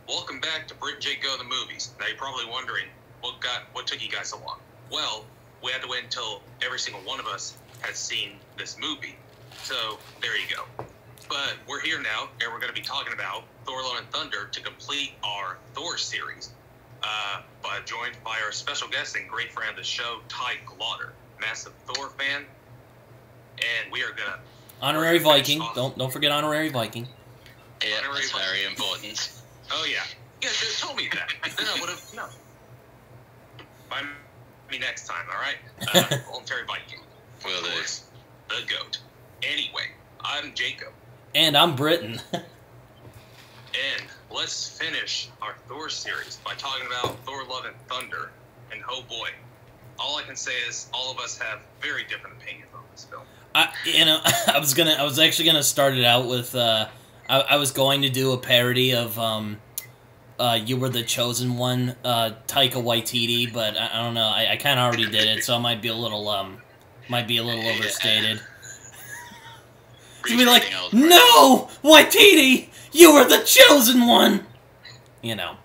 welcome back to Brit and Jacob the movies. Now you're probably wondering, what took you guys so long? Well, we had to wait until every single one of us had seen this movie. So, there you go. But we're here now, and we're going to be talking about Thor: Love and Thunder to complete our Thor series. Joined by our special guest and great friend of the show, Taheg Gloder, massive Thor fan. And we are going to... Honorary Viking. Don't forget Honorary Viking. Yeah, that's very important. Oh, yeah. Yeah, just told me that. Then I would have... No. Mind me next time, all right? Voluntary Viking. Will do. The GOAT. Anyway, I'm Jacob. And I'm Britton. And let's finish our Thor series by talking about Thor: Love and Thunder. And oh boy, all I can say is all of us have very different opinions on this film. I was actually gonna start it out with I was going to do a parody of You Were the Chosen One, Taika Waititi, but I don't know. I kind of already did it, so it might be a little overstated. To be like, no, Waititi, you were the chosen one. You know.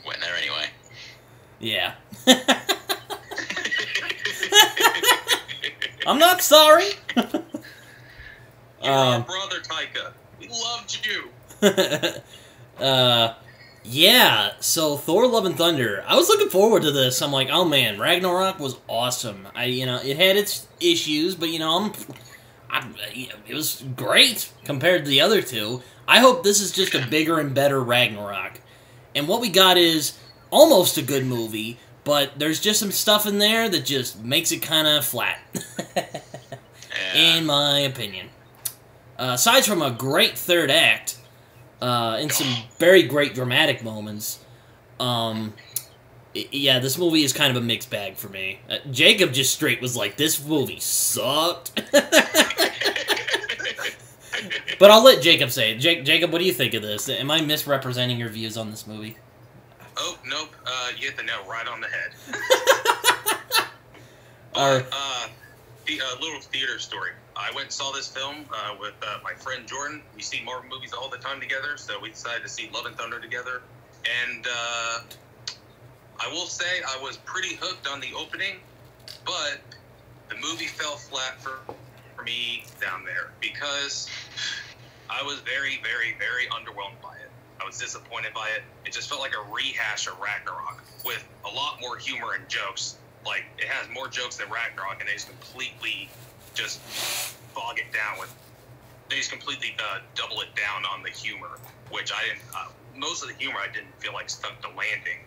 Went there anyway. Yeah. I'm not sorry. You're our brother, Taika. We loved you. Yeah, so Thor: Love and Thunder. I was looking forward to this. I'm like, oh man, Ragnarok was awesome. It had its issues, but it was great compared to the other two. I hope this is just a bigger and better Ragnarok. And what we got is almost a good movie, but there's just some stuff in there that just makes it kind of flat. In my opinion. Aside from a great third act, and some very great dramatic moments, yeah, this movie is kind of a mixed bag for me. Jacob just straight was like, this movie sucked. But I'll let Jacob say it. Jacob, what do you think of this? Am I misrepresenting your views on this movie? Oh, nope. You hit the nail right on the head. A little theater story. I went and saw this film with my friend Jordan. We see Marvel movies all the time together, so we decided to see Love and Thunder together. And I will say I was pretty hooked on the opening, but the movie fell flat for me down there because I was very, very, very underwhelmed by it. I was disappointed by it. It just felt like a rehash of Ragnarok with a lot more humor and jokes. Like, it has more jokes than Ragnarok, and they just completely just bog it down with... They just completely double it down on the humor, which I didn't... most of the humor I didn't feel like stuck the landing.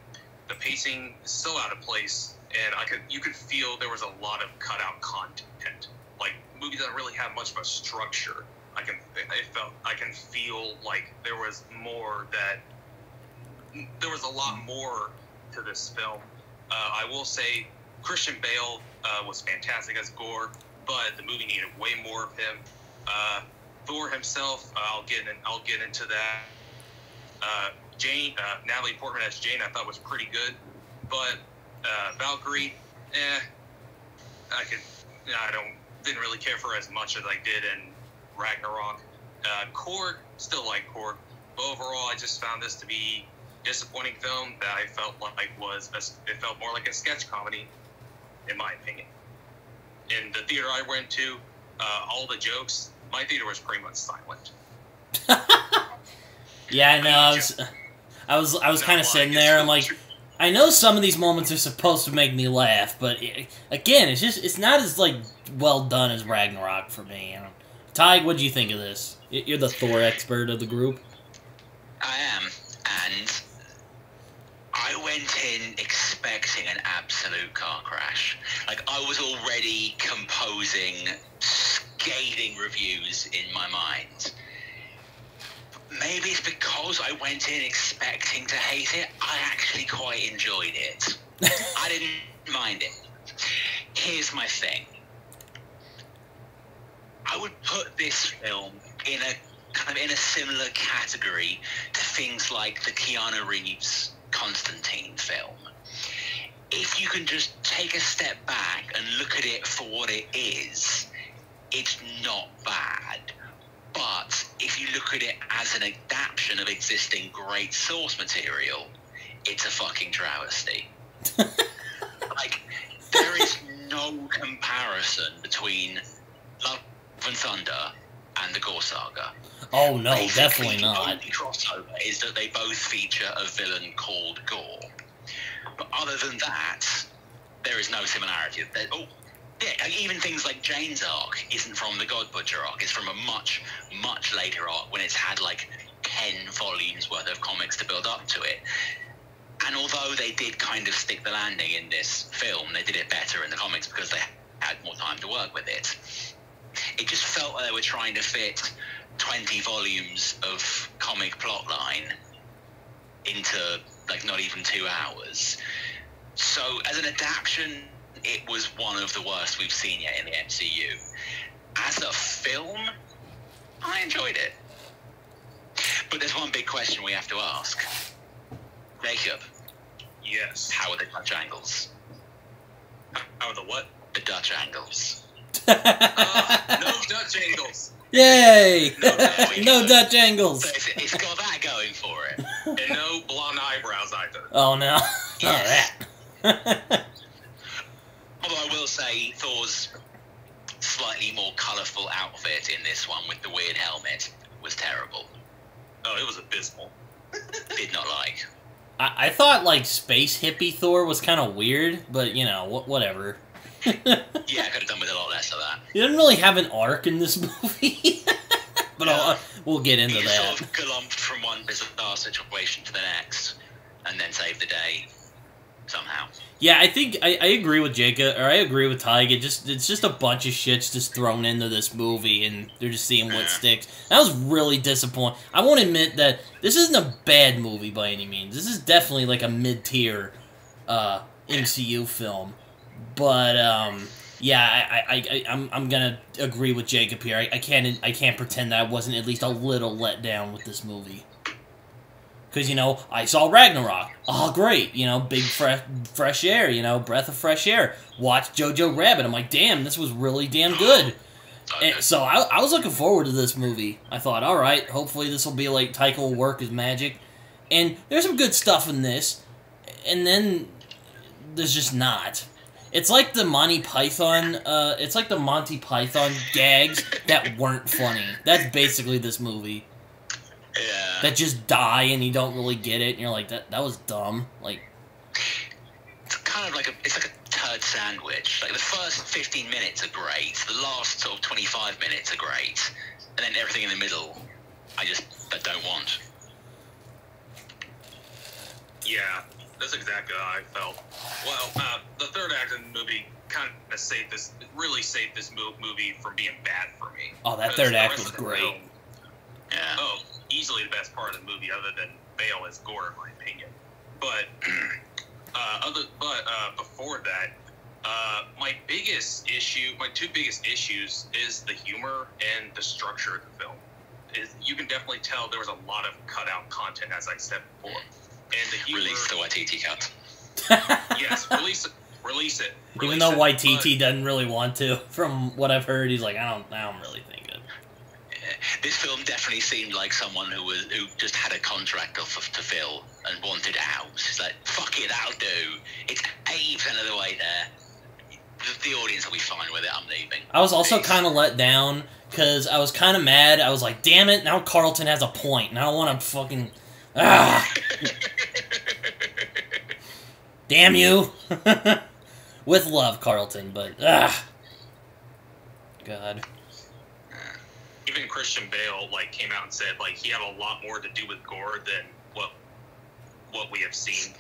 The pacing is so out of place, and you could feel there was a lot of cut-out content. Like, the movie doesn't really have much of a structure. I can feel like there was a lot more to this film. I will say Christian Bale was fantastic as Gore, but the movie needed way more of him. Thor himself, I'll get into that. Natalie Portman as Jane, I thought was pretty good, but Valkyrie, didn't really care for as much as I did in Ragnarok. Korg, still like Korg, but overall I just found this to be a disappointing film that I felt like it felt more like a sketch comedy, in my opinion. In the theater I went to, all the jokes, my theater was pretty much silent. Yeah, I know. I was kind of sitting there. I'm like, I know some of these moments are supposed to make me laugh, but again, it's not as well done as Ragnarok for me. Taheg, what do you think of this? You're the Thor expert of the group. I am, and I went in expecting an absolute car crash. Like, I was already composing scathing reviews in my mind. Maybe it's because I went in expecting to hate it. I actually quite enjoyed it. I didn't mind it. Here's my thing. I would put this film in a similar category to things like the Keanu Reeves Constantine film. If you can just take a step back and look at it for what it is, it's not bad. But if you look at it as an adaptation of existing great source material, it's a fucking travesty. Like, there is no comparison between Love and Thunder and the Gore Saga. Oh no, Basically, definitely not. The only crossover is that they both feature a villain called Gore. But other than that, there is no similarity. Yeah, even things like Jane's arc isn't from the God Butcher arc. It's from a much, much later arc when it's had like 10 volumes worth of comics to build up to it. And although they did kind of stick the landing in this film, they did it better in the comics because they had more time to work with it. It just felt like they were trying to fit 20 volumes of comic plotline into like not even 2 hours. So as an adaptation, it was one of the worst we've seen yet in the MCU. As a film, I enjoyed it. But there's one big question we have to ask. Jacob. Yes. How are the Dutch angles? How are the what? The Dutch angles. No Dutch angles. Yay! No, No Dutch angles. So it's got that going for it. And no blonde eyebrows either. Oh no. Yes. Oh, that. Although I will say Thor's slightly more colourful outfit in this one with the weird helmet was terrible. Oh, it was abysmal. Did not like. I thought like space hippie Thor was kind of weird, but you know, whatever. Yeah, I could have done with a lot less of that. He didn't really have an arc in this movie. But we'll get into He that. sort of galloped from one bizarre situation to the next, and then saved the day somehow. Yeah, I think I agree with Jacob, or I agree with Taheg. It's just a bunch of shits just thrown into this movie, and they're just seeing what sticks. That was really disappointing. I won't admit that this isn't a bad movie by any means. This is definitely like a mid-tier MCU film. But yeah, I'm gonna agree with Jacob here. I can't pretend that I wasn't at least a little let down with this movie. Because, you know, I saw Ragnarok. Oh, great. You know, big fresh air, you know, breath of fresh air. Watch Jojo Rabbit. I'm like, damn, this was really damn good. And so I was looking forward to this movie. I thought, all right, hopefully this will be like Taika will work his magic. And there's some good stuff in this. And then there's just not. It's like the Monty Python, gags that weren't funny. That's basically this movie. Yeah. That just die and you don't really get it, and you're like, that was dumb. Like, it's kind of like it's like a turd sandwich. Like the first 15 minutes are great, the last sort of 25 minutes are great, and then everything in the middle, I don't want. Yeah, that's exactly how I felt. Well, the third act of the movie kind of really saved this movie from being bad for me. Oh, that third act was great. Yeah. Oh, easily the best part of the movie, other than Bale as Gore, in my opinion. But before that, my two biggest issues is the humor and the structure of the film. You can definitely tell there was a lot of cut out content, as I said before. And the humor, Release the Waititi cut. Yes, release it. Even though Waititi doesn't really want to, from what I've heard, he's like, I don't really think it. This film definitely seemed like someone who just had a contract to fill and wanted out. It's like, fuck it, that'll do. It's 80% of the way there. The audience will be fine with it. I'm leaving. I was also kind of let down because I was kind of mad. I was like, damn it, now Carlton has a point, and I don't want to fucking... Damn you. With love, Carlton, but... God. Even Christian Bale came out and said he had a lot more to do with Gore than what we have seen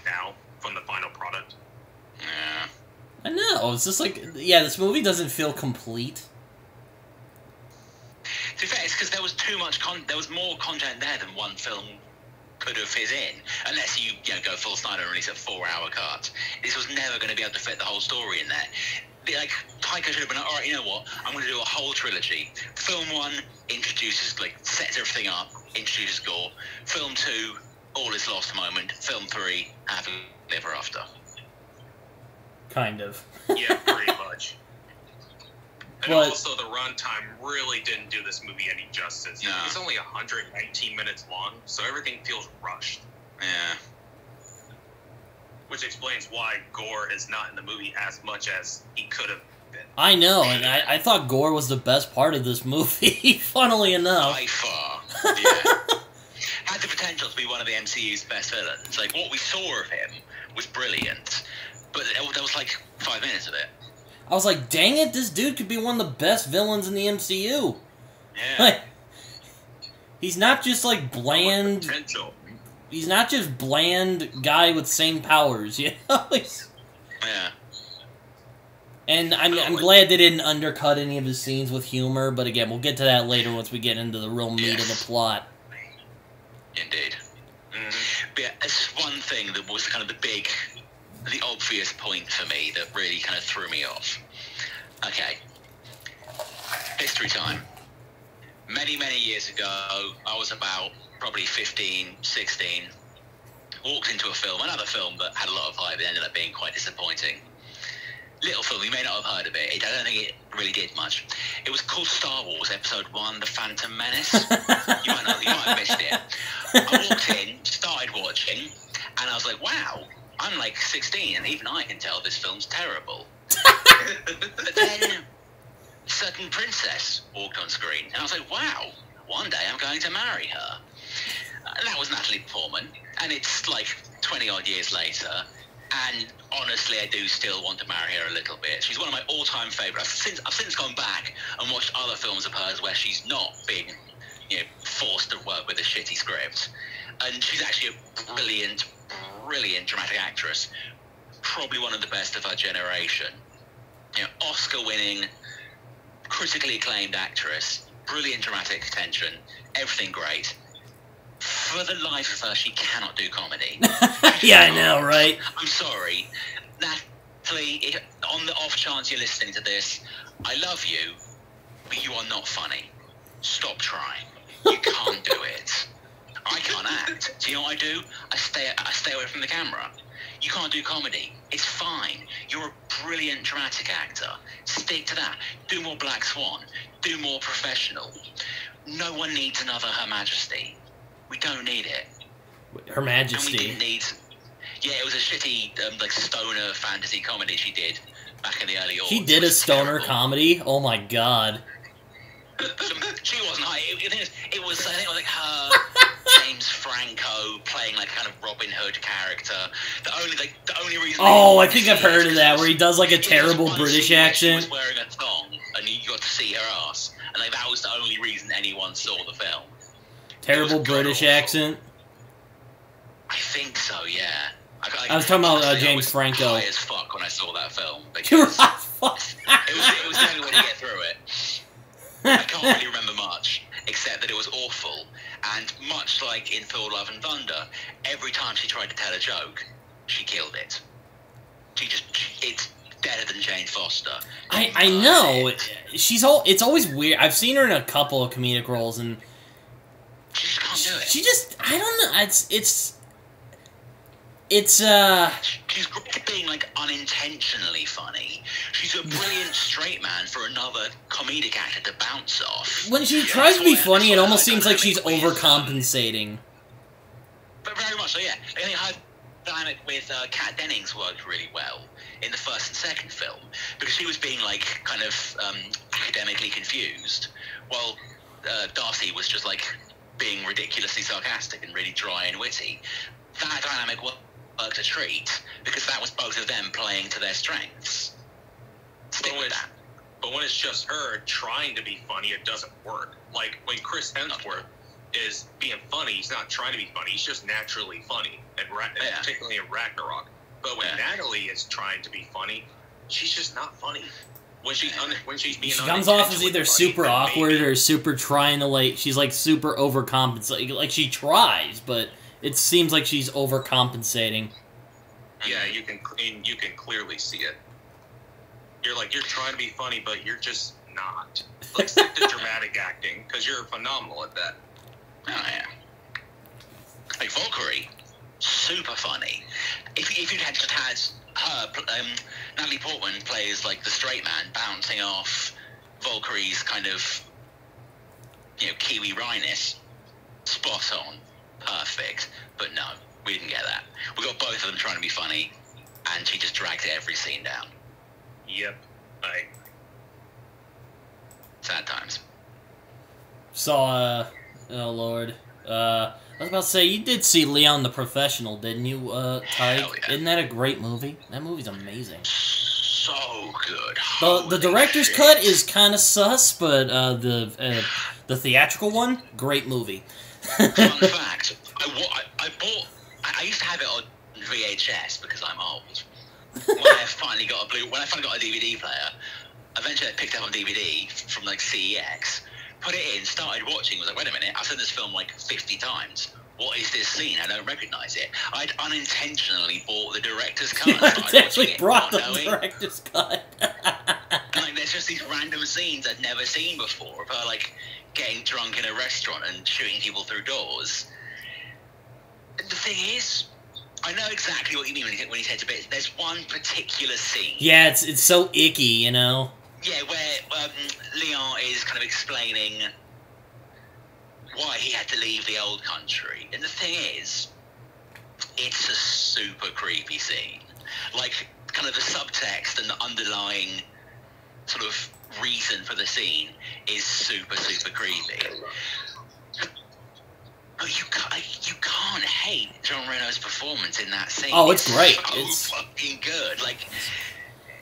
now from the final product. Yeah. I know. It's just this movie doesn't feel complete. To be fair, it's because there was too much there was more content there than one film could have fit in, unless you go full Snyder and release a 4-hour cut. This was never going to be able to fit the whole story in there. Taika should have been like, all right, you know what? I'm going to do a whole trilogy. Film 1 introduces, sets everything up, introduces Gore. Film 2, all is lost moment. Film 3, happily ever after. Kind of. Yeah, pretty much. And also, the runtime really didn't do this movie any justice. No. It's only 119 minutes long, so everything feels rushed. Yeah. Which explains why Gore is not in the movie as much as he could have been. I know, and I thought Gore was the best part of this movie, funnily enough. By far. Yeah. Had the potential to be one of the MCU's best villains. Like, what we saw of him was brilliant, but there was like 5 minutes of it. I was like, dang it, this dude could be one of the best villains in the MCU. Yeah. Like, he's not just like bland. Potential. He's not just bland guy with same powers, you know? Yeah. And I'm glad they didn't undercut any of his scenes with humor, but again, we'll get to that later once we get into the real meat of the plot. Indeed. But yeah, it's one thing that was kind of the obvious point for me that really kind of threw me off. Okay. History time. Many, many years ago, I was about probably 15, 16, walked into another film that had a lot of hype and ended up being quite disappointing. Little film, you may not have heard of it. I don't think it really did much. It was called Star Wars Episode 1, The Phantom Menace. You might have missed it. I walked in, started watching, and I was like, wow, I'm like 16, and even I can tell this film's terrible. But then a certain princess walked on screen, and I was like, wow, one day I'm going to marry her. And that was Natalie Portman, and it's like 20-odd years later, and honestly, I do still want to marry her a little bit. She's one of my all-time favourites. I've since gone back and watched other films of hers where she's not being, forced to work with a shitty script. And she's actually a brilliant, brilliant dramatic actress. Probably one of the best of her generation. Oscar-winning, critically acclaimed actress, brilliant dramatic attention, everything great. For the life of her, she cannot do comedy. Yeah, I know, right? I'm sorry. Natalie, on the off chance you're listening to this, I love you, but you are not funny. Stop trying. You can't do it. I can't act. Do you know what I do? I stay away from the camera. You can't do comedy. It's fine. You're a brilliant dramatic actor. Stick to that. Do more Black Swan. Do more Professional. No one needs another Her Majesty. We don't need it. Her Majesty. And we didn't need... Yeah, it was a shitty, stoner fantasy comedy she did back in the early aughts. She did a stoner comedy? Oh my god. She wasn't high. It was I think it was like her, James Franco playing like kind of Robin Hood character. The only reason. Oh, I think I've heard of that, where he does like a terrible British accent. She was wearing a thong, and you got to see her ass, and like that was the only reason anyone saw the film. Terrible British accent? I think so, yeah. I was talking about James Franco. I was high as fuck when I saw that film. You were high as fuck. It was the only way to get through it. I can't really remember much, except that it was awful. And much like in Thor: Love and Thunder, every time she tried to tell a joke, she killed it. It's better than Jane Foster. I know. It's always weird. I've seen her in a couple of comedic roles, and she just can't do it. She just, I don't know. She's great at being like unintentionally funny. She's a brilliant straight man for another comedic actor to bounce off. When she tries to be funny, it almost seems like she's overcompensating. But very much so, yeah. I think her dynamic with Kat Dennings worked really well in the first and second film, because she was being like kind of academically confused, while Darcy was just like being ridiculously sarcastic and really dry and witty. That dynamic worked a treat, because that was both of them playing to their strengths. Stick with that. But when it's just her trying to be funny, it doesn't work. Like, when Chris Hemsworth is being funny, he's not trying to be funny, he's just naturally funny, and particularly in Ragnarok. But when Natalie is trying to be funny, she's just not funny. When she's being she comes off as either super awkward or super trying to, like, she's like super overcompensating. Like, she tries, but it seems like she's overcompensating. Yeah, you can clearly see it. You're trying to be funny, but you're just not. Like, stick to dramatic acting, because you're phenomenal at that. Oh, yeah. Like Valkyrie, super funny. If you'd had her, Natalie Portman plays like the straight man bouncing off Valkyrie's kind of, Kiwi wryness, spot on, perfect. But no, we didn't get that. We got both of them trying to be funny, and she just dragged every scene down. Yep. Sad times. Saw, oh lord. I was about to say, you did see Leon the Professional, didn't you, Taheg? Hell yeah. Isn't that a great movie? That movie's amazing. So good. The director's cut is kind of sus, but the theatrical one, great movie. Fun fact, I used to have it on VHS because I'm old. When I finally got a DVD player, eventually I picked it up on DVD from like CEX, put it in, started watching, was like, wait a minute, I've seen this film like 50 times. What is this scene? I don't recognize it. I'd unintentionally bought the director's cut. You actually brought the director's cut. And like, there's just these random scenes I'd never seen before of her like getting drunk in a restaurant and shooting people through doors. And the thing is, I know exactly what you mean when you say it's a bit. There's one particular scene. Yeah, it's so icky, you know. Yeah, where Leon is kind of explaining why he had to leave the old country. And the thing is, it's a super creepy scene. Like, kind of the subtext and the underlying sort of reason for the scene is super, super creepy. But you can't hate John Reno's performance in that scene. Oh, it's great. So it's fucking good. Like,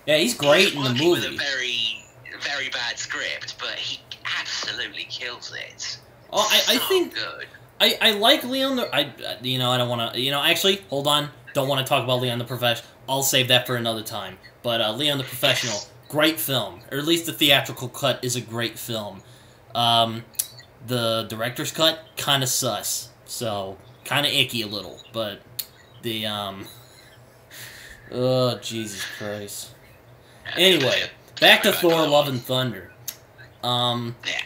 yeah, he's great in the movie. With a very, very bad script, but he absolutely kills it. Oh, I think good. I like Leon the I don't want to actually hold on, don't want to talk about Leon the Professional. I'll save that for another time. But Leon the Professional, Yes. Great film, or at least the theatrical cut is a great film. The director's cut kind of sus, so kind of icky a little. But the oh Jesus Christ. Anyway, back to Thor: Love and Thunder.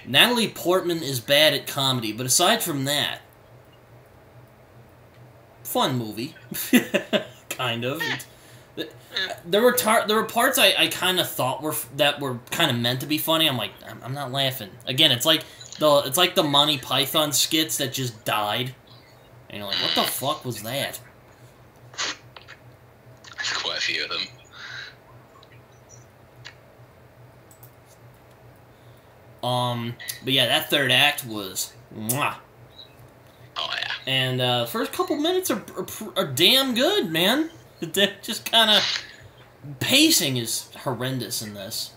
Natalie Portman is bad at comedy, but aside from that, fun movie, kind of. There were parts I kind of thought were kind of meant to be funny. I'm like, I'm not laughing. Again, it's like the Monty Python skits that just died, and you're like, what the fuck was that? There's quite a few of them. But yeah, that third act was mwah. Oh yeah. And first couple minutes are damn good, man. They're just kind of pacing is horrendous in this.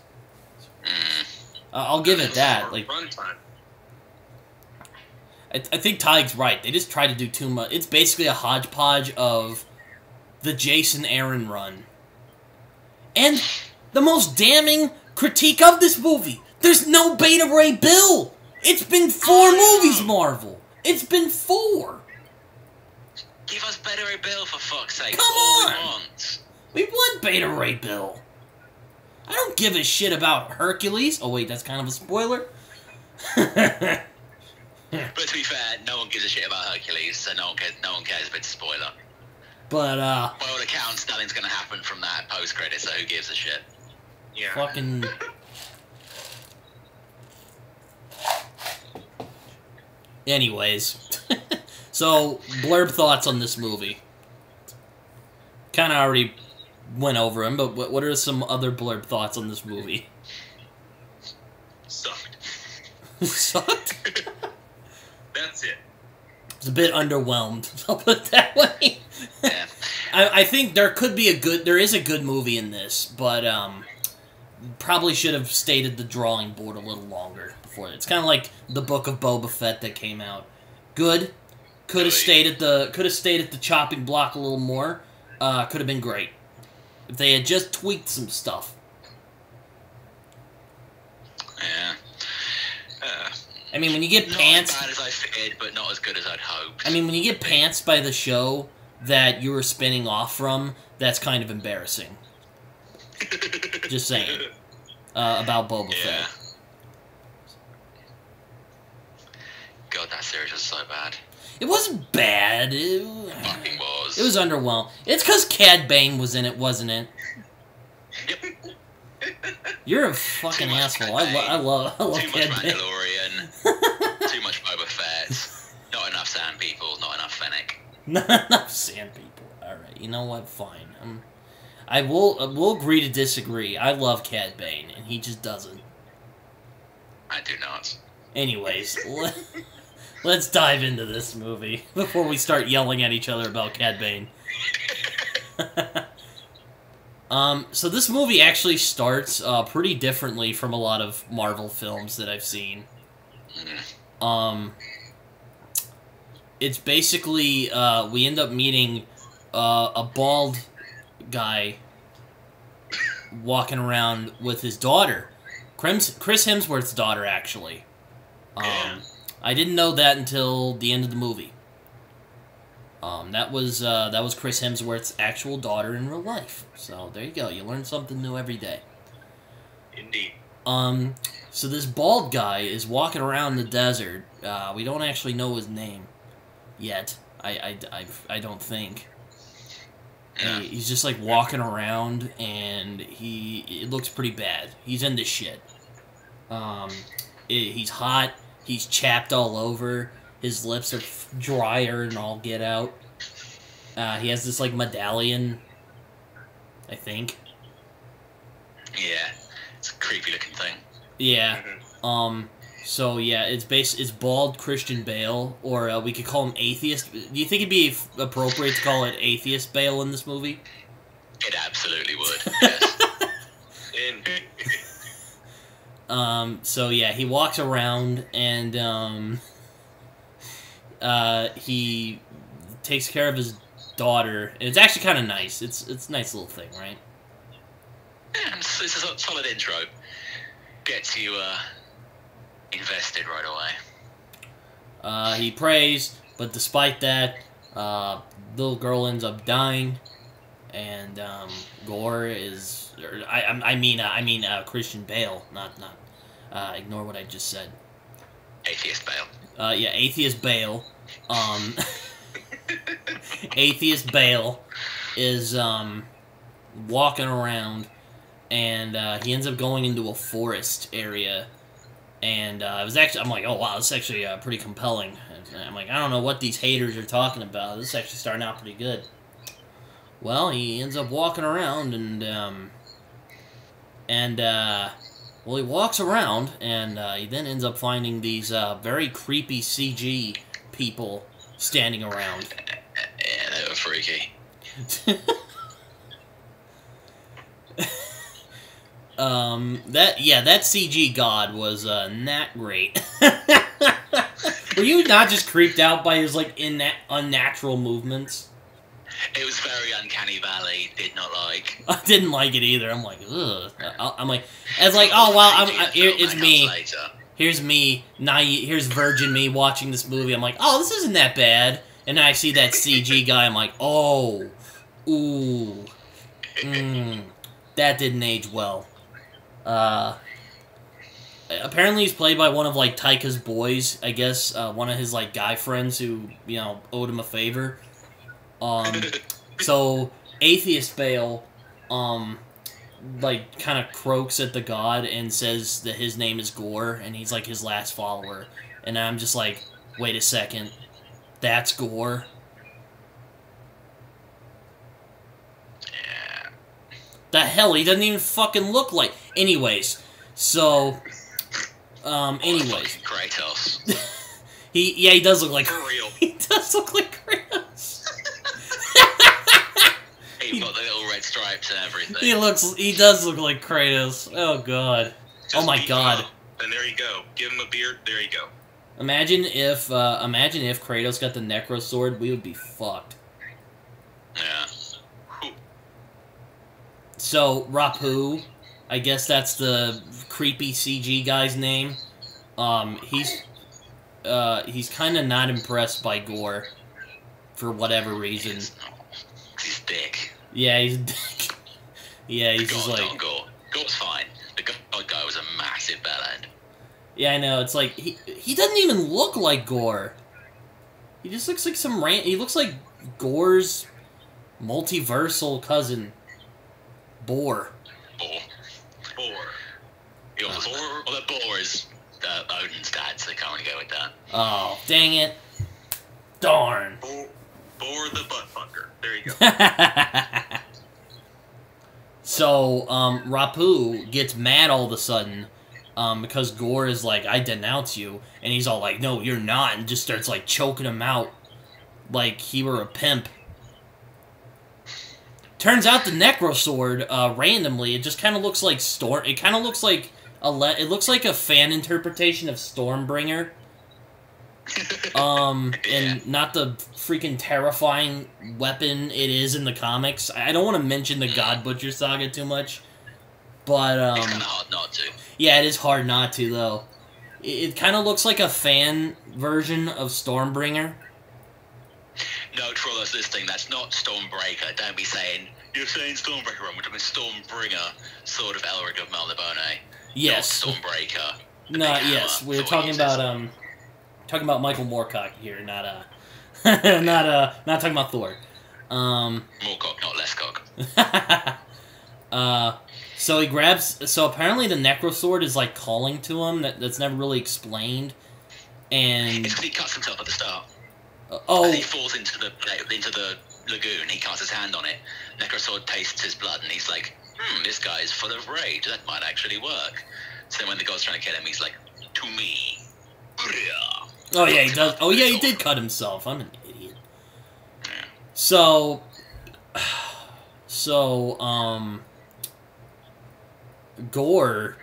I'll give it that. Like, runtime. I think Taheg's right. They just try to do too much. It's basically a hodgepodge of the Jason Aaron run. And the most damning critique of this movie. There's no Beta Ray Bill! It's been 4 movies, Marvel! It's been 4! Give us Beta Ray Bill, for fuck's sake. Come all on! we want. We want Beta Ray Bill! I don't give a shit about Hercules. Oh wait, that's kind of a spoiler. But to be fair, no one gives a shit about Hercules, so no one cares if it's a spoiler. But, by all accounts, nothing's gonna happen from that post-credit, so who gives a shit? Yeah. fucking... Anyways, so blurb thoughts on this movie. Kind of already went over them, but what are some other blurb thoughts on this movie? Sucked. Sucked? That's it. It's a bit underwhelmed. I'll put it that way. Yeah. I think there is a good movie in this, but probably should have stayed at the drawing board a little longer before. It's kind of like the Book of Boba Fett that came out. Good. Could have stayed at the chopping block a little more. Could have been great if they had just tweaked some stuff. Yeah. I mean, when you get Not pants, as bad as I feared, but not as good as I'd hoped. I mean, when you get pants by the show that you were spinning off from, that's kind of embarrassing. Just saying. About Boba Fett. God, that series was so bad. It wasn't bad. Fucking was. It was underwhelming. It's because Cad Bane was in it, wasn't it? Yep. You're a fucking asshole. I love Too much Cad Bane. Mandalorian. Too much Boba Fett. Not enough sand people. Not enough Fennec. Not enough sand people. All right, you know what? Fine. We'll agree to disagree. I love Cad Bane, and he just doesn't. I do not. Anyways, let's dive into this movie before we start yelling at each other about Cad Bane. So this movie actually starts pretty differently from a lot of Marvel films that I've seen. It's basically we end up meeting a bald guy walking around with his daughter, Chris Hemsworth's daughter, actually. I didn't know that until the end of the movie. That was Chris Hemsworth's actual daughter in real life. So there you go. You learn something new every day. Indeed. So this bald guy is walking around the desert. We don't actually know his name yet. I don't think. Yeah. He's just like walking around, and it looks pretty bad. He's into shit. He's hot. He's chapped all over. His lips are drier and all get out. He has this, like, medallion, I think. Yeah, it's a creepy looking thing. Yeah. So, yeah, it's bald Christian Bale, or we could call him Atheist. Do you think it'd be appropriate to call it Atheist Bale in this movie? It absolutely would, yes. So, yeah, he walks around, and, he takes care of his daughter, and it's actually kind of nice. It's a nice little thing, right? Yeah, it's a solid intro. Gets you invested right away. He prays, but despite that, little girl ends up dying, and Gore is, I mean Christian Bale, not ignore what I just said. Atheist Bale. Yeah, Atheist Bale. Atheist Bale is walking around, and he ends up going into a forest area. And I'm like, oh wow, this is actually pretty compelling. And I'm like, I don't know what these haters are talking about. This is actually starting out pretty good. Well, he ends up walking around, well, he walks around, and he then ends up finding these very creepy CG people standing around. Yeah, they were freaky. That CG god was not great. Were you not just creeped out by his like unnatural movements? It was very Uncanny Valley. Did not like. I didn't like it either. I'm like, ugh. I'm like, it's like, oh well, it's me. Here's me, naive. Here's virgin me watching this movie. I'm like, oh, this isn't that bad. And then I see that CG guy. I'm like, oh, ooh, that didn't age well. Apparently he's played by one of like Taika's boys. I guess one of his like guy friends who owed him a favor. So Atheist Bale, like kind of croaks at the god and says that his name is Gore and he's like his last follower. And I'm just like, wait a second, that's Gore? Yeah. The hell, he doesn't even fucking look like. Anyways, so, anyways. Kratos. He does look like. For real. He does look like Kratos. He's got the little red stripes and everything. He does look like Kratos. Oh god. Just Oh my beat him god. up, and there you go. Give him a beard. There you go. Imagine if Kratos got the Necro Sword, we would be fucked. Yeah. So Rapu, I guess that's the creepy CG guy's name. He's kind of not impressed by Gore for whatever reason. He's dick. Yeah, he's dick. Yeah, he's just like. Not Gore. Gore's fine. The God guy was a massive bellend. Yeah, I know. It's like he doesn't even look like Gore. He just looks like he looks like Gore's multiversal cousin, Boar. Or Well, the boar is Odin's dad, so they can't really go with that. Oh, dang it. Darn. Boar the butt fucker. There you go. So, Rapu gets mad all of a sudden, because Gore is like, I denounce you, and he's all like, no, you're not, and just starts, like, choking him out like he were a pimp. Turns out the Necrosword, randomly, it just kind of looks like it kind of looks like it looks like a fan interpretation of Stormbringer. And not the freaking terrifying weapon it is in the comics. I don't want to mention the God Butcher saga too much, but it's kind of hard not to. Yeah, it is hard not to though. It kind of looks like a fan version of Stormbringer. Note for all those listening, that's not Stormbreaker. Don't be saying you're saying Stormbreaker wrong. We're talking Stormbringer, Sword of Elric of Malibone. Yes. Not Stormbreaker. No, yes, we're talking about Michael Moorcock here, not not talking about Thor. Moorcock, not Lesscock. So he grabs. So apparently the Necrosword is like calling to him. That's never really explained. And it's because he cuts himself at the start. As he falls into the lagoon, he casts his hand on it. Necrosword tastes his blood, and he's like, this guy is full of rage. That might actually work. So then when the god's trying to kill him, he's like, to me. Oh yeah, he does. Oh yeah, he did cut himself. I'm an idiot. Yeah. So, Gore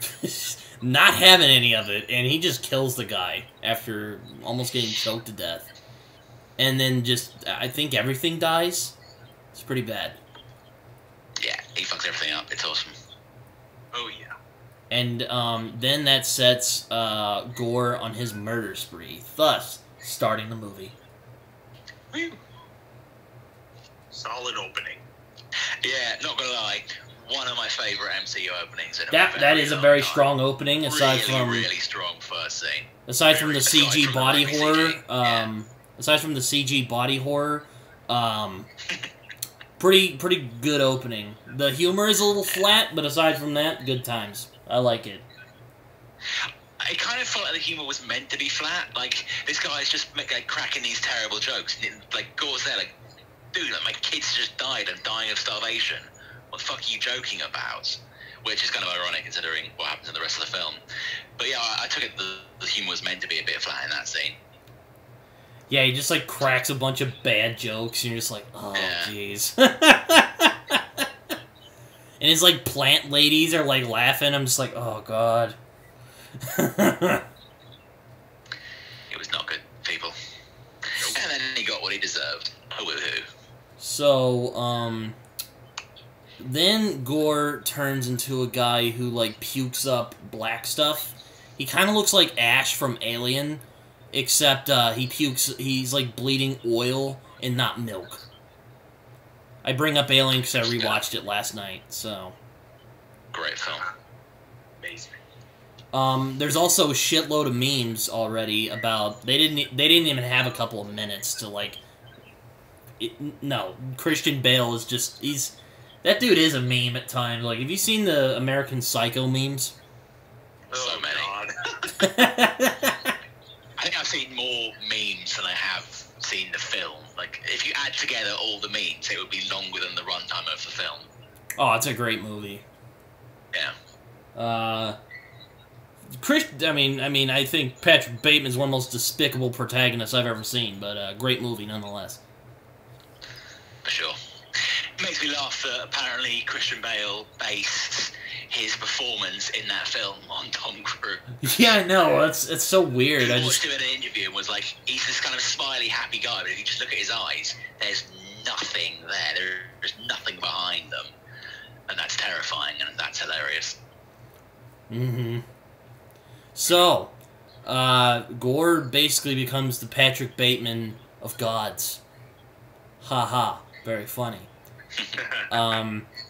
not having any of it, and he just kills the guy after almost getting choked to death. And then just, I think everything dies. It's pretty bad. Yeah, he fucks everything up. It's awesome. Oh, yeah. And then that sets Gore on his murder spree, thus starting the movie. Woo. Solid opening. Yeah, not gonna lie, one of my favorite MCU openings. That is a very strong opening, aside from really strong first scene. Aside from the CG body horror, aside from the CG body horror, pretty good opening. The humor is a little flat, but aside from that, good times. I like it. I kind of felt like the humor was meant to be flat. Like, this guy's just cracking these terrible jokes. And Gore's there like, dude, my kids just died. I'm dying of starvation. What the fuck are you joking about? Which is kind of ironic considering what happens in the rest of the film. But yeah, I took it the humor was meant to be a bit flat in that scene. Yeah, he just cracks a bunch of bad jokes, and you're just like, oh, jeez. And his plant ladies are laughing. I'm just like, oh god. It was not good, people. And then he got what he deserved. Oh, woohoo. So, then Gore turns into a guy who, pukes up black stuff. He kind of looks like Ash from Alien, except, he's, bleeding oil and not milk. I bring up Alien because I rewatched it last night, so... Great film. Amazing. There's also a shitload of memes already about... They didn't even have a couple of minutes to, no, Christian Bale is just... That dude is a meme at times. Have you seen the American Psycho memes? So many. God. I think I've seen more memes than I have seen the film. If you add together all the memes, it would be longer than the runtime of the film. Oh, it's a great movie. Yeah. I think Patrick Bateman's one of the most despicable protagonists I've ever seen, but great movie nonetheless. For sure. It makes me laugh that apparently Christian Bale based his performance in that film on Tom Cruise. Yeah, I know. It's so weird. He watched him in an interview and was like, he's this kind of smiley, happy guy, but if you just look at his eyes, there's nothing there. There's nothing behind them. And that's terrifying, and that's hilarious. Mm-hmm. So, Gore basically becomes the Patrick Bateman of gods. Ha-ha. Very funny.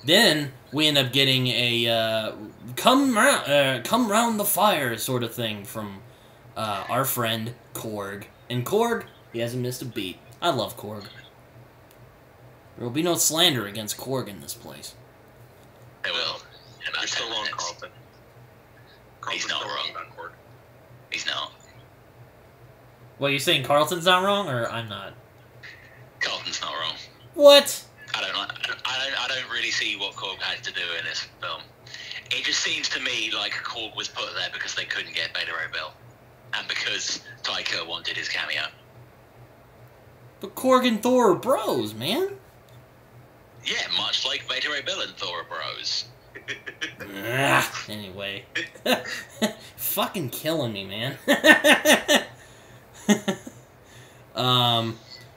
Then we end up getting a come round the fire sort of thing from our friend Korg. And Korg, he hasn't missed a beat. I love Korg. There will be no slander against Korg in this place. They will. You're so wrong, Carlton. He's not wrong about Korg. He's not. Well, you're saying Carlton's not wrong, or I'm not? Carlton's not wrong. What? I don't really see what Korg had to do in this film. It just seems to me like Korg was put there because they couldn't get Beta Ray Bill, and because Taika wanted his cameo. But Korg and Thor are bros, man. Yeah, much like Beta Ray Bill and Thor are bros. Anyway. Fucking killing me, man.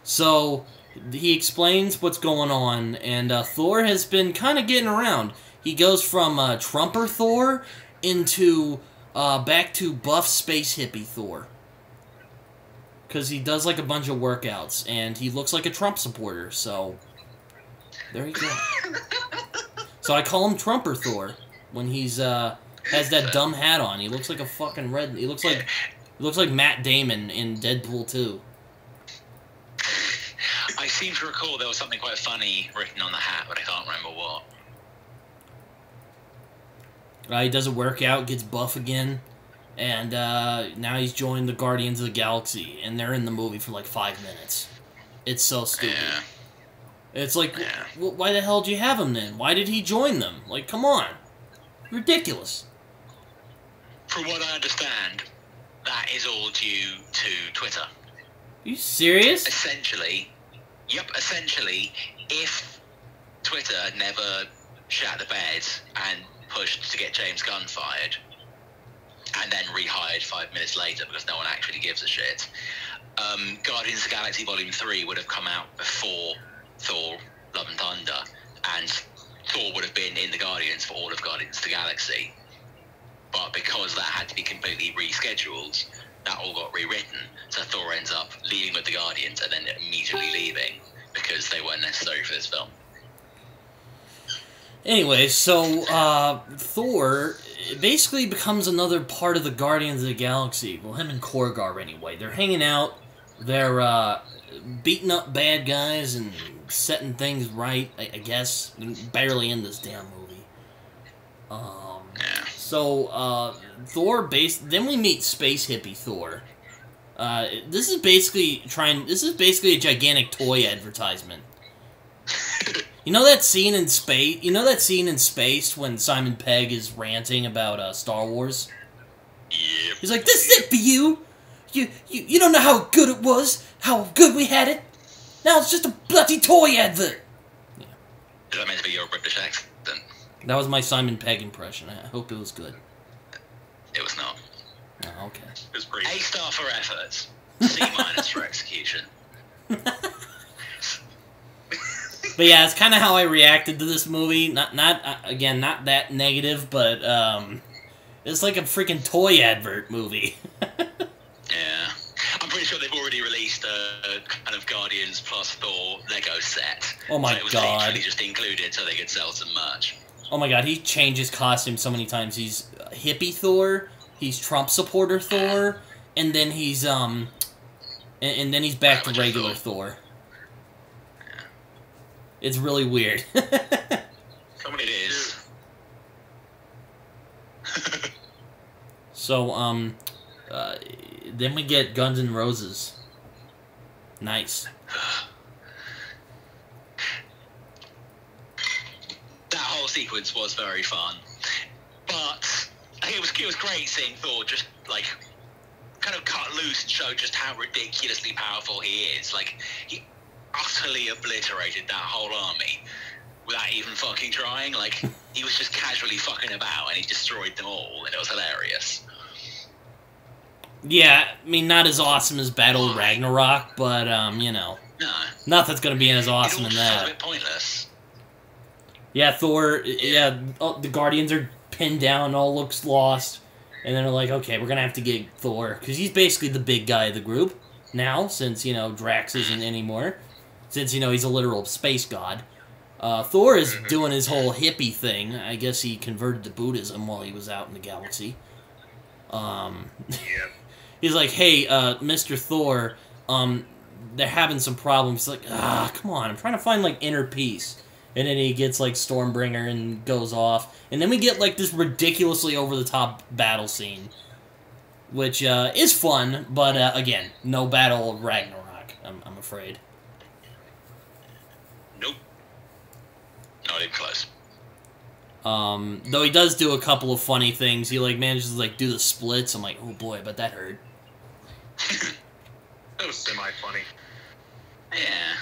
So, he explains what's going on, and Thor has been kind of getting around. He goes from Trumper Thor into back to buff space hippie Thor. Because he does like a bunch of workouts, and he looks like a Trump supporter, so there you go. So I call him Trumper Thor when he's has that dumb hat on. He looks like a fucking red. He looks like Matt Damon in Deadpool 2. I seem to recall there was something quite funny written on the hat, but I can't remember what. He does a workout, gets buff again, and now he's joined the Guardians of the Galaxy, and they're in the movie for like 5 minutes. It's so stupid. Yeah. It's like, why the hell did you have him then? Why did he join them? Like, come on. Ridiculous. From what I understand, that is all due to Twitter. Are you serious? Essentially, if Twitter had never shat the bed and pushed to get James Gunn fired, and then rehired 5 minutes later because no one actually gives a shit, Guardians of the Galaxy Volume 3 would have come out before Thor Love and Thunder, and Thor would have been in the Guardians for all of Guardians of the Galaxy. But because that had to be completely rescheduled, that all got rewritten, so Thor ends up leaving with the Guardians and then immediately leaving because they weren't necessary for this film. Anyway, so Thor basically becomes another part of the Guardians of the Galaxy. Well, him and Korg are anyway. They're hanging out, they're beating up bad guys and setting things right, I guess. Barely in this damn movie. So, Thor then we meet Space Hippie Thor. This is basically a gigantic toy advertisement. You know that scene in space? You know that scene in Space when Simon Pegg is ranting about Star Wars? Yep. He's like, "This is it for you. You don't know how good it was, how good we had it. Now it's just a bloody toy advert." Yeah. Is that meant to be your British accent? That was my Simon Pegg impression. I hope it was good. It was not. Oh, okay. It was pretty. A-star for effort. C- for execution. But yeah, it's kind of how I reacted to this movie. Not that negative, but it's like a freaking toy advert movie. Yeah. I'm pretty sure they've already released a kind of Guardians plus Thor Lego set. Oh my so it was god. literally just included so they could sell some merch. Oh my god, he changes costume so many times. He's hippie Thor, he's Trump supporter Thor, and then he's and then he's back to regular Thor. Yeah. It's really weird. It is. So, then we get Guns N' Roses. Nice. That whole sequence was very fun, but I think it was great seeing Thor just like kind of cut loose and show just how ridiculously powerful he is. Like, he utterly obliterated that whole army without even fucking trying. Like, he was just casually fucking about and he destroyed them all, and it was hilarious. Yeah, I mean, not as awesome as Battle of Ragnarok, but you know, nothing's gonna be as awesome as that. A bit pointless. Yeah, Thor. Yeah, the Guardians are pinned down, all looks lost, and then they're like, okay, we're gonna have to get Thor because he's basically the big guy of the group now, since Drax isn't anymore, since he's a literal space god. Thor is doing his whole hippie thing. I guess he converted to Buddhism while he was out in the galaxy. He's like, hey, Mr. Thor, they're having some problems. He's like, come on, I'm trying to find, like, inner peace. And then he gets, like, Stormbringer and goes off. And then we get, like, this ridiculously over-the-top battle scene. Which, is fun, but, again, no Battle of Ragnarok, I'm afraid. Nope. Not even close. Though he does do a couple of funny things. He, like, manages to, like, do the splits. I'm like, oh boy, but that hurt. That was semi-funny. Yeah.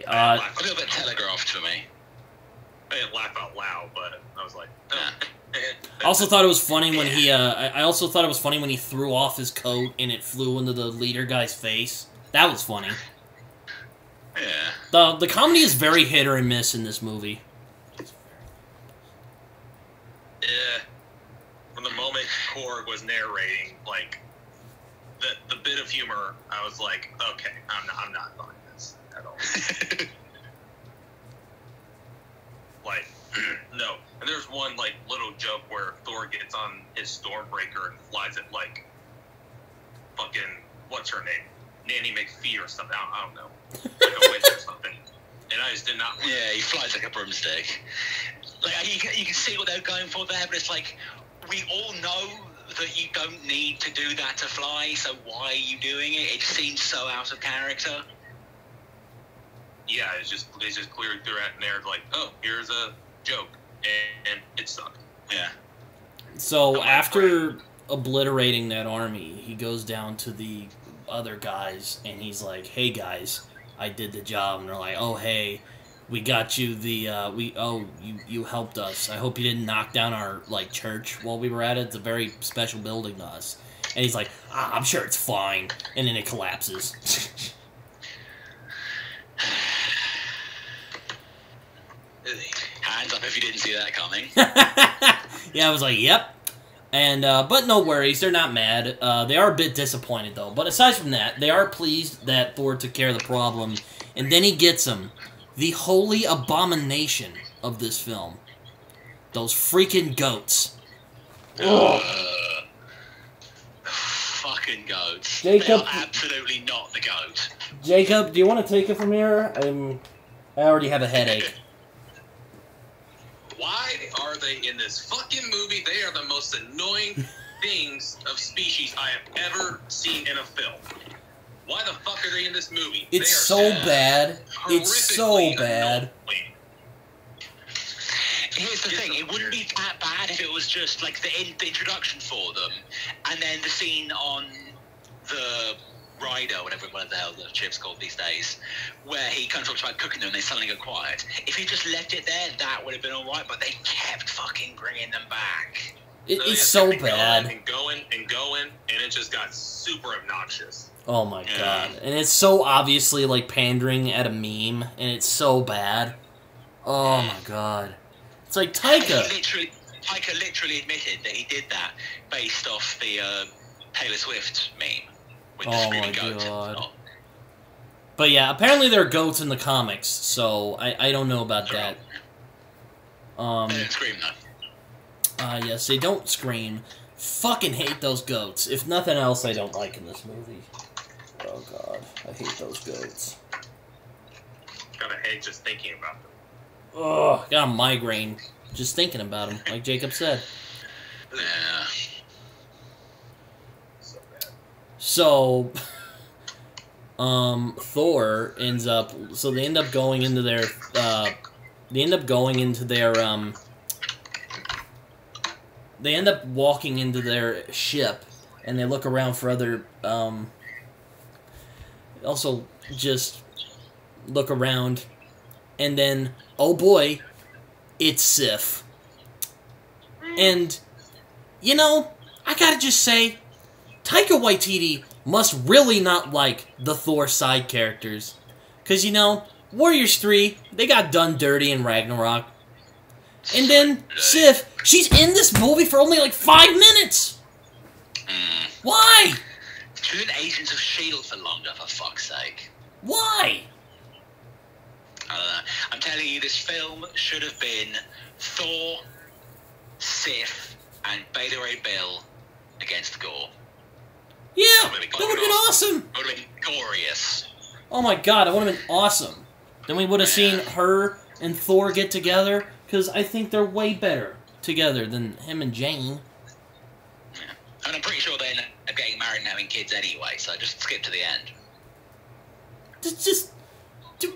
A little bit telegraphed for me. I didn't laugh out loud, but I was like, oh. I also thought it was funny when he, I also thought it was funny when he threw off his coat and it flew into the leader guy's face. That was funny. Yeah. The comedy is very hit or miss in this movie. Yeah. From the moment Korg was narrating, like, the bit of humor, I was like, okay, I'm not buying this at all. Like, no. And there's one, like, little joke where Thor gets on his Stormbreaker and flies it like fucking, what's her name? Nanny McPhee or something. I don't know. Like a witch or something. And I just did not... Yeah, he flies like a broomstick. Like, you can see what they're going for there, but it's like, we all know that you don't need to do that to fly, so why are you doing it? It seems so out of character. Yeah, it's just clearly threw it in there, like, oh, here's a joke, and it sucked. Yeah. So after obliterating that army, he goes down to the other guys, and he's like, hey guys, I did the job. And they're like, oh hey, we got you the, you helped us. I hope you didn't knock down our, like, church while we were at it. It's a very special building to us. And he's like, I'm sure it's fine. And then it collapses. Hands up if you didn't see that coming. Yeah, I was like, yep. And, but no worries, they're not mad. They are a bit disappointed, though. But aside from that, they are pleased that Thor took care of the problem. And then he gets them. The holy abomination of this film. Those freaking goats. Fucking goats. Jacob, they are absolutely not the goat. Jacob, do you want to take it from here? I already have a headache. Why are they in this fucking movie? They are the most annoying things of species I have ever seen in a film. Why the fuck are they in this movie? It's so bad. It's so bad. Annoying. Here's the thing, it wouldn't be that bad if it was just like the introduction for them, and then the scene on the rider, whatever the hell the ship's called these days, where he kind of talks about cooking them and they suddenly go quiet. If he just left it there, that would have been alright, but they kept fucking bringing them back. It's so bad. And going, and it just got super obnoxious. Oh my god. And it's so obviously, like, pandering at a meme, and it's so bad. Oh my god. It's like, Taika literally admitted that he did that based off the Taylor Swift meme. With the oh my screaming goat. god. But yeah, apparently there are goats in the comics, so I don't know about that. They don't scream, though. Yes, they don't scream. Fucking hate those goats. If nothing else, I don't like in this movie. Oh god, I hate those goats. Got a headache just thinking about them. Ugh, got a migraine just thinking about them, like Jacob said. Yeah. So bad. So, Thor ends up. So they end up going into their. They end up going into their. They end up walking into their ship, and they look around for other. Also, just look around, and then, oh boy, it's Sif. And, you know, I gotta just say, Taika Waititi must really not like the Thor side characters. Because, you know, Warriors 3, they got done dirty in Ragnarok. And then, Sif, she's in this movie for only like 5 minutes! Why? She's been Agents of S.H.I.E.L.D. for longer, for fuck's sake. Why? I don't know. I'm telling you, this film should have been Thor, Sif, and Beta Ray Bill against Gore. Yeah, that would have been awesome! It would have been glorious. Oh my god, that would have been awesome. Then we would have seen her and Thor get together, because I think they're way better together than him and Jane. Yeah. And I'm pretty sure they end up getting married and having kids anyway, so just skip to the end.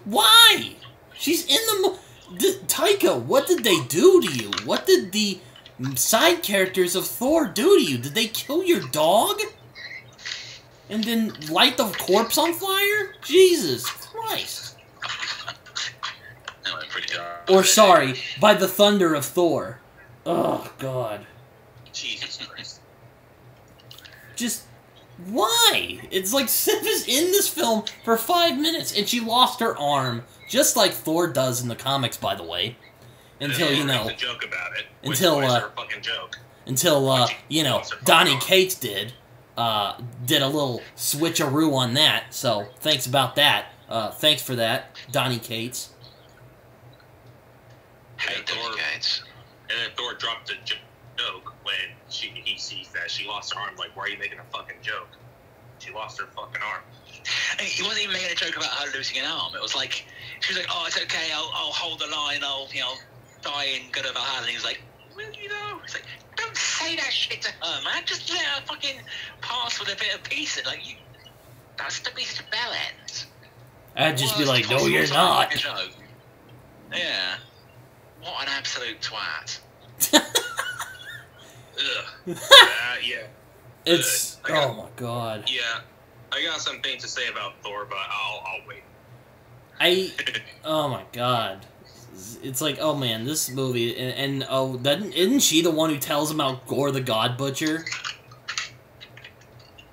Why? She's in the... Taika, what did they do to you? What did the side characters of Thor do to you? Did they kill your dog? And then light the corpse on fire? Jesus Christ. No, I'm pretty sure. Or, sorry, by the thunder of Thor. Oh, God. Jesus Christ. Just... why? It's like Sif is in this film for 5 minutes, and she lost her arm. Just like Thor does in the comics, by the way. Until, you know... a joke about it. Until, a fucking joke. Until, you know, Donny Cates did a little switcheroo on that, so thanks about that. Thanks for that, Donny Cates. Hey, Donny Cates. And then Thor dropped a joke when he sees that she lost her arm. Like, why are you making a fucking joke? She lost her fucking arm. And he wasn't even making a joke about her losing an arm. It was like, she was like, oh, it's okay, I'll hold the line, I'll, you know, die and go to Valhalla. And he was like, well, you know, it's like, don't say that shit to her, man. Just let her fucking pass with a bit of peace. And, like, that's the piece of bell ends. I'd just be like, no, you're not. Yeah. What an absolute twat. Ugh. Yeah. It's... oh, my God. Yeah. I got some things to say about Thor, but I'll wait. Oh, my God. It's like, oh, man, this movie... And oh, isn't she the one who tells him about Gore the God Butcher?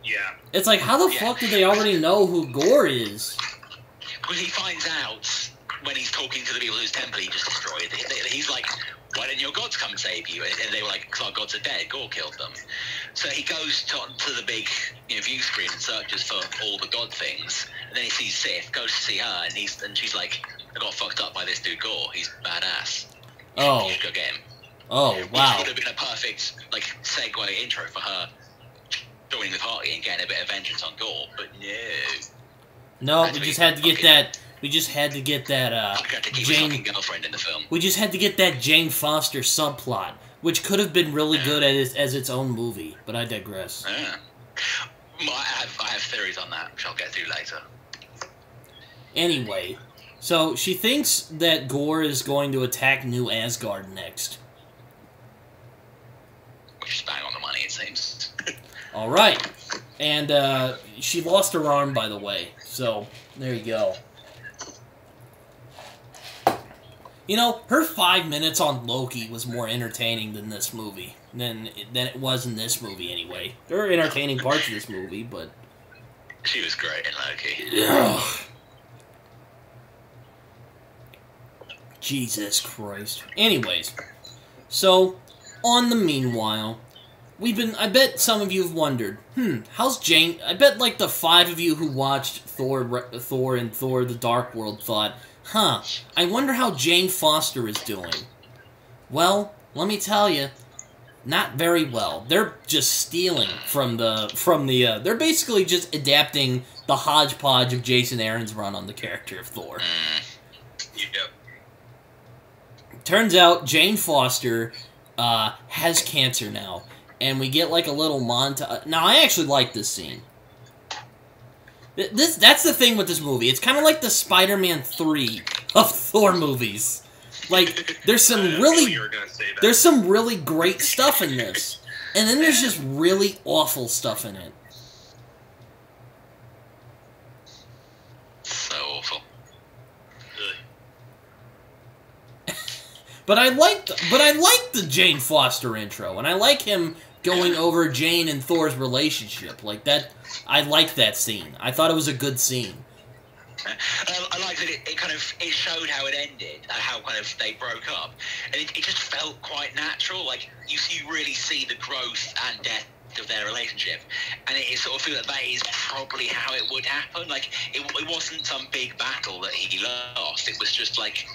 Yeah. It's like, how the fuck do they already know who Gore is? Well, he finds out when he's talking to the people whose temple he just destroyed. He's like, why didn't your gods come save you? And they were like, because our gods are dead. Gore killed them. So he goes to the big view screen and searches for all the god things. And then he sees Sif, goes to see her, and she's like, I got fucked up by this dude Gore. He's badass. Oh. You should go get him. Oh, wow. Which would have been a perfect segue intro for her joining the party and getting a bit of vengeance on Gore. But no. No, we just had to get that... We just had to get that, Jane girlfriend in the film. We just had to get that Jane Foster subplot, which could have been really good as its own movie, but I digress. Yeah. I have theories on that, which I'll get to later. Anyway, so she thinks that Gore is going to attack New Asgard next. Which is bang on the money, it seems. Alright. And, she lost her arm, by the way, so there you go. You know, her 5 minutes on Loki was more entertaining than this movie. Than it was in this movie, anyway. There are entertaining parts of this movie, but... She was great in Loki. Ugh. Jesus Christ. Anyways. So, on the meanwhile... I bet some of you have wondered, how's Jane... I bet, like, the 5 of you who watched Thor and Thor the Dark World thought... I wonder how Jane Foster is doing. Well, let me tell you, not very well. They're just stealing from the they're basically just adapting the hodgepodge of Jason Aaron's run on the character of Thor. Yep. Turns out Jane Foster has cancer now, and we get like a little montage. Now, I actually like this scene. That's the thing with this movie. It's kind of like the Spider-Man 3 of Thor movies. Like, there's some really great stuff in this. And then there's just really awful stuff in it. So awful. But I like the Jane Foster intro, and I like him going over Jane and Thor's relationship. Like that, I like that scene. I thought it was a good scene. I like that it showed how it ended, how kind of they broke up, and it just felt quite natural. Like you really see the growth and death of their relationship, and it sort of feels that is probably how it would happen. Like it wasn't some big battle that he lost. It was just like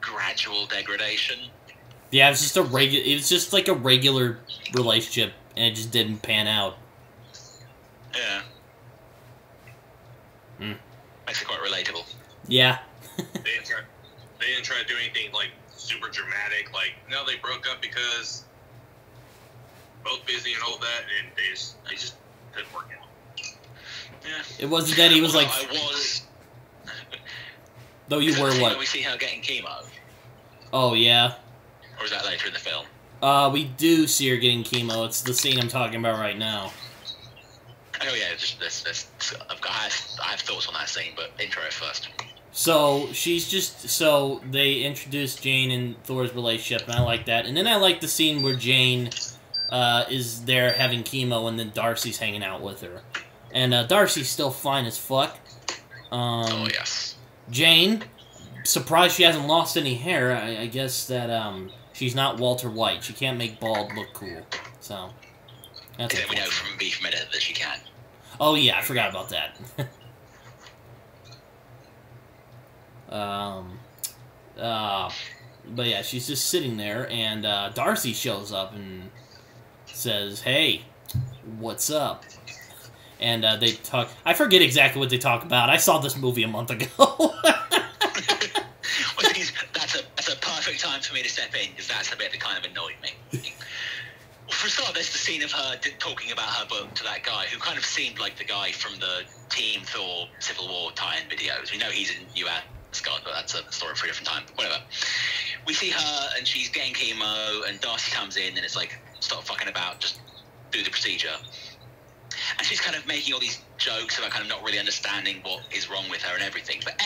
gradual degradation. Yeah, it was just like a regular relationship, and it just didn't pan out. Yeah. Makes it quite relatable. Yeah. They They didn't try to do anything like super dramatic. Like, no, they broke up because both busy and all that, and they just couldn't work out. Yeah. It wasn't that he was like. I was. Though you were what? We see her getting chemo. Oh yeah. Or is that later in the film? We do see her getting chemo. It's the scene I'm talking about right now. Oh yeah, just this. I have thoughts on that scene, but intro it first. So so they introduced Jane and Thor's relationship, and I like that. And then I like the scene where Jane is there having chemo, and then Darcy's hanging out with her, and Darcy's still fine as fuck. Oh yes. Jane, surprised she hasn't lost any hair. I guess that she's not Walter White. She can't make bald look cool. So that's we know from Beef Minute that she can. Oh yeah, I forgot about that. But yeah, she's just sitting there, and Darcy shows up and says, "Hey, what's up?" And they talk. I forget exactly what they talk about. I saw this movie a month ago. Well, that's a perfect time for me to step in, because that's the bit that kind of annoyed me. Well, for a start, there's the scene of her talking about her book to that guy who kind of seemed like the guy from the Team Thor Civil War tie-in videos. We know he's in US Scott, but that's a story for a different time. But whatever. We see her, and she's getting chemo, and Darcy comes in, and it's like, stop fucking about, just do the procedure. And she's kind of making all these jokes about kind of not really understanding what is wrong with her and everything. But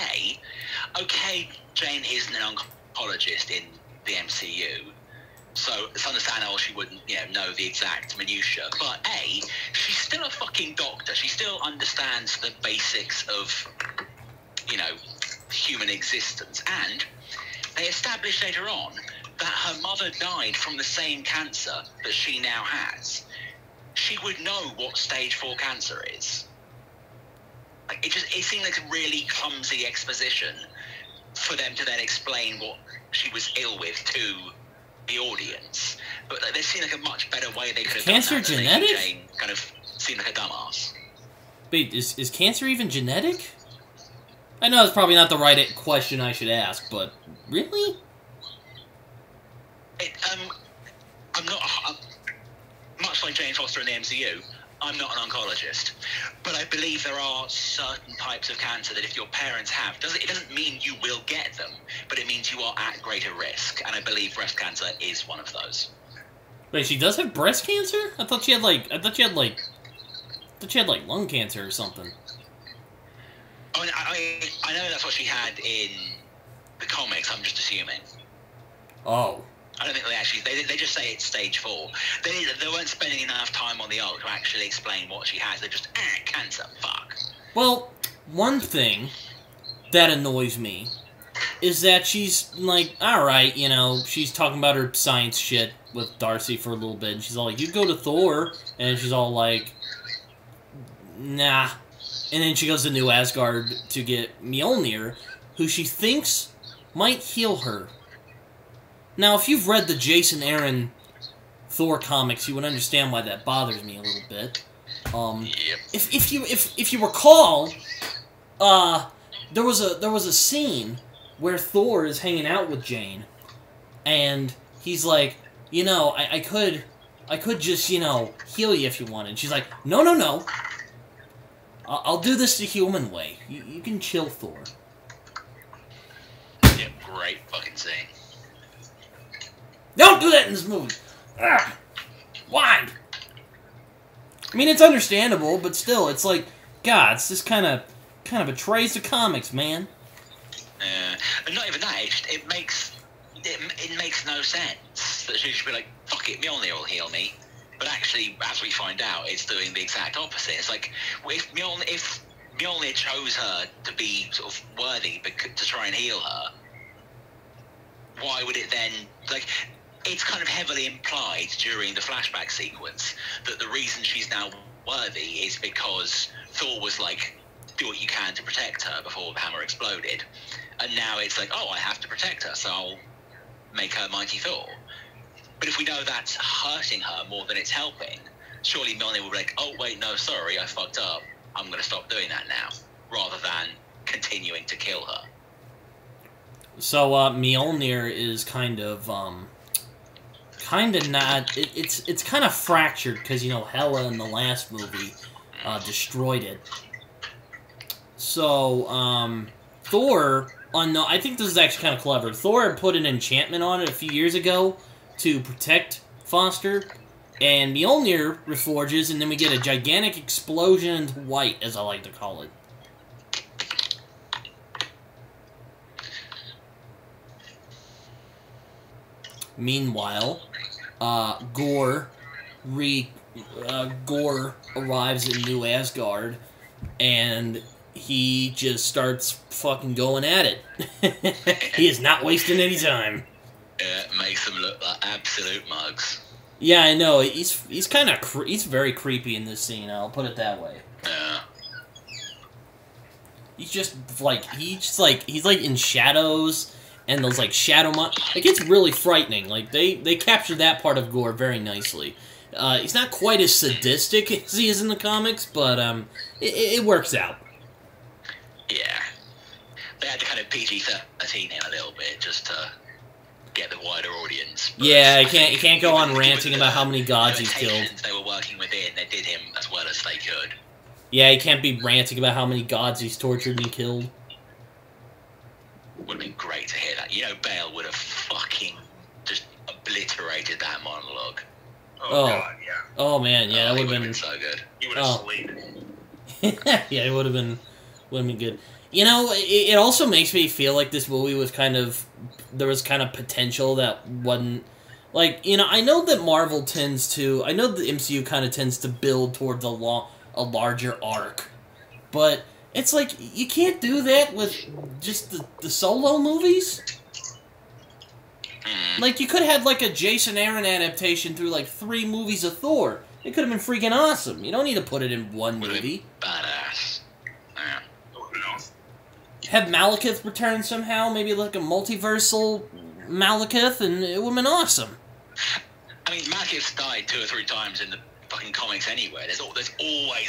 okay, Jane isn't an oncologist in the MCU, so it's understandable she wouldn't, know the exact minutiae. But she's still a fucking doctor. She still understands the basics of, human existence. And they established later on that her mother died from the same cancer that she now has. She would know what stage 4 cancer is. Like, it seemed like a really clumsy exposition for them to then explain what she was ill with to the audience. But there seemed like a much better way they could have cancer done that. Genetic? Jane kind of seemed like a dumbass. Wait, is cancer even genetic? I know it's probably not the right question I should ask, but really? I'm not... much like Jane Foster in the MCU, I'm not an oncologist, but I believe there are certain types of cancer that if your parents have, it doesn't mean you will get them, but it means you are at greater risk, and I believe breast cancer is one of those. Wait, she does have breast cancer? I thought she had lung cancer or something. I mean, I know that's what she had in the comics. I'm just assuming. Oh. I don't think they actually... They just say it's stage 4. They weren't spending enough time on the arc to actually explain what she has. They're just, cancer, fuck. Well, one thing that annoys me is that she's like, alright, she's talking about her science shit with Darcy for a little bit, and she's all like, you go to Thor, and she's all like, nah. And then she goes to New Asgard to get Mjolnir, who she thinks might heal her. Now, if you've read the Jason Aaron Thor comics, you would understand why that bothers me a little bit. Yep. If you recall, there was a scene where Thor is hanging out with Jane, and he's like, I could just heal you if you wanted. And she's like, no. I'll do this the human way. You can chill, Thor. Yeah, great fucking scene. Don't do that in this movie. Ugh. Why? I mean, it's understandable, but still, it's like, God, it's just kind of betrays the comics, man. And not even that. It makes no sense that she should be like, fuck it, Mjolnir will heal me. But actually, as we find out, it's doing the exact opposite. It's like, if Mjolnir chose her to be sort of worthy to try and heal her, why would it then, like... It's kind of heavily implied during the flashback sequence that the reason she's now worthy is because Thor was like, do what you can to protect her before the hammer exploded. And now it's like, I have to protect her, so I'll make her Mighty Thor. But if we know that's hurting her more than it's helping, surely Mjolnir will be like, oh, wait, no, sorry, I fucked up. I'm going to stop doing that now, rather than continuing to kill her. So, Mjolnir is kind of not... It's kind of fractured, because, you know, Hela in the last movie destroyed it. So, Thor... I think this is actually kind of clever. Thor put an enchantment on it a few years ago to protect Foster, and Mjolnir reforges, and then we get a gigantic explosion into white, as I like to call it. Meanwhile, Gorr arrives in New Asgard, and he just starts fucking going at it. He is not wasting any time. Makes them look like absolute mugs. Yeah, I know. He's kind of he's very creepy in this scene. I'll put it that way. Yeah. He's like in shadows and those like shadow It gets really frightening. Like they captured that part of Gorr very nicely. He's not quite as sadistic as he is in the comics, but it works out. Yeah. They had to kind of PG-13 in a little bit just to get the wider audience. But yeah, you can't go on ranting about how many gods he's killed. They were working within, they did him as well as they could. Yeah, he can't be ranting about how many gods he's tortured and killed. Would have been great to hear that. You know, Bale would have fucking just obliterated that monologue. Oh God, yeah. Oh man, yeah, that would have been so good. He would have slayed it. Yeah, it would have been good. You know, it also makes me feel like this movie was there was kind of potential that wasn't, like, you know, I know that Marvel I know the MCU kind of tends to build towards a larger arc, but it's like, you can't do that with just the solo movies. Like, you could have had, like, a Jason Aaron adaptation through, like, 3 movies of Thor. It could have been freaking awesome. You don't need to put it in one movie. Badass. Yeah. Have Malekith return somehow, maybe like a multiversal Malekith, and it would have been awesome. I mean, Malekith's died 2 or 3 times in the fucking comics anyway. There's always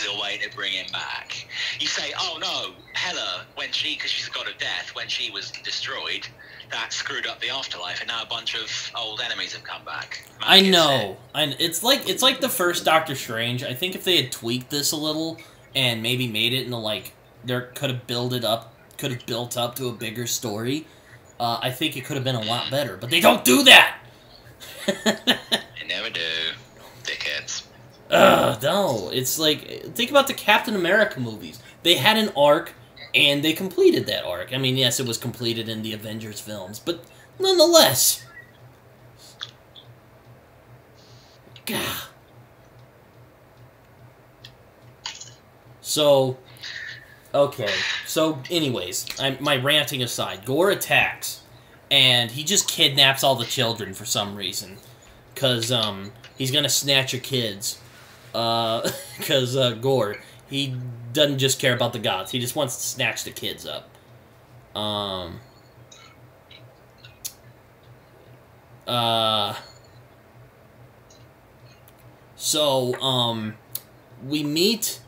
a way to bring him back. You say, oh no, Hela, because she's a god of death, when she was destroyed, that screwed up the afterlife, and now a bunch of old enemies have come back. I know. It's like the first Doctor Strange. I think if they had tweaked this a little, and maybe made it into, like, could have built up to a bigger story, I think it could have been a lot better. But they don't do that! They never do. Dickheads. No. It's like, think about the Captain America movies. They had an arc, and they completed that arc. I mean, yes, it was completed in the Avengers films, but nonetheless. Gah. So... Okay, so anyways, my ranting aside, Gorr attacks, and he just kidnaps all the children for some reason, because, he's gonna snatch your kids, because, Gorr, he doesn't just care about the gods, he just wants to snatch the kids up. So, we meet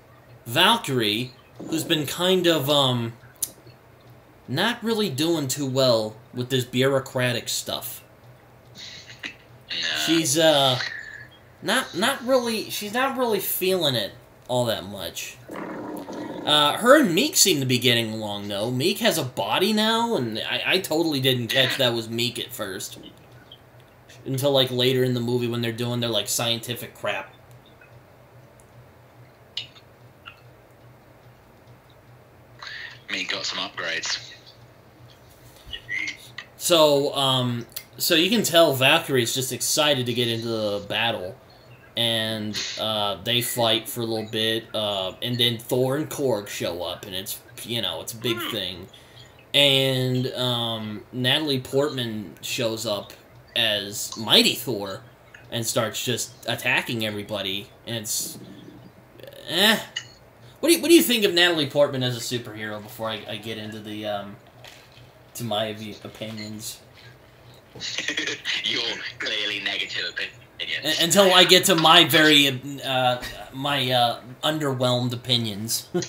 Valkyrie, who's been kind of, not really doing too well with this bureaucratic stuff. She's, not really feeling it all that much. Her and Meek seem to be getting along, though. Meek has a body now, and I totally didn't catch that was Meek at first. Until, like, later in the movie when they're doing their, like, scientific crap. Me got some upgrades. So, so you can tell Valkyrie's just excited to get into the battle. And, they fight for a little bit, and then Thor and Korg show up, and it's, you know, it's a big thing. And, Natalie Portman shows up as Mighty Thor, and starts just attacking everybody, and it's... What do you think of Natalie Portman as a superhero before I get into the to my opinions? Your clearly negative opinion. Until I get to my very underwhelmed opinions. I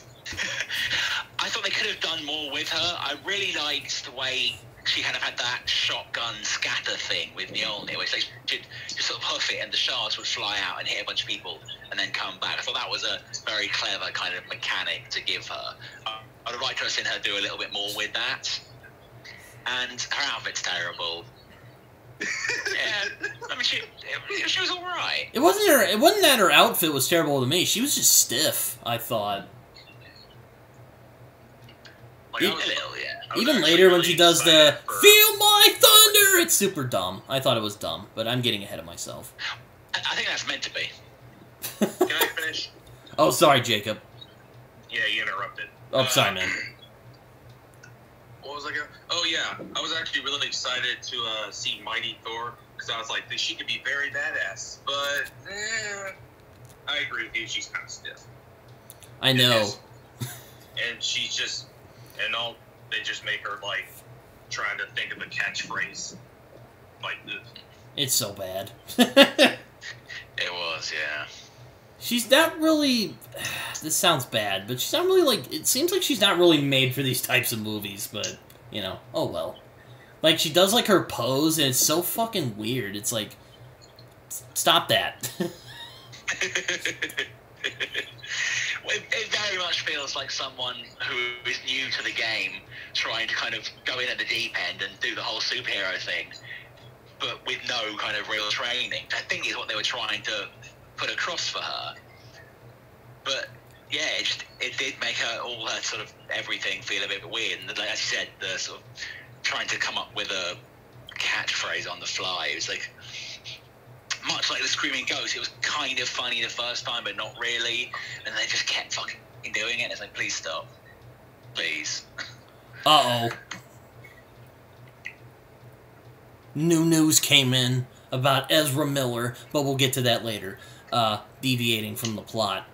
thought they could have done more with her. I really liked the way she kind of had that shotgun scatter thing with Mjolnir, which they should just sort of huff it and the shards would fly out and hit a bunch of people and then come back. I thought that was a very clever kind of mechanic to give her. I'd have liked to have seen her do a little bit more with that. And her outfit's terrible. Yeah, I mean, she was all right. It wasn't that her outfit was terrible to me. She was just stiff, I thought. Like, a little, yeah. Even later when she does the "Feel my thunder," it's super dumb. I thought it was dumb, but I'm getting ahead of myself. I think that's meant to be. Can I finish? Oh, sorry, Jacob. Yeah, you interrupted. Oh, sorry, man. What was I going? Oh yeah, I was actually really excited to see Mighty Thor because I was like, she could be very badass. But I agree with you. She's kind of stiff. I know. And she's just, they just make her like trying to think of a catchphrase. Like, it's so bad. It was, yeah. She's not really... This sounds bad, but she's not really, like... It seems like she's not really made for these types of movies, but, you know, oh well. Like, she does, like, her pose, and it's so fucking weird. It's like... Stop that. It very much feels like someone who is new to the game trying to kind of go in at the deep end and do the whole superhero thing, but with no kind of real training. I think is what they were trying to put across for her. But yeah, it did make all her sort of everything feel a bit weird. And like, as you said, the sort of trying to come up with a catchphrase on the fly. It was like, much like the Screaming Ghost, it was kind of funny the first time, but not really. And they just kept fucking doing it. It's like, please stop. Please. Uh-oh. New news came in about Ezra Miller, but we'll get to that later. Deviating from the plot.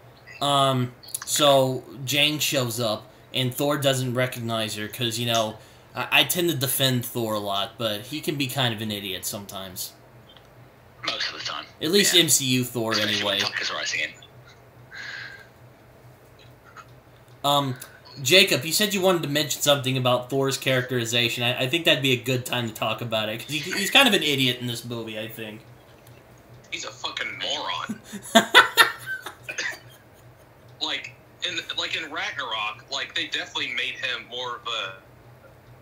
So Jane shows up, and Thor doesn't recognize her, because, you know, I tend to defend Thor a lot, but he can be kind of an idiot sometimes. Most of the time. At least yeah. MCU Thor, especially anyway. when Tucker's writing in. Jacob, you said you wanted to mention something about Thor's characterization. I think that'd be a good time to talk about it, because he's kind of an idiot in this movie, I think. He's a fucking moron. like in Ragnarok, like, they definitely made him more of a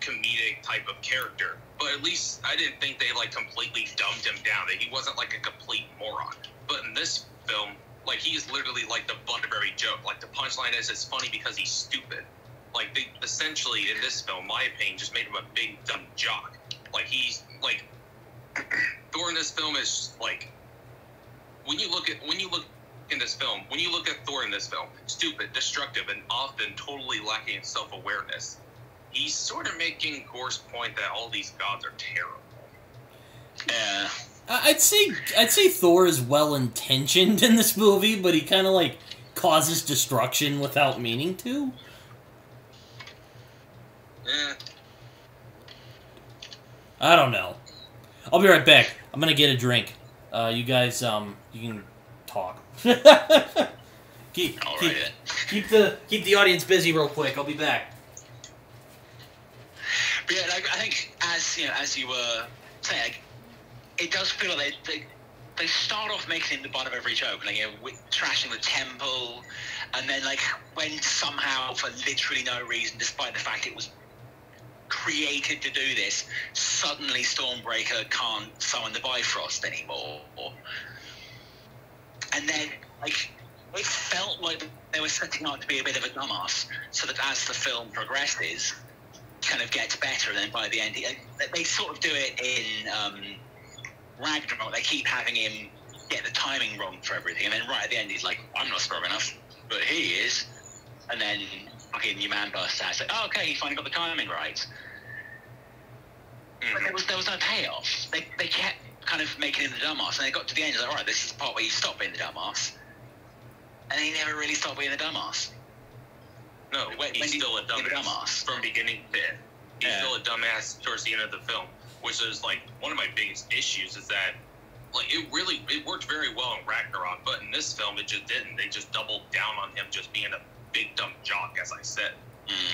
comedic type of character. But at least I didn't think they, like, completely dumbed him down, that he wasn't, like, a complete moron. But in this film, like, he's literally, like, the butt of every joke. Like, the punchline is, it's funny because he's stupid. Like, they essentially, in this film, my opinion, just made him a big, dumb jock. Like, he's, like, Thor in this film is, like, when you look at Thor in this film, stupid, destructive, and often totally lacking in self-awareness, he's sort of making Gore's point that all these gods are terrible. Yeah. I'd say Thor is well-intentioned in this movie, but he kind of, like, causes destruction without meaning to. Eh. I don't know. I'll be right back. I'm gonna get a drink. You guys, you can talk. keep the audience busy real quick. I'll be back. But yeah, like, I think as you were saying, it does feel like they start off making him the butt of every joke, like, you know, trashing the temple, and then, like, when somehow for literally no reason, despite the fact it was created to do this, suddenly Stormbreaker can't summon the Bifrost anymore. And then, like, it felt like they were setting out to be a bit of a dumbass, so that as the film progresses, it kind of gets better, and then by the end, they sort of do it in Ragnarok. They keep having him get the timing wrong for everything, and then right at the end, he's like, I'm not strong enough, but he is. And then fucking your man bursts out. It's like, oh, okay, he finally got the timing right. But there was no payoff. They kept kind of making him the dumbass, and they got to the end, like, alright, this is the part where you stop being the dumbass. And he never really stopped being the dumbass. No, he's still a dumbass from beginning to end. He's still a dumbass towards the end of the film, which is, like, one of my biggest issues is that, like, it worked very well in Ragnarok, but in this film it just didn't. They just doubled down on him just being a big dumb jock, as I said.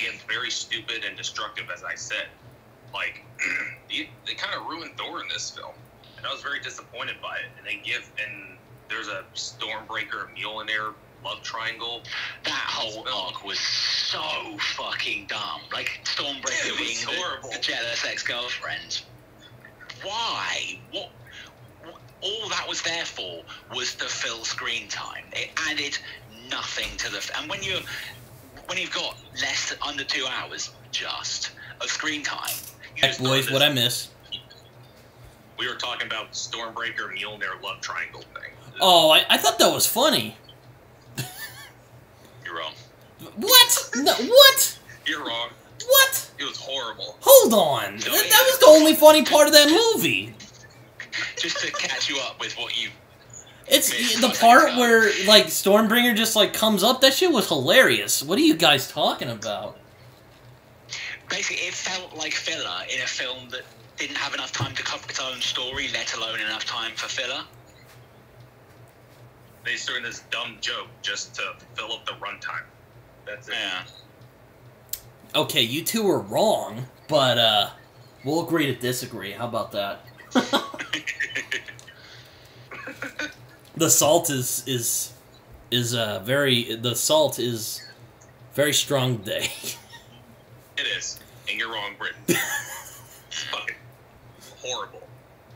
Being very stupid and destructive, as I said. like, they kind of ruined Thor in this film, and I was very disappointed by it. And there's a Stormbreaker, Mjolnir love triangle. That whole arc was so fucking dumb. Like, Stormbreaker being the jealous ex-girlfriend. Why? What? All that was there for was to fill screen time. It added nothing to the... And when you've got under 2 hours, of screen time... Heck, boys, what I miss? We were talking about Stormbreaker, Mjolnir love triangle thing. Oh, I thought that was funny. You're wrong. What? No, what? You're wrong. What? It was horrible. Hold on. That was the only funny part of that movie. Just to catch you up with what you... It's the part where, like, Stormbringer just, like, comes up. That shit was hilarious. What are you guys talking about? Basically, it felt like filler in a film that didn't have enough time to cover its own story, let alone enough time for filler. They started this dumb joke just to fill up the runtime. That's it. Yeah. Okay, you two are wrong, but, we'll agree to disagree. How about that? The salt is very strong today. It is. And you're wrong, Britton. It's fucking horrible.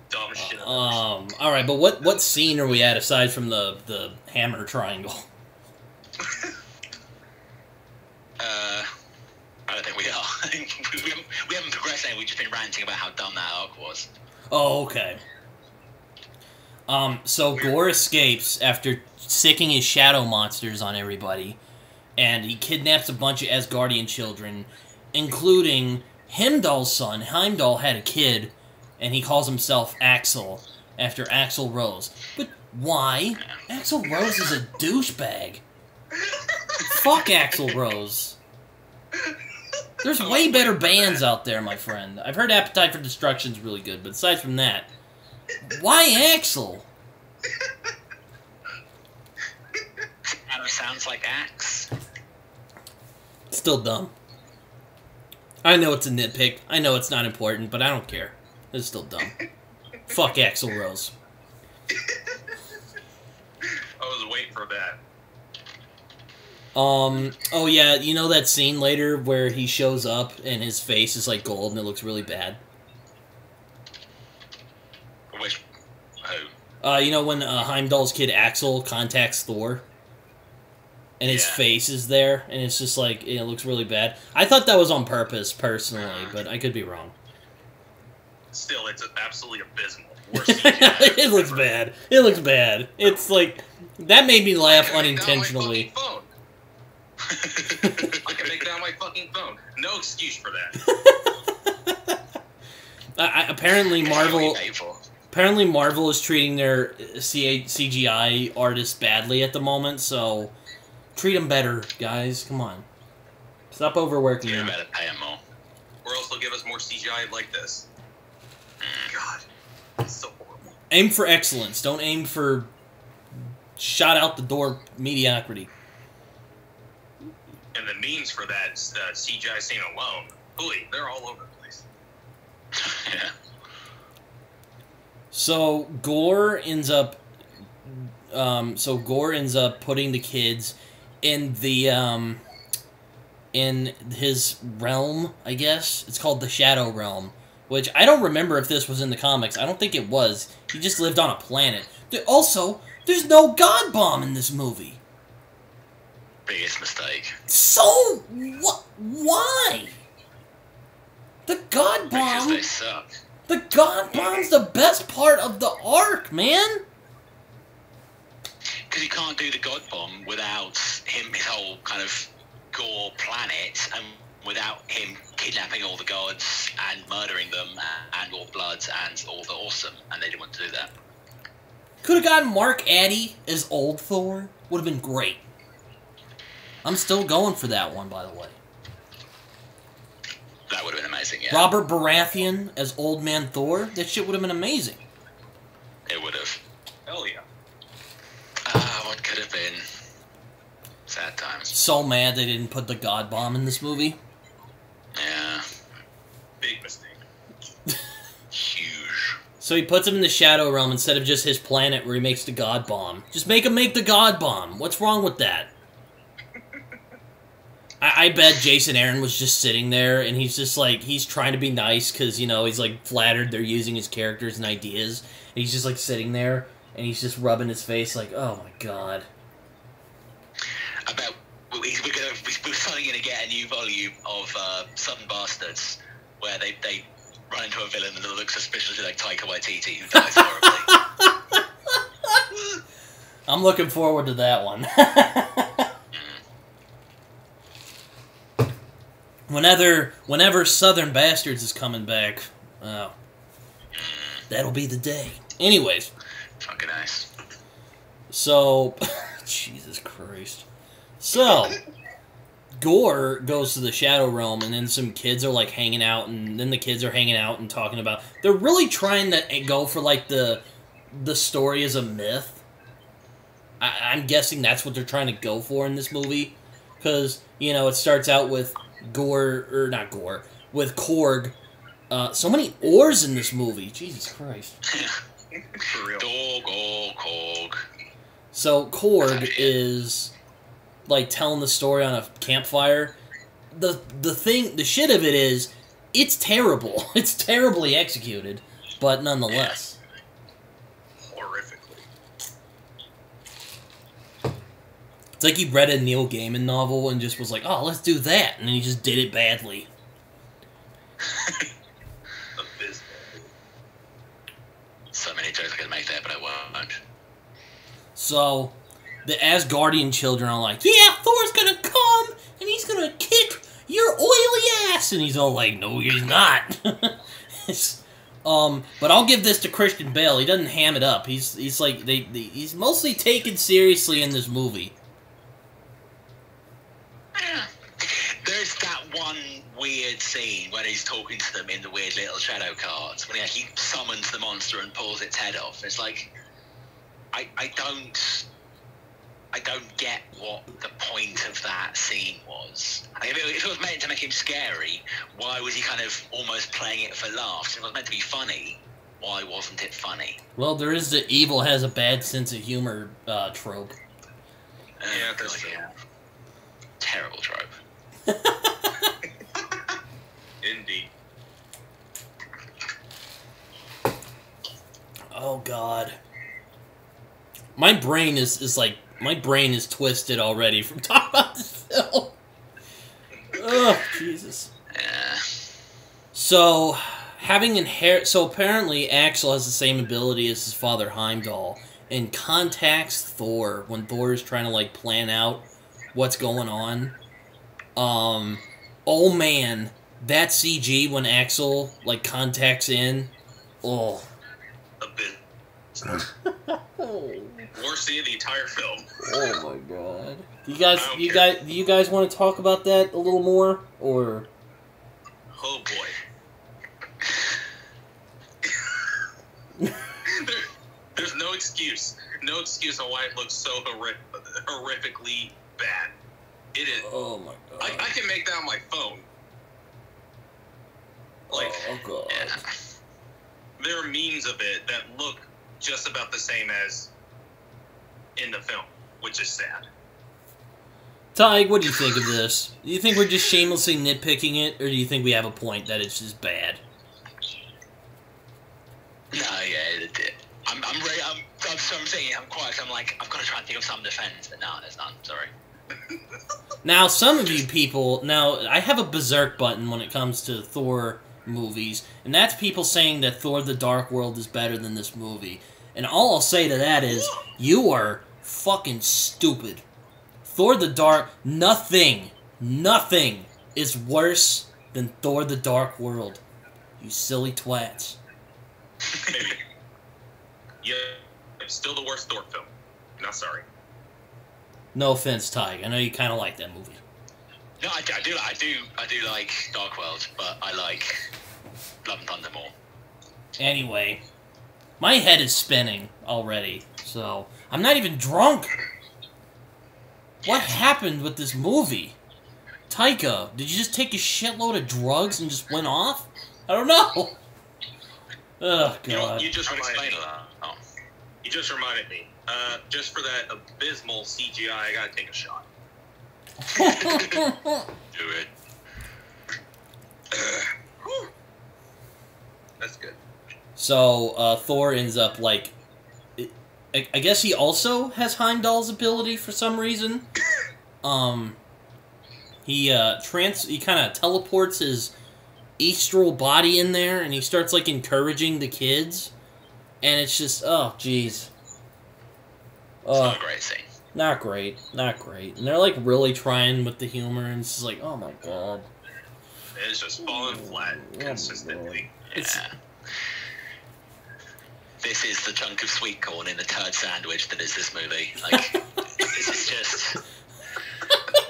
Dumb shit. Alright, but what scene are we at aside from the hammer triangle? I don't think we are. we haven't progressed any, we've just been ranting about how dumb that arc was. Oh, okay. So Gore escapes after sicking his shadow monsters on everybody, and he kidnaps a bunch of Asgardian children, including Heimdall's son. Heimdall had a kid, and he calls himself Axel, after Axl Rose. But why? Axl Rose is a douchebag. Fuck Axl Rose. There's way better bands out there, my friend. I've heard Appetite for Destruction's really good, but aside from that, why Axel? Kind of sounds like Axe. Still dumb. I know it's a nitpick. I know it's not important, but I don't care. It's still dumb. Fuck Axl Rose. I was waiting for that. Oh yeah, you know that scene later where he shows up and his face is like gold and it looks really bad? Which... Who? You know when Heimdall's kid Axel contacts Thor? And his face is there, and it's just like, it looks really bad. I thought that was on purpose, personally, but I could be wrong. Still, it's absolutely abysmal. It looks bad. It looks bad. It's like, that made me laugh unintentionally. I can make down my fucking phone. No excuse for that. Apparently Marvel is treating their CGI artists badly at the moment, so treat them better, guys. Come on. Stop overworking them. You better pay them more. Or else they'll give us more CGI like this. God. It's so horrible. Aim for excellence. Don't aim for shot out the door mediocrity. And the memes for that CGI scene alone, holy, they're all over the place. Yeah. So Gore ends up putting the kids in the in his realm, I guess. It's called the Shadow Realm, which I don't remember if this was in the comics. I don't think it was. He just lived on a planet. Also, there's no God Bomb in this movie. Biggest mistake. So, why? The God Bomb... Because they suck. The God Bomb's the best part of the arc, man! Because you can't do the God Bomb without his whole kind of gore planet, and without him kidnapping all the gods and murdering them, and all the Bloods and all the Awesome, and they didn't want to do that. Could have gotten Mark Addy as old Thor. Would have been great. I'm still going for that one, by the way. That would have been amazing, yeah. Robert Baratheon as Old Man Thor. That shit would have been amazing. It would have. Hell yeah. What could have been? Sad times. So mad they didn't put the God Bomb in this movie. Yeah. Big mistake. So he puts him in the Shadow Realm instead of just his planet where he makes the God Bomb. Just make him make the God Bomb. What's wrong with that? I bet Jason Aaron was just sitting there, and he's just like, he's trying to be nice, because, you know, he's like flattered they're using his characters and ideas, and he's just like sitting there, and he's just rubbing his face like, oh my god. I bet we're suddenly going to get a new volume of Southern Bastards, where they run into a villain that looks suspiciously like Taika Waititi, who dies horribly. I'm looking forward to that one. Whenever Southern Bastards is coming back, that'll be the day. Anyways. Fucking nice. So, Jesus Christ. So, Gorr goes to the Shadow Realm, and then some kids are, like, hanging out, and then the kids are hanging out and talking about... They're really trying to go for, like, the story as a myth. I'm guessing that's what they're trying to go for in this movie. Because, you know, it starts out with... with Korg. So many ors in this movie. Jesus Christ. For real. Korg. So Korg is like telling the story on a campfire. The shit of it is, it's terrible. It's terribly executed, but nonetheless. Horrifically. It's like he read a Neil Gaiman novel and just was like, oh, let's do that. And then he just did it badly. So many jokes I could make there, but I won't. So, the Asgardian children are like, yeah, Thor's gonna come, and he's gonna kick your oily ass. And he's all like, no, he's not. But I'll give this to Christian Bale. He doesn't ham it up. He's like, he's mostly taken seriously in this movie. There's that one weird scene where he's talking to them in the weird little shadow cards, when he actually summons the monster and pulls its head off. It's like, I don't get what the point of that scene was. I mean, if it was meant to make him scary, why was he kind of almost playing it for laughs? If it was meant to be funny, why wasn't it funny? Well, there is the evil has a bad sense of humor trope. Yeah, that's true. Terrible trope. Indeed. Oh god. My brain is twisted already from talking about this film. Oh, Jesus. Yeah. So, apparently Axel has the same ability as his father Heimdall and contacts Thor when Thor is trying to like plan out what's going on. Oh man, that CG when Axel like contacts in, oh. A bit. Worst scene of the entire film. Oh my god. Do you guys want to talk about that a little more, or? Oh boy. There's no excuse. No excuse on why it looks so horrifically bad. It is. Oh my god. I can make that on my phone. Like, oh god. Yeah. There are memes of it that look just about the same as in the film, which is sad. Taheg, what do you think of this? Do you think we're just shamelessly nitpicking it, or do you think we have a point that it's just bad? No, yeah, I'm ready. I'm saying I'm quiet. I'm like, I've got to try and think of some defense, but no, there's none. Sorry. Now, some of you people... Now, I have a berserk button when it comes to Thor movies, and that's people saying that Thor the Dark World is better than this movie. And all I'll say to that is, you are fucking stupid. Thor the Dark... Nothing is worse than Thor the Dark World. You silly twats. Yeah, it's still the worst Thor film. Not sorry. No offense, Taheg. I know you kind of like that movie. No, I do like Dark World, but I like Love and Thunder more. Anyway, my head is spinning already, so I'm not even drunk. What happened with this movie? Taika, did you just take a shitload of drugs and just went off? I don't know. Oh, You know, God. you just reminded Explain me. that. Oh. You just reminded me. Just for that abysmal CGI, I gotta take a shot. Do it. That's good. So, Thor ends up, like... I guess he also has Heimdall's ability for some reason. He kind of teleports his astral body in there, and he starts, like, encouraging the kids. And it's just, oh, jeez. It's not a great scene. Not great. Not great. And they're, like, really trying with the humor, and it's just like, oh, my God. It's just falling flat consistently. Yeah. This is the chunk of sweet corn in the turd sandwich that is this movie. Like, this is just...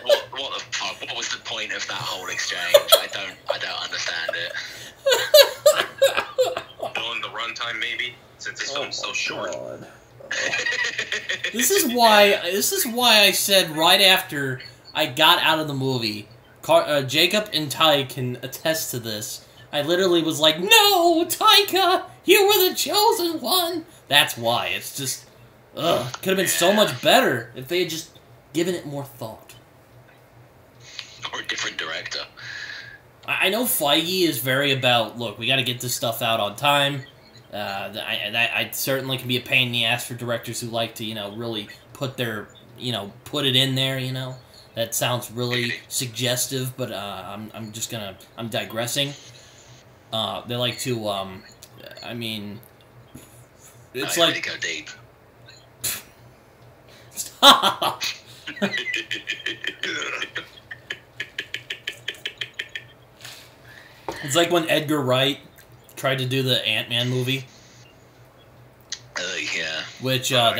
What the fuck? What was the point of that whole exchange? I don't understand it. Knowing the runtime, maybe, since this film's so short. God. This is why I said right after I got out of the movie, Jacob and Ty can attest to this. I literally was like, "No, Taika, you were the chosen one." That's why. It's just, could have been so much better if they had just given it more thought. Or a different director. I know Feige is very about, look, we got to get this stuff out on time. I certainly can be a pain in the ass for directors who like to, really put their, put it in there, That sounds really suggestive, but I'm digressing. They like to, it's like... Really go deep. Stop! It's like when Edgar Wright tried to do the Ant-Man movie. Yeah. Which I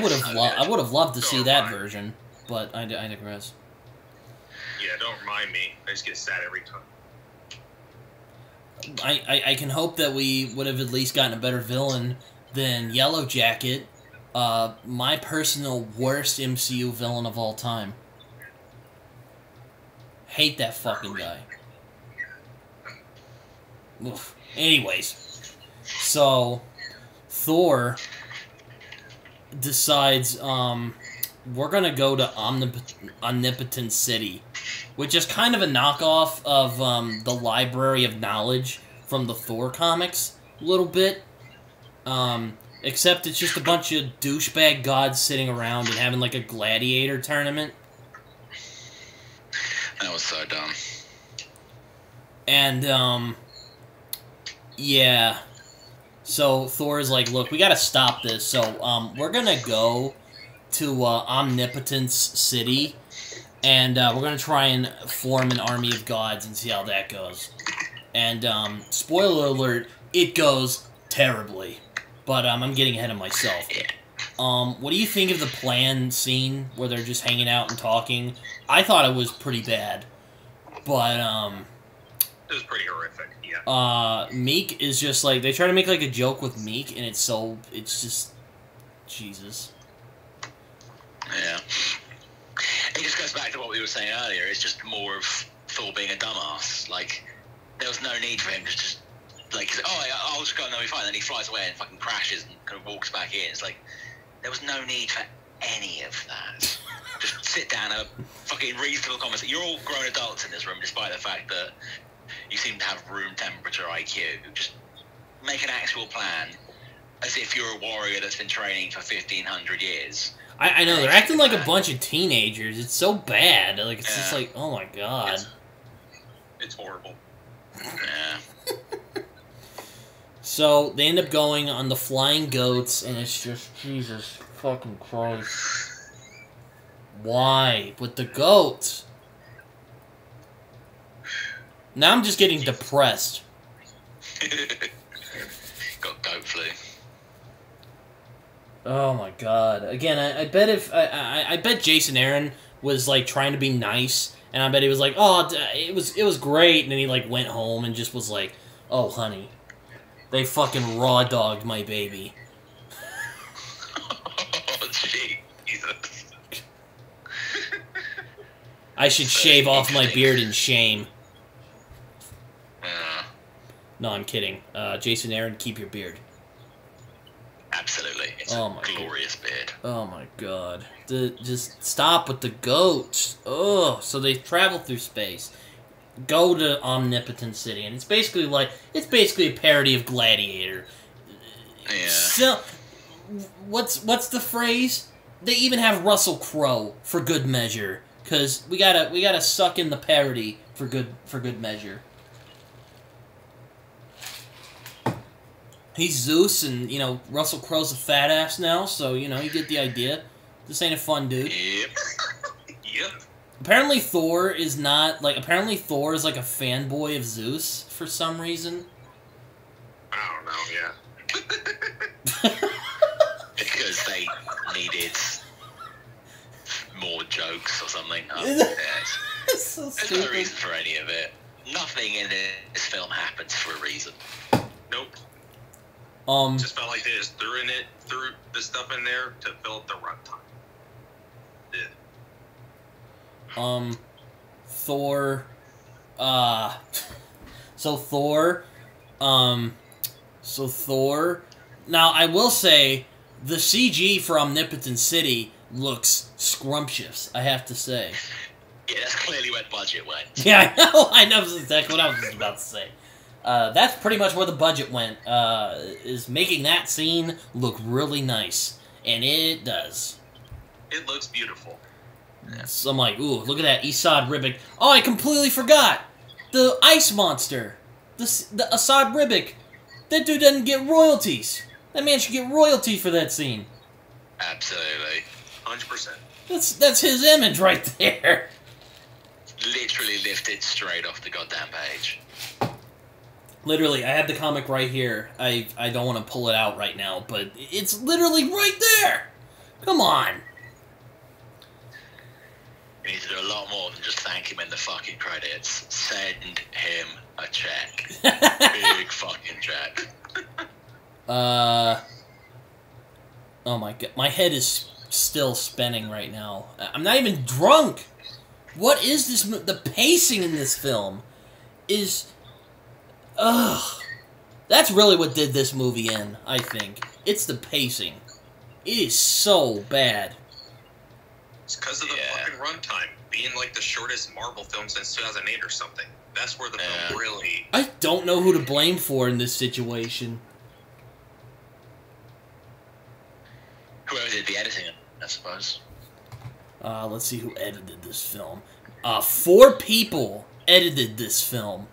would have loved to see that version, but I digress. Yeah, don't remind me. I just get sad every time. I can hope that we would have at least gotten a better villain than Yellow Jacket, my personal worst MCU villain of all time. Hate that fucking guy. Oof. Anyways, so Thor decides we're gonna go to Omnipotent City, which is kind of a knockoff of the Library of Knowledge from the Thor comics, a little bit. Except it's just a bunch of douchebag gods sitting around and having like a gladiator tournament. That was so dumb. And yeah. So Thor is like, look, we gotta stop this. So we're gonna go to Omnipotence City, and we're gonna try and form an army of gods and see how that goes. And spoiler alert, it goes terribly. But I'm getting ahead of myself. What do you think of the plan scene where they're just hanging out and talking? I thought it was pretty bad, but it was pretty horrific. Yeah. Meek is just like, they try to make like a joke with Meek, and it's just Jesus. Yeah. It just goes back to what we were saying earlier. It's just more of Thor being a dumbass. Like, there was no need for him to just, like, I'll just go and they'll be fine. Then he flies away and fucking crashes and kind of walks back in. It's like, there was no need for any of that. Just sit down, have a fucking reasonable conversation. You're all grown adults in this room, despite the fact that you seem to have room temperature IQ. Just make an actual plan, as if you're a warrior that's been training for 1,500 years. I know, they're acting like a bunch of teenagers. It's so bad. Like, it's just like, oh my god. It's horrible. Yeah. So, they end up going on the flying goats, and it's just, Jesus fucking Christ. Why? With the goats? Now I'm just getting depressed. Got goat flu. Oh my god. Again, I bet if... I bet Jason Aaron was, like, trying to be nice, and I bet he was like, oh, it was great, and then he, like, went home and just was like, oh, honey, they fucking raw dogged my baby. Oh, Jesus. I should shave off my beard in shame. No, I'm kidding. Jason Aaron, keep your beard. Absolutely. It's a glorious beard. Oh my god. Just stop with the goats. Oh, so they travel through space. Go to Omnipotent City, and it's basically a parody of Gladiator. Yeah. So, what's the phrase? They even have Russell Crowe for good measure, because we gotta suck in the parody for good measure. He's Zeus, and Russell Crowe's a fat ass now, so you get the idea. This ain't a fun dude. Yep. Yep. Apparently Thor is not apparently Thor is like a fanboy of Zeus for some reason. I don't know. Yeah. Because they needed more jokes or something. It's so There's stupid. no reason for any of it. Nothing in this film happens for a reason. Nope. Just felt like they just threw the stuff in there to fill up the runtime. Yeah. Thor, so Thor, now I will say, the CG for Omnipotent City looks scrumptious, I have to say. Yeah, that's clearly where the budget went. Yeah, I know exactly what I was just about to say. That's pretty much where the budget went, is making that scene look really nice. And it does. It looks beautiful. So I'm like, ooh, look at that, Assad Ribic. Oh, I completely forgot! The ice monster! The Assad Ribic! That dude doesn't get royalties! That man should get royalties for that scene. Absolutely. 100%. That's his image right there. Literally lifted straight off the goddamn page. Literally, I have the comic right here. I don't want to pull it out right now, but it's literally right there! Come on! You need to do a lot more than just thank him in the fucking credits. Send him a check. Big fucking check. Oh my god, my head is still spinning right now. I'm not even drunk! What is this? The pacing in this film is... Ugh. That's really what did this movie in, I think. It's the pacing. It is so bad. It's because of the fucking runtime. Being like the shortest Marvel film since 2008 or something. That's where the film really... I don't know who to blame for in this situation. Whoever did the editing, I suppose. Let's see who edited this film. 4 people edited this film.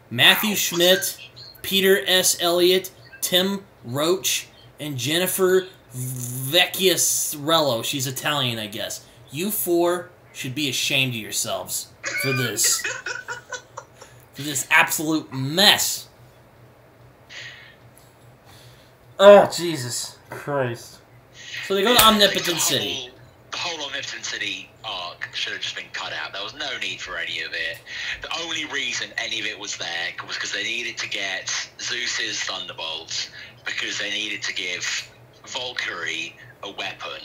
Matthew Schmidt, Peter S. Elliott, Tim Roach, and Jennifer Vecchiarello. She's Italian, I guess. You 4 should be ashamed of yourselves for this. For this absolute mess. Oh, Jesus Christ. So they go to Omnipotent City. The whole Omnipotent City arc should have just been cut out. There was no need for any of it. The only reason any of it was there was because they needed to get Zeus's thunderbolts, because they needed to give Valkyrie a weapon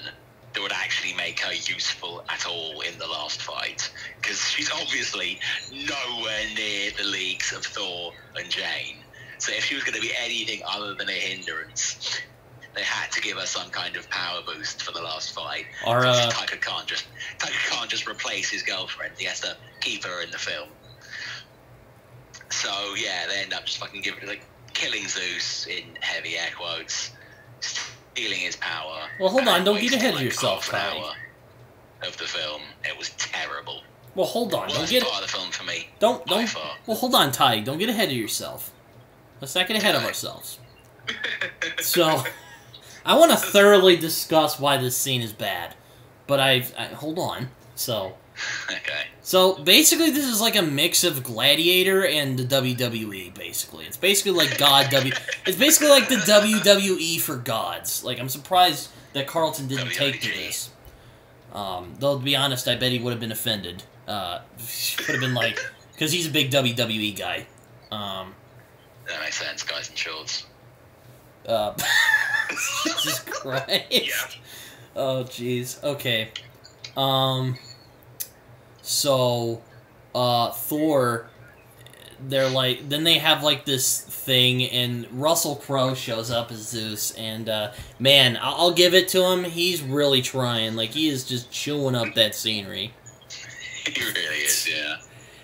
that would actually make her useful at all in the last fight, because she's obviously nowhere near the leagues of Thor and Jane. So if she was going to be anything other than a hindrance, they had to give her some kind of power boost for the last fight. Taika can't just replace his girlfriend. He has to keep her in the film. So yeah, they end up just fucking killing Zeus in heavy air quotes, stealing his power. Well, hold on, don't get ahead of yourself, half an Ty. hour of the film. It was terrible. Well, hold on, Worst part of the film for me. Don't. By far. Well, hold on, Ty. Don't get ahead of yourself. Let's not get ahead of ourselves. So, I want to thoroughly discuss why this scene is bad, but hold on. So, okay. So basically, this is like a mix of Gladiator and the WWE. Basically, it's basically like It's basically like the WWE for gods. Like, I'm surprised that Carlton didn't take to this. Though to be honest, I bet he would have been offended. Would have been like, because he's a big WWE guy. That makes sense, guys in shorts. Jesus Christ. Yeah. Oh, jeez. Okay. So, Thor, they're like, then they have like this thing, and Russell Crowe shows up as Zeus, and man, I'll give it to him. He's really trying. Like, he is just chewing up that scenery. He really is, yeah.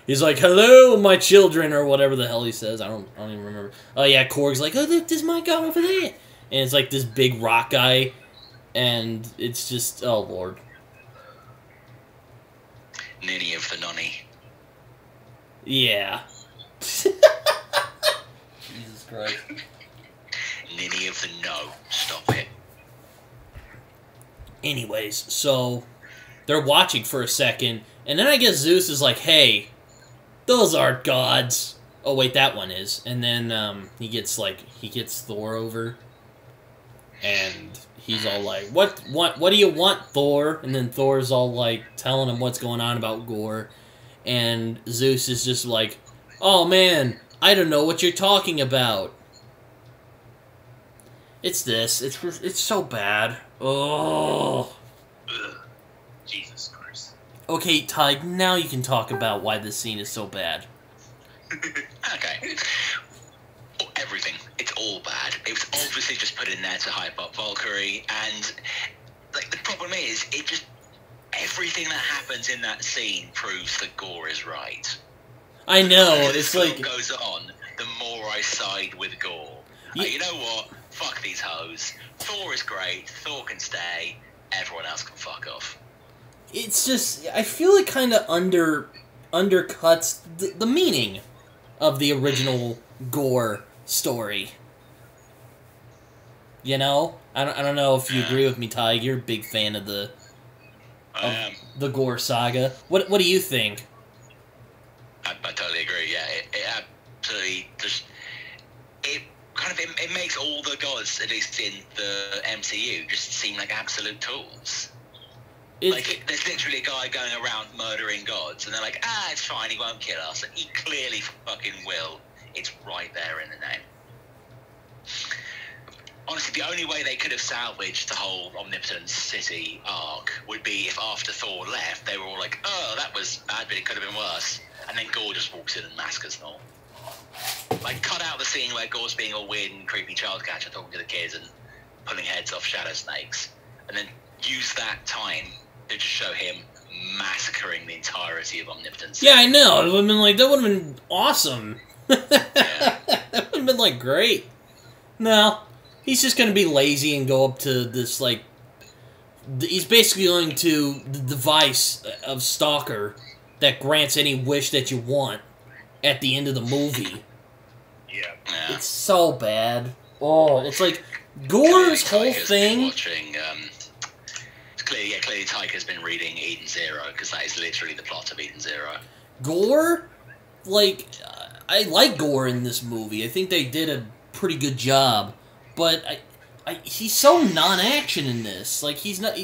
He's like, "Hello, my children," or whatever the hell he says. I don't even remember. Oh yeah, Korg's like, "Oh, look, there's my guy over there," and it's like this big rock guy, and it's just, oh lord. Ninny of the nonny. Yeah. Jesus Christ. Ninny of the no. Stop it. Anyways, so they're watching for a second, and then I guess Zeus is like, "Hey, those aren't gods." Oh wait, that one is. And then he gets Thor over, and he's all like, "What do you want, Thor?" And then Thor's all like telling him what's going on about Gore, and Zeus is just like, "Oh man, I don't know what you're talking about." It's this. It's so bad. Oh. Ugh. Jesus Christ. Okay, Taheg, now you can talk about why this scene is so bad. Okay. Everything. It's all bad. It was obviously just put in there to hype up Valkyrie, and like the problem is, it just everything that happens in that scene proves that Gore is right. I know. As It's the film like goes on, the more I side with Gore. You know what? Fuck these hoes. Thor is great. Thor can stay. Everyone else can fuck off. it's just, I feel it kind of undercuts the meaning of the original Gore story. You know? I don't know if you agree with me, Taheg. You're a big fan of the Gore saga. What do you think? I totally agree. Yeah, it absolutely just it makes all the gods, at least in the MCU, just seem like absolute tools. There's literally a guy going around murdering gods, and they're like, it's fine, he won't kill us. And he clearly fucking will. It's right there in the name. Honestly, the only way they could have salvaged the whole Omnipotent City arc would be if after Thor left, they were all like, oh, that was bad, but it could have been worse. And then Gore just walks in and massacres them all. Like, cut out the scene where Gore's being all weird and creepy child catcher talking to the kids and pulling heads off shadow snakes. And then use that time to just show him massacring the entirety of Omnipotent City. Yeah, I know. It would have been like, that would have been awesome. Yeah. That would have been, like, great. No. He's just going to be lazy and go up to this, like... He's basically going to the device of Stalker that grants any wish that you want at the end of the movie. Yeah. It's so bad. Oh, it's like Gore's whole thing... Watching, clearly Taika's been reading Eden Zero, because that is literally the plot of Eden Zero. Gore? Like, I like Gore in this movie. I think they did a pretty good job. But he's so non-action in this. Like, he's not...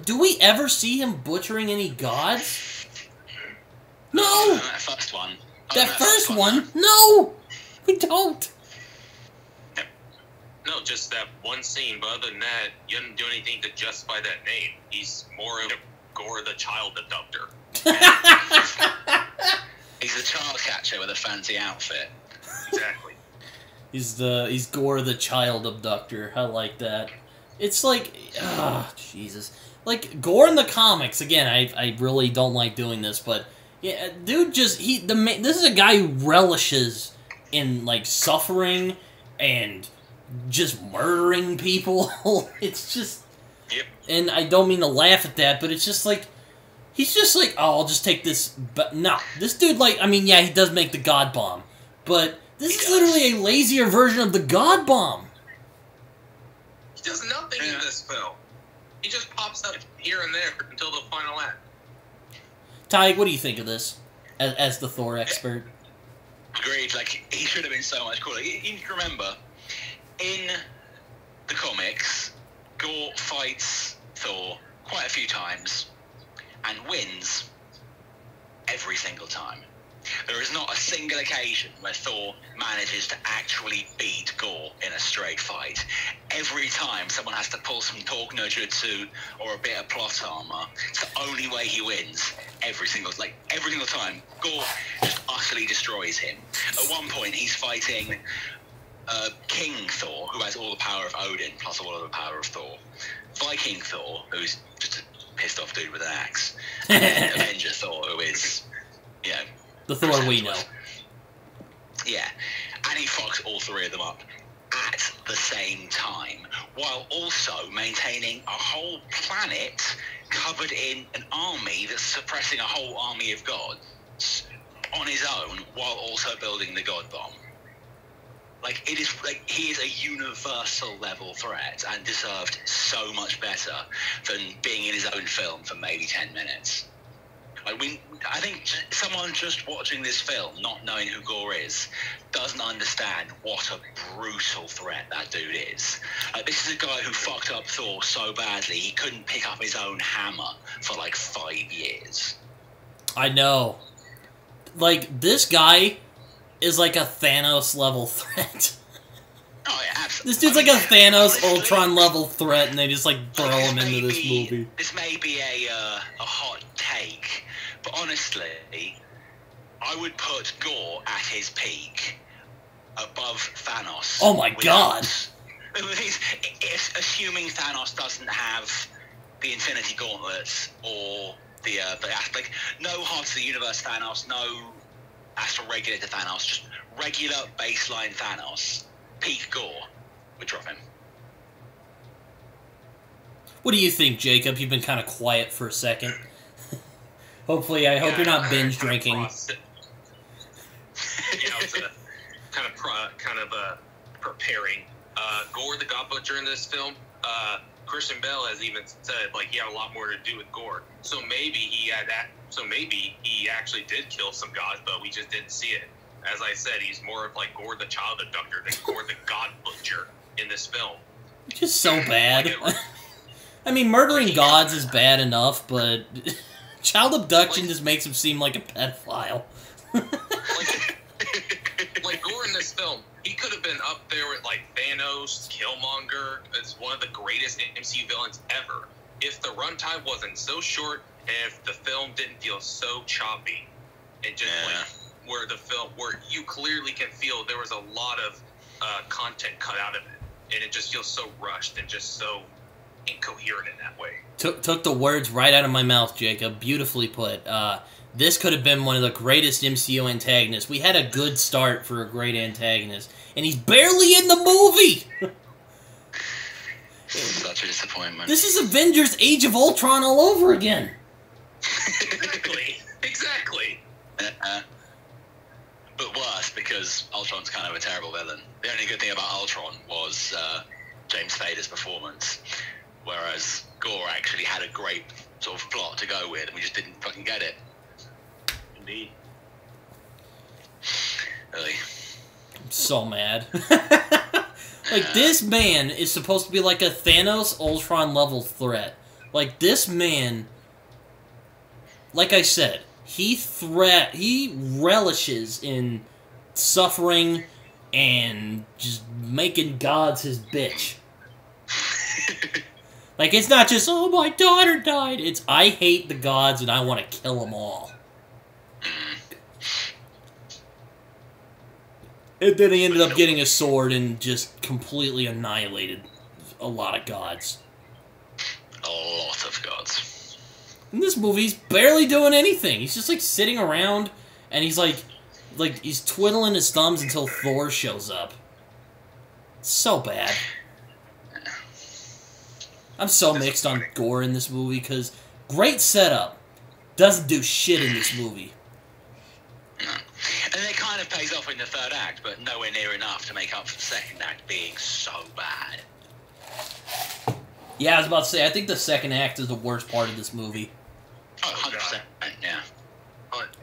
do we ever see him butchering any gods? No! That first one. That first one? No! We don't! No, just that one scene, but other than that, you didn't do anything to justify that name. He's more of Gore the child abductor. He's a child catcher with a fancy outfit. Exactly. He's Gore the child abductor. I like that. It's like, Jesus. Like, Gore in the comics, again, I really don't like doing this, but, yeah, dude just, this is a guy who relishes in, like, suffering and just murdering people. It's just, yep. And I don't mean to laugh at that, but it's just like, he's just like, oh, I'll just take this, but no, this dude, like, I mean, yeah, he does make the God Bomb, but this is literally a lazier version of the God Bomb. He does nothing in this film. He just pops up here and there until the final act. Taheg, what do you think of this, as the Thor expert? Agreed, like, he should have been so much cooler. You need to remember, in the comics, Gore fights Thor quite a few times and wins every single time. There is not a single occasion where Thor manages to actually beat Gore in a straight fight. Every time someone has to pull some Torque no Jutsu or a bit of plot armor, it's the only way he wins. Every single time. Gore just utterly destroys him. At one point, he's fighting King Thor, who has all the power of Odin, plus all of the power of Thor. Viking Thor, who's just a pissed off dude with an axe. And then Avenger Thor, who is, you know... The Thor we know. Yeah. And he fucks all three of them up at the same time, while also maintaining a whole planet covered in an army that's suppressing a whole army of gods on his own, while also building the God Bomb. Like, it is, like, he is a universal level threat and deserved so much better than being in his own film for maybe 10 minutes. Like, I think someone just watching this film, not knowing who Gore is, doesn't understand what a brutal threat that dude is. Like, this is a guy who fucked up Thor so badly he couldn't pick up his own hammer for like 5 years. I know. Like, this guy is like a Thanos level threat. Oh yeah, absolutely. This dude's like a Thanos Ultron level threat, and they just like throw him into this movie. This may be a hot take, but honestly, I would put Gore at his peak above Thanos. Oh my god! Assuming Thanos doesn't have the Infinity Gauntlets or the like, no Hearts of the Universe Thanos, no Astral Regulator Thanos, just regular baseline Thanos. Peak Gore would drop him. What do you think, Jacob? You've been kind of quiet for a second. Hopefully, I hope you're not binge drinking. You know, it's kind of preparing. Gore the God Butcher in this film. Christian Bale has even said like he had a lot more to do with Gore. So maybe he had that. So maybe he actually did kill some gods, but we just didn't see it. As I said, he's more of like Gore the Child Abductor than Gore the God Butcher in this film. Just so bad. I mean, murdering gods is bad enough, but child abduction just makes him seem like a pedophile. like Gore in this film, he could have been up there with like Thanos, Killmonger, as one of the greatest MCU villains ever. If the runtime wasn't so short, and if the film didn't feel so choppy, and just like where you clearly can feel there was a lot of content cut out of it, and it just feels so rushed and just so incoherent in that way. Took the words right out of my mouth, Jacob. Beautifully put. This could have been one of the greatest MCU antagonists. We had a good start for a great antagonist, and he's barely in the movie! Such a disappointment. This is Avengers Age of Ultron all over again! Exactly. But worse, because Ultron's kind of a terrible villain. The only good thing about Ultron was James Spader's performance, whereas Gore actually had a great sort of plot to go with, and we just didn't fucking get it. Indeed. Really. I'm so mad. Like, this man is supposed to be like a Thanos Ultron level threat. Like, this man, like I said, he relishes in suffering and just making gods his bitch. Like, it's not just, oh, my daughter died. It's, I hate the gods and I want to kill them all. And then he ended up getting a sword and just completely annihilated a lot of gods. A lot of gods. In this movie, he's barely doing anything. He's just, like, sitting around, and he's, like, he's twiddling his thumbs until Thor shows up. It's so bad. I'm so mixed on Gore in this movie, because great setup. Doesn't do shit in this movie. No. And it kind of pays off in the third act, but nowhere near enough to make up for the second act being so bad. Yeah, I was about to say, I think the second act is the worst part of this movie. Oh, 100%, yeah.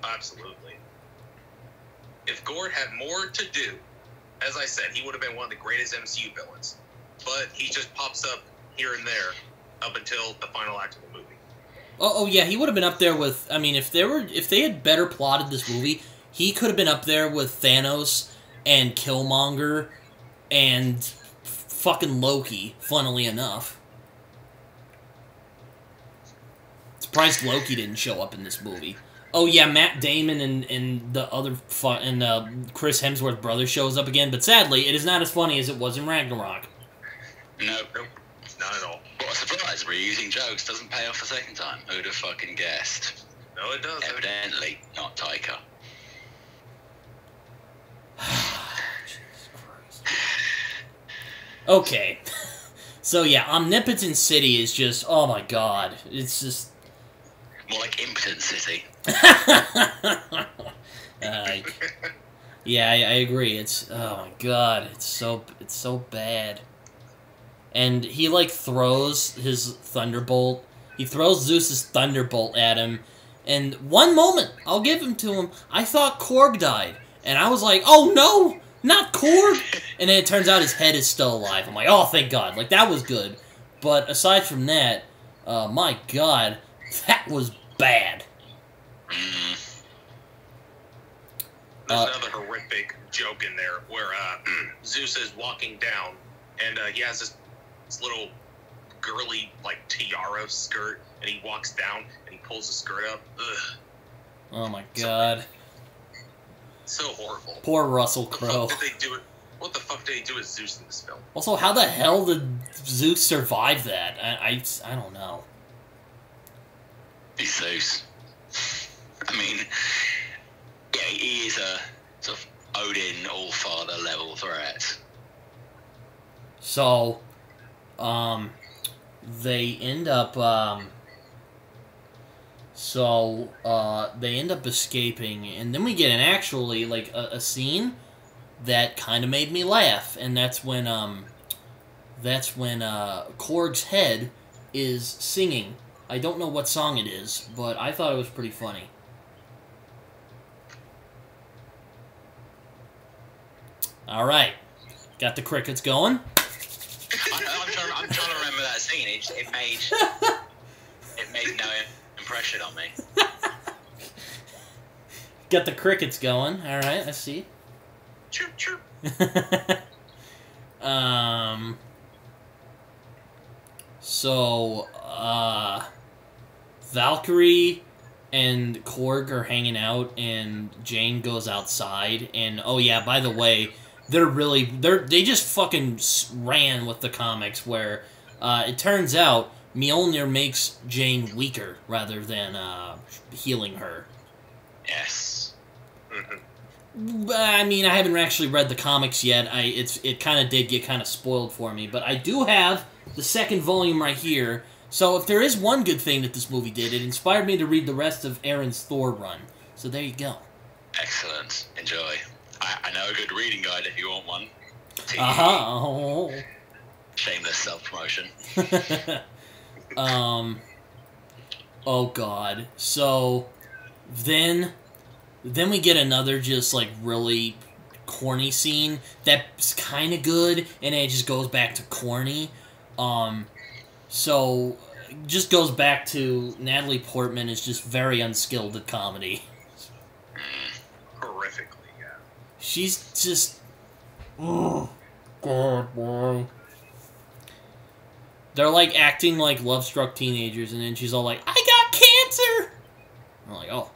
Absolutely. If Gore had more to do, as I said, he would have been one of the greatest MCU villains. But he just pops up here and there up until the final act of the movie. Oh yeah, he would have been up there with, I mean, if they had better plotted this movie, he could have been up there with Thanos and Killmonger and fucking Loki, funnily enough. Surprised Loki didn't show up in this movie. oh yeah, Matt Damon and the other Chris Hemsworth brother shows up again, but sadly, it is not as funny as it was in Ragnarok. Nope. Not at all. What a surprise! Reusing jokes doesn't pay off the second time. Who'd have fucking guessed? No, it doesn't. Evidently, not Taika. Jesus Christ. Okay. So yeah, Omnipotent City is just, oh my god. It's just... More like Impotent City. Yeah, I agree. It's, oh my god, it's so bad. And he, like, throws his Thunderbolt. He throws Zeus's Thunderbolt at him. And one moment, I'll give him to him, I thought Korg died. And I was like, oh no, not Korg! And then it turns out his head is still alive. I'm like, oh, thank God. Like, that was good. But aside from that, my God, that was bad. There's another horrific joke in there where Zeus is walking down, and he has this little girly, like, tiara skirt, and he walks down, and he pulls the skirt up. Ugh. Oh my God. So horrible. Poor Russell Crowe. What the fuck did they do with Zeus in this film? Also, how the hell did Zeus survive that? I don't know. He's Zeus. I mean, yeah, he is a sort of Odin All-Father level threat. So, they end up, they end up escaping, and then we get a scene that kind of made me laugh, and that's when Korg's head is singing. I don't know what song it is, but I thought it was pretty funny. Alright. Got the crickets going. I'm trying to remember that scene. It made no impression on me. Got the crickets going. Alright, I see. Chirp, chirp. So, Valkyrie and Korg are hanging out, and Jane goes outside, and oh yeah, by the way, they just fucking ran with the comics where, it turns out Mjolnir makes Jane weaker rather than, healing her. Yes. I mean, I haven't actually read the comics yet. It kind of did get kind of spoiled for me, but I do have the second volume right here. So if there is one good thing that this movie did, it inspired me to read the rest of Aaron's Thor run. So there you go. Excellent. Enjoy. I know a good reading guide if you want one. Uh-huh. Shameless self-promotion. Oh god. So then we get another just like really corny scene that's kind of good, and then it just goes back to corny. So just goes back to Natalie Portman is just very unskilled at comedy. Horrifically, yeah. She's just... Oh, God, boy. They're, like, acting like love-struck teenagers, and then she's all like, I got cancer! I'm like, oh.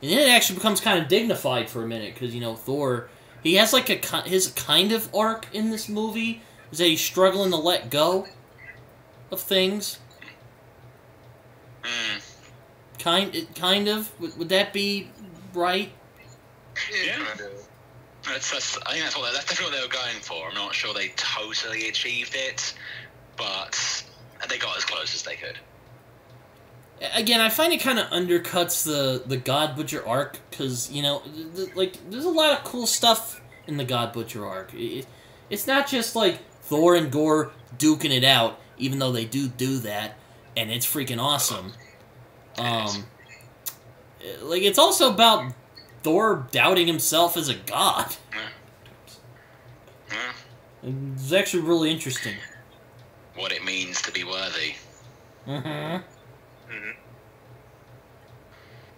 And then it actually becomes kind of dignified for a minute, because, you know, Thor, he has, like, his kind of arc in this movie, is that he's struggling to let go of things. Kind of. Would that be right? Yeah. I think that's definitely what they were going for. I'm not sure they totally achieved it, but they got as close as they could. Again, I find it kind of undercuts the God Butcher arc, because, you know, there's a lot of cool stuff in the God Butcher arc. It's not just, like, Thor and Gore duking it out, even though they do that, and it's freaking awesome. Like, it's also about Thor doubting himself as a god. It's actually really interesting. What it means to be worthy. Mm-hmm.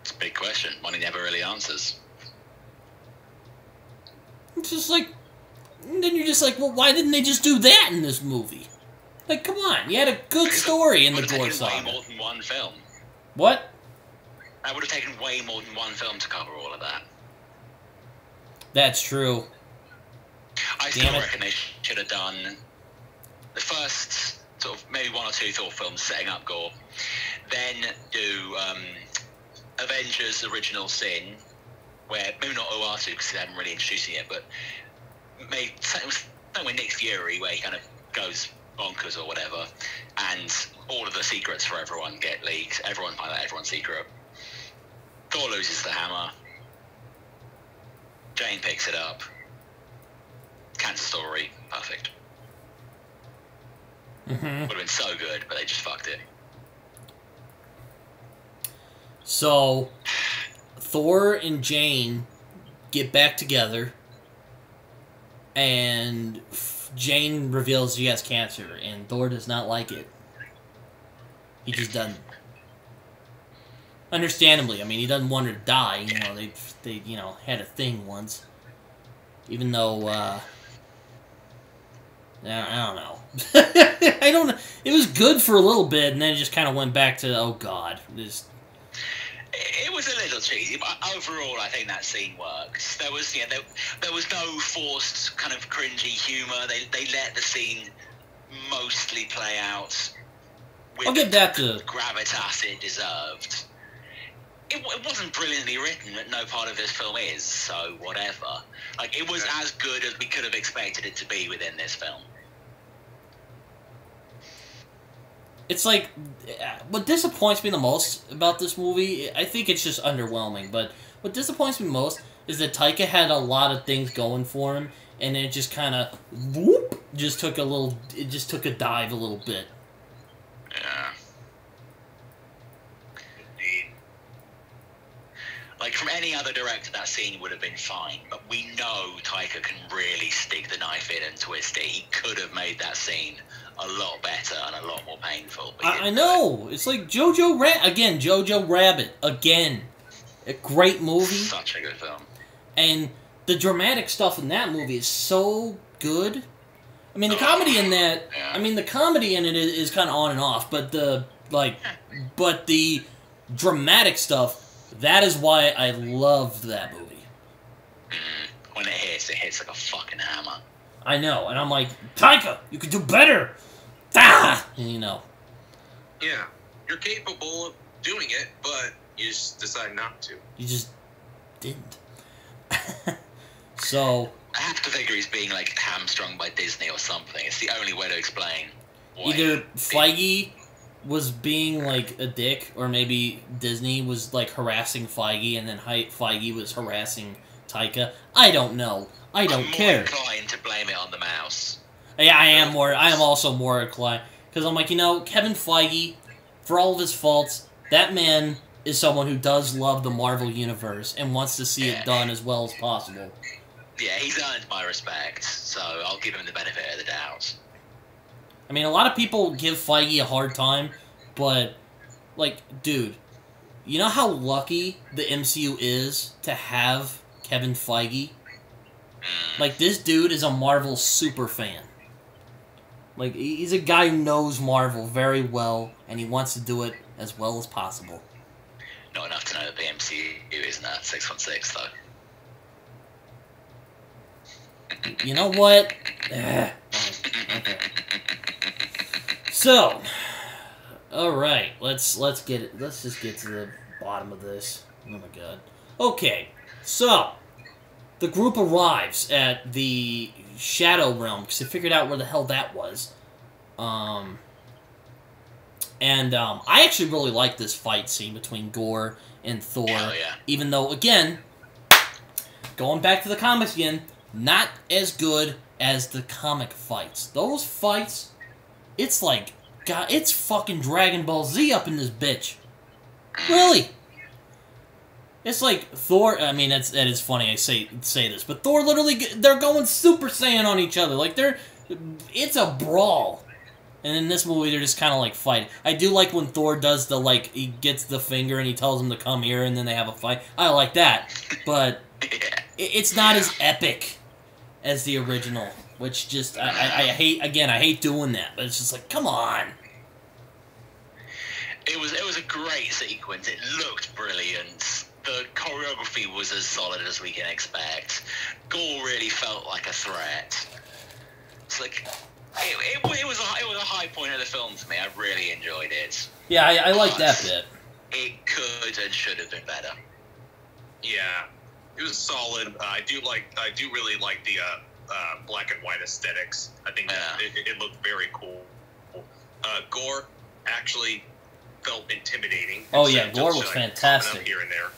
It's a big question. One he never really answers. It's just like... And then you're just like, well, why didn't they just do that in this movie? Like, come on. You had a good story in the Gore saga. Way more than one film. What? That would have taken way more than one film to cover all of that. That's true. I still reckon they should have done the first sort of maybe 1 or 2 Thor films setting up Gore, then do Avengers Original Sin, where maybe not OR2 because they haven't really introduced it yet, but maybe something with Nick Fury where he kind of goes bonkers or whatever, and all of the secrets for everyone get leaked. Everyone finds out everyone's secret. Thor loses the hammer. Jane picks it up. Cancer story, perfect. Mm-hmm. Would have been so good, but they just fucked it. So, Thor and Jane get back together, and Jane reveals she has cancer, and Thor does not like it. He just doesn't. Understandably, I mean, he doesn't want her to die. You know, they had a thing once. Even though, I don't know. I don't know. It was good for a little bit, and then it just kind of went back to, oh god, this. It was a little cheesy, but overall, I think that scene works. There was, there was no forced kind of cringy humour. They let the scene mostly play out with I'll give that to the gravitas it deserved. It wasn't brilliantly written, but no part of this film is, so whatever. Like, it was as good as we could have expected it to be within this film. It's like, what disappoints me the most about this movie, I think it's just underwhelming, but what disappoints me most is that Taika had a lot of things going for him, and it just kind of, whoop, just took a dive a little bit. Yeah. Like, from any other director, that scene would have been fine, but we know Taika can really stick the knife in and twist it. He could have made that scene a lot better and a lot more painful. I know! It's like Jojo Rabbit, again. A great movie. Such a good film. And the dramatic stuff in that movie is so good. I mean, the comedy in that, yeah. I mean, the comedy in it is kind of on and off, but the dramatic stuff, that is why I loved that movie. When it hits like a fucking hammer. I know, and I'm like, Taika, you could do better! Ah! And, you know. Yeah, you're capable of doing it, but you just decide not to. You just didn't. So... I have to figure he's being, like, hamstrung by Disney or something. It's the only way to explain why. Either Feige was being, like, a dick, or maybe Disney was, like, harassing Feige, and then Feige was harassing Taika. I don't know. I don't care. I'm more inclined to blame it on the mouse. Yeah, I am also more inclined. Because I'm like, Kevin Feige, for all of his faults, that man is someone who does love the Marvel Universe and wants to see it done as well as possible. Yeah, he's earned my respect, so I'll give him the benefit of the doubt. I mean, a lot of people give Feige a hard time, but, like, dude, you know how lucky the MCU is to have Kevin Feige? Like, this dude is a Marvel super fan. Like, he's a guy who knows Marvel very well, and he wants to do it as well as possible. Not enough to know that the MCU isn't at 616, though. You know what? Okay. So, all right, let's just get to the bottom of this. Oh my god. Okay, so the group arrives at the Shadow Realm because they figured out where the hell that was. I actually really like this fight scene between Gore and Thor. Hell yeah. Even though, again, going back to the comics again, not as good as the comic fights. Those fights, it's like, God, it's fucking Dragon Ball Z up in this bitch. Really. It's like Thor, I mean, that is funny I say this, but Thor literally, they're going Super Saiyan on each other. Like, it's a brawl. And in this movie, they're just kind of like fighting. I do like when Thor does the, like, he gets the finger and he tells him to come here and then they have a fight. I like that. But it's not as epic as the original, which just, I hate, again, I hate doing that. But it's just like, come on. It was a great sequence. It looked brilliant. The choreography was as solid as we can expect. Gore really felt like a threat. It's like it was a high point of the film for me. I really enjoyed it. Yeah, I like that bit. It could and should have been better. Yeah, it was solid. I do really like the black and white aesthetics. I think it looked very cool. Gore actually felt intimidating. Oh yeah, Gore was fantastic. Here and there.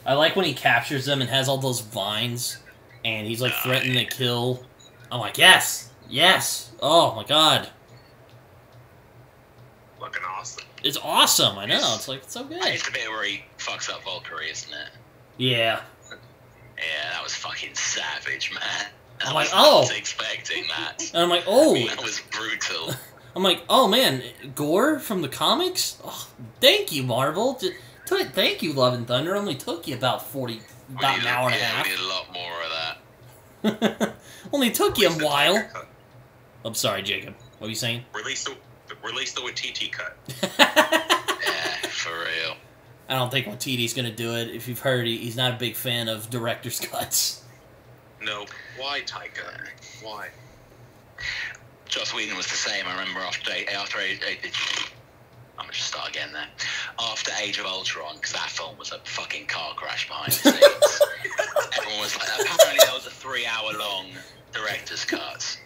I like when he captures them and has all those vines, and he's like threatening to kill. I'm like, yes, yes. Oh my god, looking awesome. It's awesome. I know. It's like it's so good. It's the bit where he fucks up Valkyrie, isn't it? Yeah. Yeah, that was fucking savage, man. I'm like, I was not expecting that. And I'm like, oh. That was brutal. I'm like, oh man, Gore from the comics? Oh, thank you, Marvel. Thank you, Love and Thunder. Only took you about an hour and a half. We need a lot more of that. Only took you a while. I'm sorry, Jacob. What were you saying? Release the Waititi cut. Yeah, for real. I don't think Waititi's gonna do it. If you've heard, he's not a big fan of director's cuts. No. Why, Taika? Why? Joss Whedon was the same. I remember after I'm gonna just start again there. After Age of Ultron, because that film was a fucking car crash behind the scenes. Everyone was like, apparently there was a 3-hour-long director's cut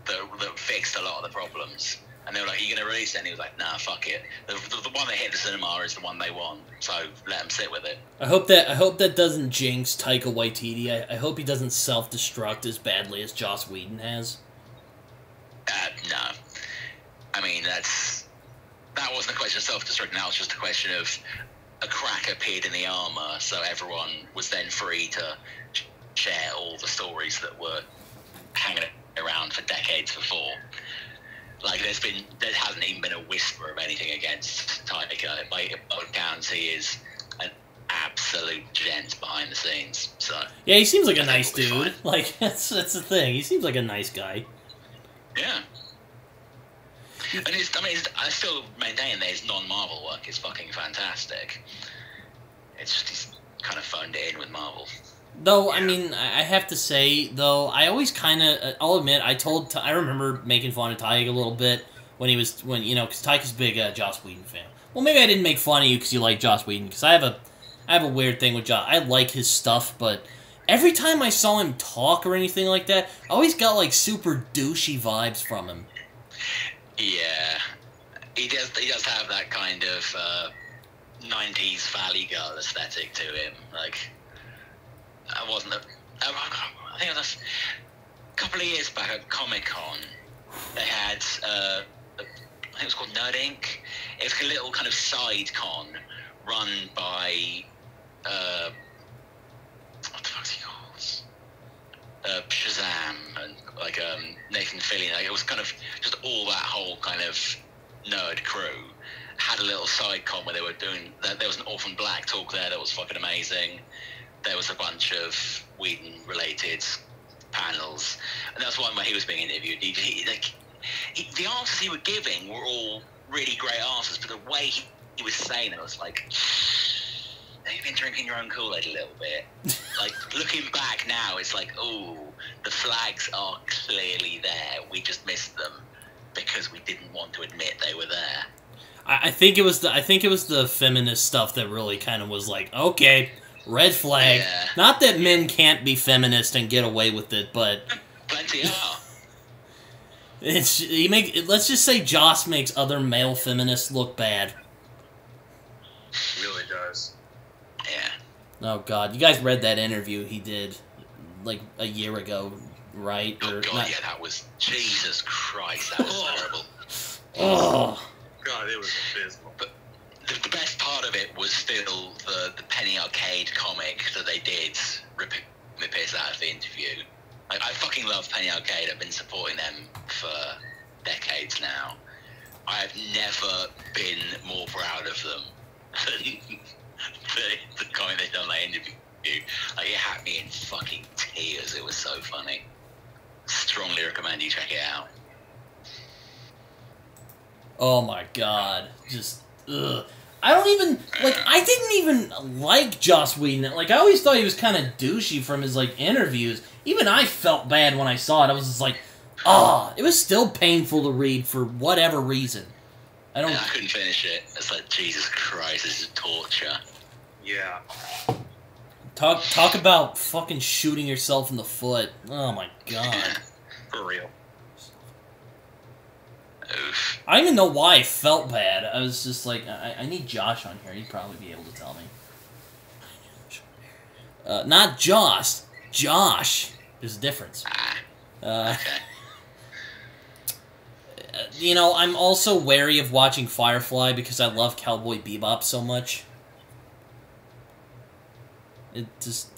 that fixed a lot of the problems. And they were like, are you going to release it? And he was like, nah, fuck it. The one that hit the cinema is the one they want, so let them sit with it. I hope that doesn't jinx Taika Waititi. I hope he doesn't self-destruct as badly as Joss Whedon has. No. I mean, that wasn't a question of self-destruct. Now it's just a question of a crack appeared in the armor, so everyone was then free to share all the stories that were hanging around for decades before. Like, there hasn't even been a whisper of anything against Taika. By all accounts, he is an absolute gent behind the scenes. So yeah, he seems like a nice dude. Fine. Like that's the thing. He seems like a nice guy. Yeah. And I still maintain that his non-Marvel work is fucking fantastic. It's just he's kind of phoned it in with Marvel. Though, yeah. I mean, I have to say, though, I always kind of, I'll admit, I remember making fun of Taika a little bit because Taika's a big Joss Whedon fan. Well, maybe I didn't make fun of you because you like Joss Whedon, because I have a weird thing with Joss. I like his stuff, but every time I saw him talk or anything like that, I always got, like, super douchey vibes from him. Yeah. He does have that kind of 90s Valley Girl aesthetic to him, like... I think it was a couple of years back at Comic-Con, they had, I think it was called Nerd Inc. It was a little kind of side con run by, what the fuck's he called? Shazam, and like Nathan Fillion. Like, it was kind of just all that whole kind of nerd crew had a little side con where they were doing, there was an Orphan Black talk there that was fucking amazing. There was a bunch of Whedon-related panels, and that's one where he was being interviewed. The answers he was giving were all really great answers, but the way he was saying it was like, you've been drinking your own Kool-Aid a little bit. Like, looking back now, it's like, oh, the flags are clearly there. We just missed them because we didn't want to admit they were there. I think it was the feminist stuff that really kind of was like, okay. Red flag. Yeah. Not that men can't be feminist and get away with it, but plenty are. Let's just say Joss makes other male feminists look bad. He really does. Yeah. Oh God, you guys read that interview he did like a year ago, right? Oh God, yeah, that was Jesus Christ, that was terrible. Oh God, it was abysmal. But the best part of it was still the Penny Arcade comic that they did, ripping the piss out of the interview. I fucking love Penny Arcade. I've been supporting them for decades now. I have never been more proud of them than the comic they done that interview. Like, it had me in fucking tears. It was so funny. Strongly recommend you check it out. Oh my god. Just, ugh. I don't even, like, I didn't even like Joss Whedon. Like, I always thought he was kind of douchey from his, like, interviews. Even I felt bad when I saw it. I was just like, it was still painful to read for whatever reason. I couldn't finish it. It's like, Jesus Christ, this is torture. Yeah. Talk about fucking shooting yourself in the foot. Oh my god. For real. Oof. I don't even know why I felt bad. I was just like, I need Josh on here. He'd probably be able to tell me. Not Josh. Josh. There's a difference. Okay. You know, I'm also wary of watching Firefly because I love Cowboy Bebop so much. It just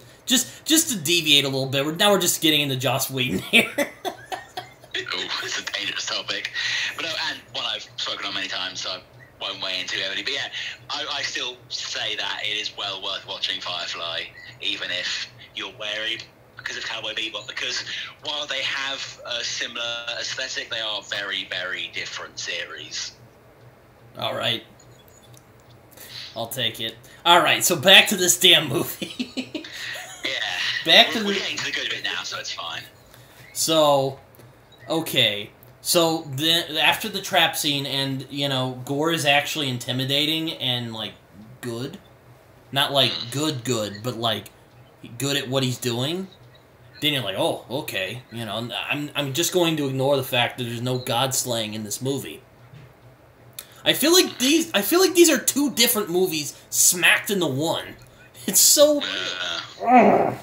to deviate a little bit. Now we're just getting into Joss Whedon here. Ooh, it's a dangerous topic. But and one I've spoken on many times, so I won't weigh in too heavily. But yeah, I still say that it is well worth watching Firefly, even if you're wary because of Cowboy Bebop. Because while they have a similar aesthetic, they are very, very different series. Alright. I'll take it. Alright, so back to this damn movie. Yeah. We're getting to the good bit now, so it's fine. So, okay. So, after the trap scene, and, you know, Gore is actually intimidating and, like, good. Not, like, good, but, like, good at what he's doing. Then you're like, oh, okay. You know, I'm just going to ignore the fact that there's no god-slaying in this movie. I feel like these are two different movies smacked into one. It's so... For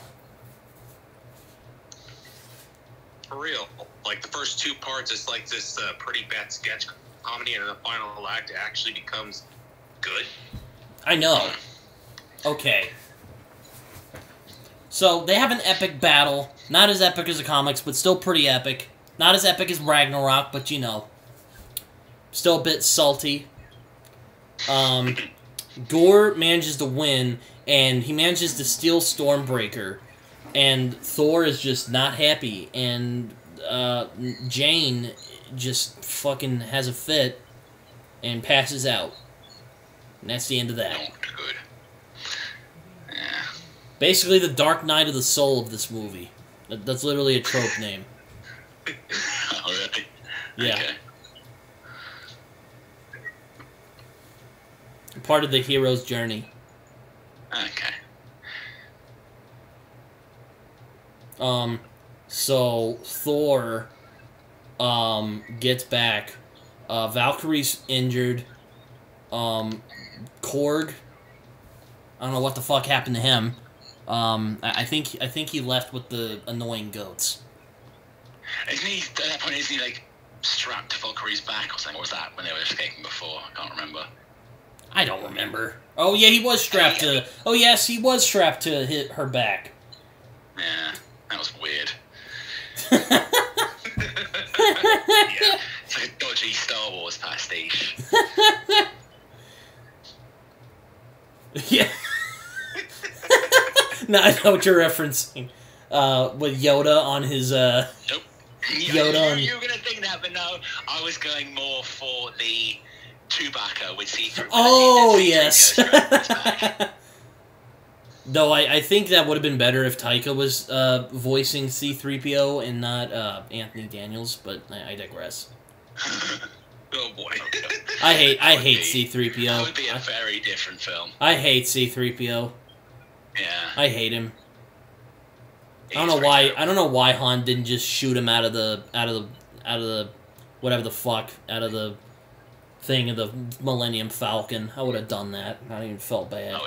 real. Like, the first two parts, it's like this pretty bad sketch comedy, and the final act actually becomes good. I know. Okay. So, they have an epic battle. Not as epic as the comics, but still pretty epic. Not as epic as Ragnarok, but you know. Still a bit salty. Gore manages to win, and he manages to steal Stormbreaker. And Thor is just not happy, and Jane just fucking has a fit and passes out. And that's the end of that. Not good. Yeah. Basically the Dark Night of the Soul of this movie. That's literally a trope name. Oh, really? Yeah. Okay. Part of the hero's journey. Okay. So Thor, gets back. Valkyrie's injured. Korg, I don't know what the fuck happened to him. I think he left with the annoying goats. Isn't he, at that point, isn't he, like, strapped to Valkyrie's back or something? Or was that when they were escaping before? I can't remember. I don't remember. Oh, yeah, he was strapped to... Oh, yes, he was strapped to hit her back. Yeah, that was weird. Yeah. It's like a dodgy Star Wars pastiche. Yeah. No, I know what you're referencing. With Yoda on his, Nope. Yoda on... You were going to think that, but no. I was going more for the Chewbacca with C-3PO. Oh, yes. Though I think that would have been better if Taika was voicing C-3PO and not Anthony Daniels, but I digress. Oh boy. I hate C-3PO. That would be a very different film. I hate C-3PO. Yeah. I hate him. I don't know why Han didn't just shoot him out of the whatever the fuck, out of the thing of the Millennium Falcon. I would have done that. I even felt bad.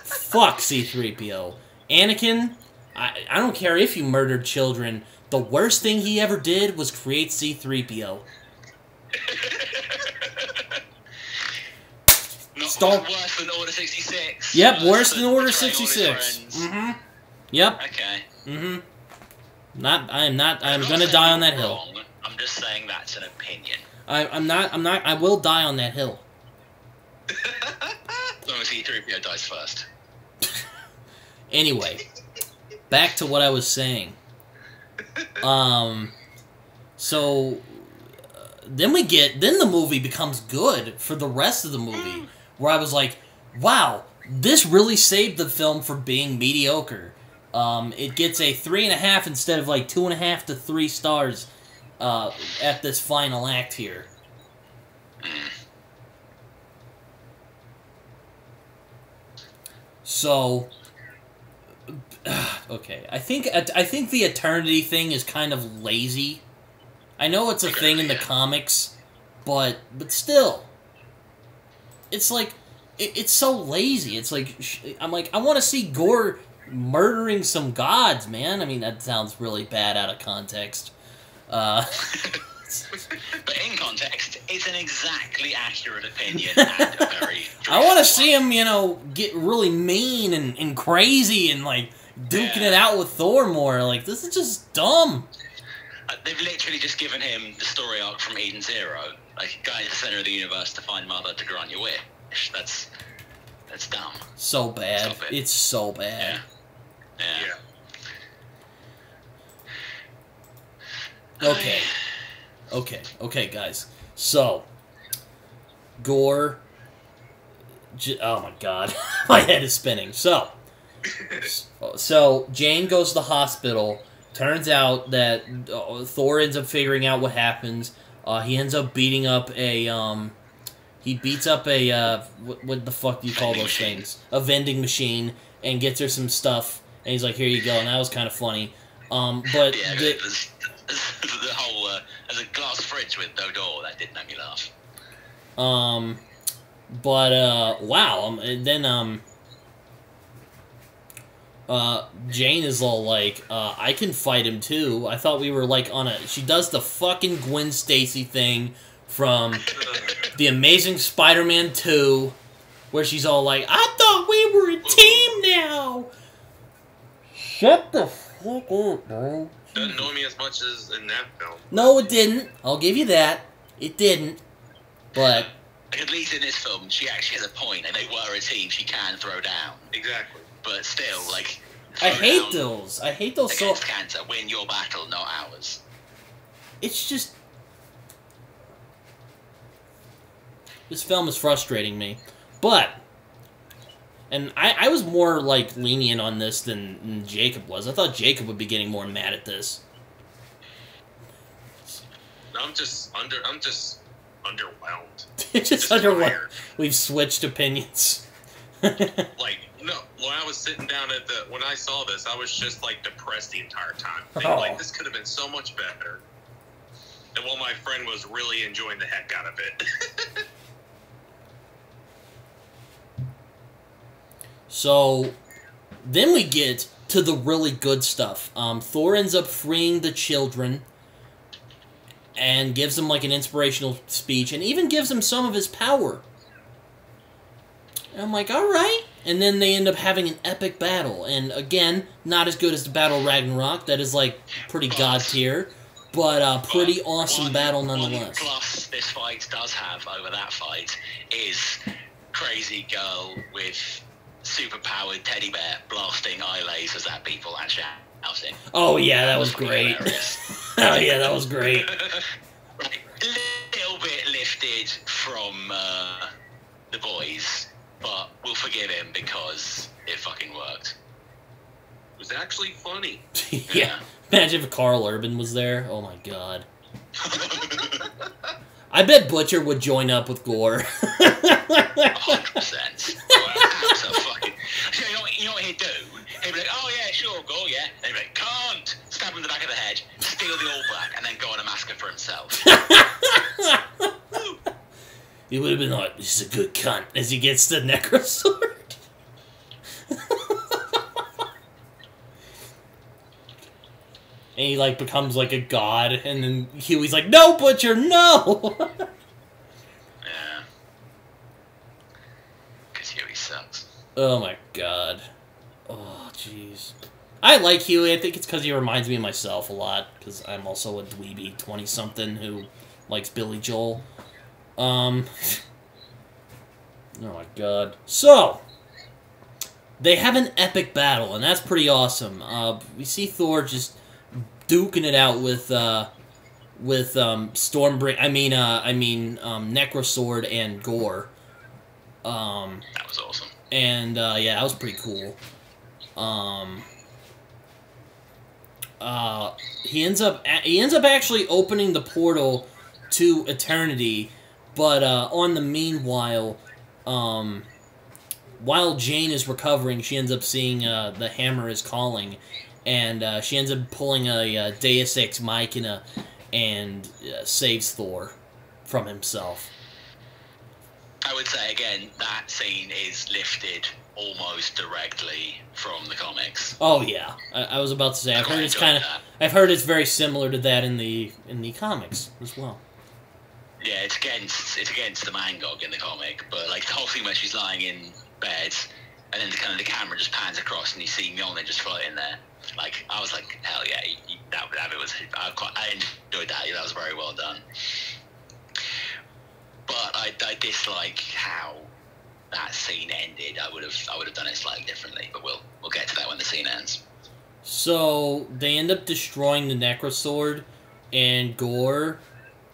Fuck C-3PO. Anakin, I don't care if you murdered children. The worst thing he ever did was create C-3PO. Worse than Order 66. Yep, worse than Order 66. Mm-hmm. Yep. Okay. Mm-hmm. I'm gonna die on that hill. I'm just saying that's an opinion. I will die on that hill. As long as C-3PO dies first. Anyway, back to what I was saying. So, then the movie becomes good for the rest of the movie, where I was like, wow, this really saved the film for being mediocre. It gets a 3.5 instead of like 2.5 to 3 stars at this final act here. So, okay, I think the eternity thing is kind of lazy. I know it's a thing in the comics, but still, it's like it's so lazy. It's like I'm like, I want to see Gore murdering some gods, man. I mean, that sounds really bad out of context. But in context, it's an exactly accurate opinion and a very... I want to see him, get really mean and crazy and, like, duking it out with Thor more. Like, this is just dumb. They've literally just given him the story arc from Eden Zero. Like, going to the center of the universe to find Mother to grant your wish. That's dumb. So bad. Stop it. It's so bad. Yeah. Okay, guys. So, Gore... oh my god. My head is spinning. So, Jane goes to the hospital. Turns out that Thor ends up figuring out what happens. He ends up beating up a... he beats up a... what the fuck do you call those things? A vending machine. And gets her some stuff. And he's like, here you go. And that was kind of funny. But... yeah, the whole... there's a glass fridge with no door. That did make me laugh. Wow. And then, Jane is all like, I can fight him too. I thought we were like on a... She does the fucking Gwen Stacy thing from The Amazing Spider-Man 2, where she's all like, I thought we were a team now! Shut the fuck up, bro. Doesn't annoy me as much as in that film. No, it didn't. I'll give you that. It didn't. But... At least in this film, she actually has a point, and they were a team she can throw down. Exactly. But still, like... I hate those. I hate those so... Against cancer, win your battle, not ours. It's just... This film is frustrating me. But... And I was more, like, lenient on this than Jacob was. I thought Jacob would be getting more mad at this. I'm just underwhelmed. Just underwhelmed. We've switched opinions. Like, no, when I was sitting down when I saw this, I was just, like, depressed the entire time. Thinking, like, this could have been so much better. And while my friend was really enjoying the heck out of it. So, then we get to the really good stuff. Thor ends up freeing the children and gives them, like, an inspirational speech and even gives them some of his power. And I'm like, alright. And then they end up having an epic battle. And, again, not as good as the Battle of Ragnarok. That is, like, pretty god tier. But pretty awesome battle nonetheless. One plus this fight does have over that fight is Crazy Girl with... superpowered teddy bear blasting eye lasers at people and shouting. Oh yeah, that was great. Oh yeah, that was great. Right, a little bit lifted from the boys, but we'll forgive him because it fucking worked. It was actually funny. Yeah. Imagine if Carl Urban was there. Oh my god. I bet Butcher would join up with Gore. 100%. You know what he'd do? He'd be like, oh yeah, sure, go, yeah. And he'd be like, can't! Stab him in the back of the head, steal the All Black, and then go on a massacre for himself. He would have been like, this is a good cunt, as he gets the Necro Sword. And he, like, becomes, like, a god, and then Huey's like, no, Butcher, no! Yeah. Because Huey sucks. Oh my god. Oh, jeez. I like Huey. I think it's because he reminds me of myself a lot, because I'm also a dweeby 20-something who likes Billy Joel. Oh my god. So, they have an epic battle, and that's pretty awesome. We see Thor just duking it out with Necrosword and Gore. That was awesome. And yeah, that was pretty cool. He ends up actually opening the portal to Eternity, but on the meanwhile, while Jane is recovering, she ends up seeing the hammer is calling, and she ends up pulling a Deus Ex Machina and saves Thor from himself. I would say again that scene is lifted almost directly from the comics. Oh yeah, I was about to say I've heard it's very similar to that in the comics as well. Yeah, it's against the Mangog in the comic, but like the whole thing where she's lying in bed, and then the camera just pans across and you see Mjolnir just floating there. Like I was like, hell yeah, that was I enjoyed that. That was very well done. But I dislike how that scene ended. I would have done it slightly differently, but we'll get to that when the scene ends. So they end up destroying the Necrosword, and Gore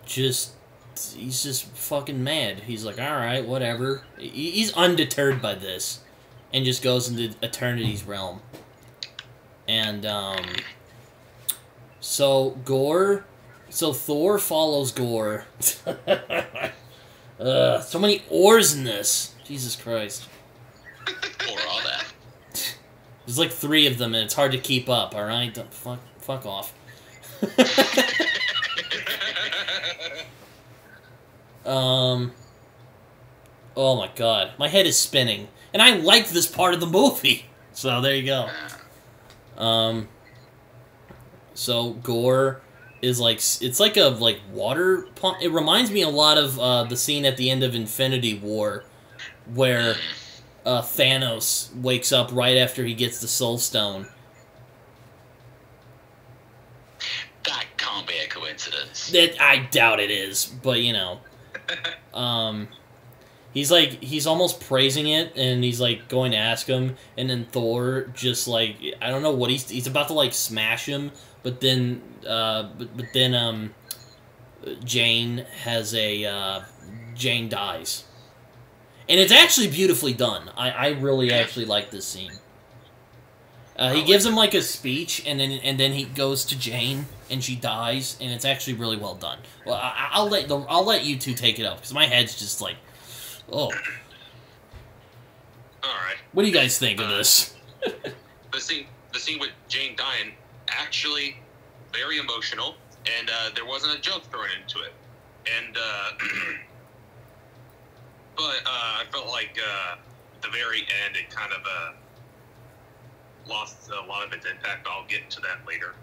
he's just fucking mad. He's like, all right, whatever. He's undeterred by this, and just goes into Eternity's realm. And so Thor follows Gore. So many oars in this. Jesus Christ. Or are there? There's like 3 of them, and it's hard to keep up. All right, fuck off. Oh my god, my head is spinning, and I like this part of the movie. So there you go. So Gore is like, it's like a water pump. It reminds me a lot of the scene at the end of Infinity War, where Thanos wakes up right after he gets the Soul Stone. That can't be a coincidence. I doubt it is, but you know, he's almost praising it, and he's like going to ask him, and then Thor just like, I don't know what he's about to like smash him, but then Jane dies. And it's actually beautifully done. I really actually like this scene. He gives him like a speech, and then he goes to Jane, and she dies, and it's actually really well done. Well, I'll let you two take it up, because my head's just like, oh. All right. What do you guys think of this? The scene with Jane dying, actually very emotional, and there wasn't a joke thrown into it, and but I felt like at the very end it kind of lost a lot of its impact. I'll get to that later.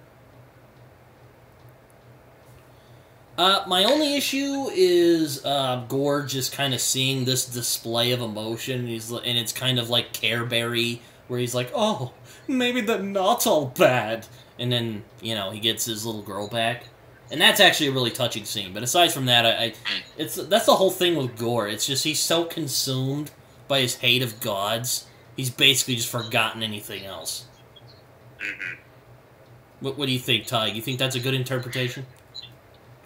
My only issue is Gore just kind of seeing this display of emotion, and it's kind of like Care Berry, where he's like, oh, maybe they're not all bad. And then, you know, he gets his little girl back. And that's actually a really touching scene. But aside from that, that's the whole thing with Gore. It's just he's so consumed by his hate of gods, he's basically just forgotten anything else. Mm-hmm. What do you think, Ty? You think that's a good interpretation?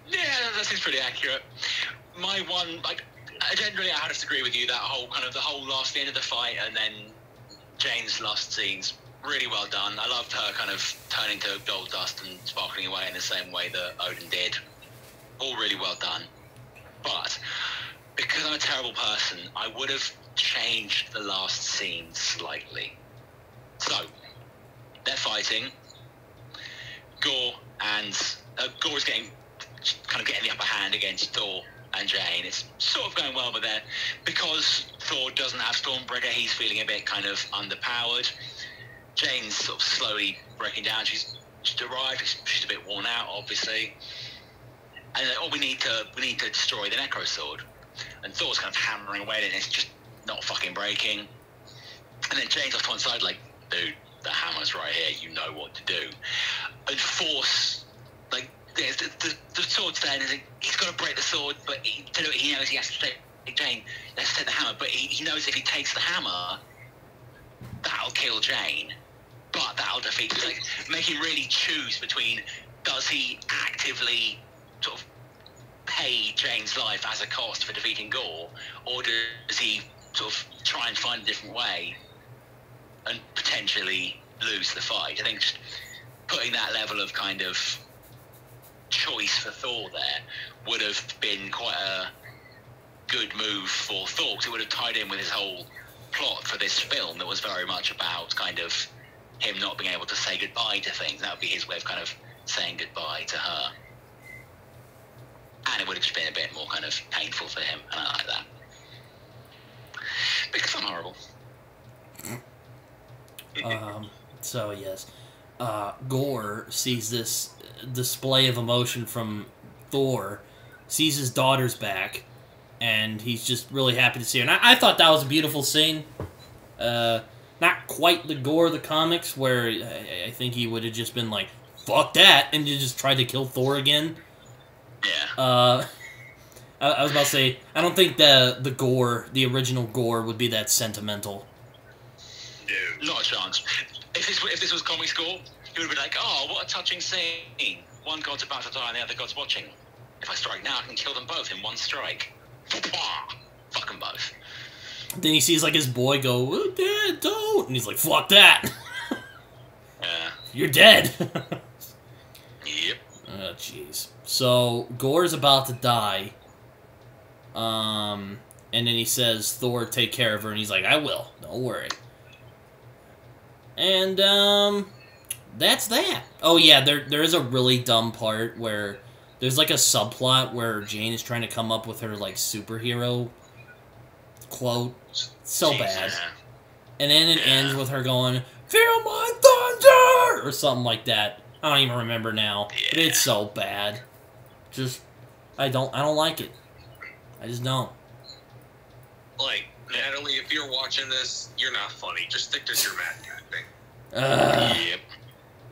Yeah, that seems pretty accurate. My one, like, generally I have to agree with you, that whole the end of the fight, and then Jane's last scenes, really well done. I loved her kind of turning to gold dust and sparkling away in the same way that Odin did. All really well done. But because I'm a terrible person, I would have changed the last scene slightly. So, they're fighting. Gore is getting the upper hand against Thor and Jane. It's sort of going well, but then because Thor doesn't have Stormbreaker, he's feeling a bit kind of underpowered. Jane's sort of slowly breaking down. She's arrived. She's a bit worn out, obviously. And we need to destroy the Necrosword. And Thor's kind of hammering away, and it's just not fucking breaking. And then Jane's off to one side, like, dude, the hammer's right here. You know what to do. And force, like, the sword's there, and he's got to break the sword, but he knows he has to take Jane. Let's take the hammer. But he knows if he takes the hammer, that'll kill Jane. But that'll defeat, like, make him really choose between, does he actively sort of pay Jane's life as a cost for defeating Gore, or does he sort of try and find a different way and potentially lose the fight? I think just putting that level of kind of choice for Thor there would have been quite a good move for Thor, because it would have tied in with his whole plot for this film that was very much about kind of him not being able to say goodbye to things. That would be his way of kind of saying goodbye to her. And it would have just been a bit more kind of painful for him, and I like that. Because I'm horrible. So, yes. Gore sees this display of emotion from Thor, sees his daughter's back, and he's just really happy to see her. And I thought that was a beautiful scene. Not quite the Gore of the comics, where I think he would have just been like, fuck that, and just tried to kill Thor again. Yeah. I was about to say, I don't think the Gore, the original Gore, would be that sentimental. Dude, not a chance. If this was comic school, he would have been like, oh, what a touching scene. One god's about to die and the other god's watching. If I strike now, I can kill them both in one strike. Fuck them both. Then he sees, like, his boy go, oh, Dad, don't! And he's like, fuck that! Yeah. You're dead! Yep. Oh, jeez. So, Gore's about to die. And then he says, Thor, take care of her. And he's like, I will. Don't worry. And, that's that. Oh, yeah, there is a really dumb part where there's, like, a subplot where Jane is trying to come up with her, like, superhero quote. So Jesus. bad. And then it ends with her going, feel my thunder! Or something like that. I don't even remember now. Yeah. But it's so bad. Just, I don't like it. I just don't. Like, Natalie, if you're watching this, you're not funny. Just stick to dramatic acting. Yep.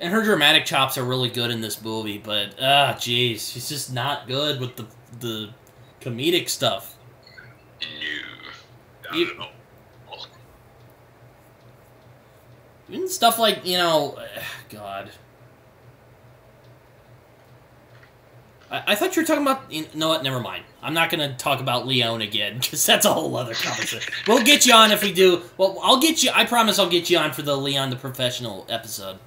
And her dramatic chops are really good in this movie, but, jeez, she's just not good with the comedic stuff. No. Not at all. Even stuff like, you know, God. I thought you were talking about... You know what? Never mind. I'm not going to talk about Leon again, because that's a whole other conversation. We'll get you on if we do... Well, I'll get you... I promise I'll get you on for the Leon the Professional episode.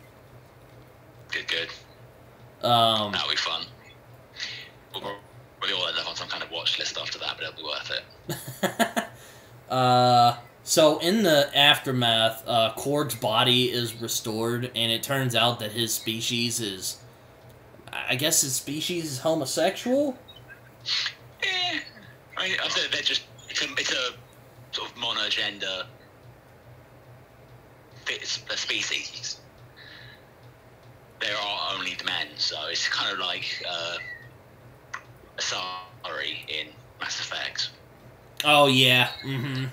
Good. That'll be fun. We'll all end up on some kind of watch list after that, but it'll be worth it. So in the aftermath, Korg's body is restored, and it turns out that his species is... I guess his species is homosexual? Yeah. I'd say they're just... It's a sort of monogender species. There are only the men, so it's kind of like Asari in Mass Effect. Oh, yeah. Mm-hmm.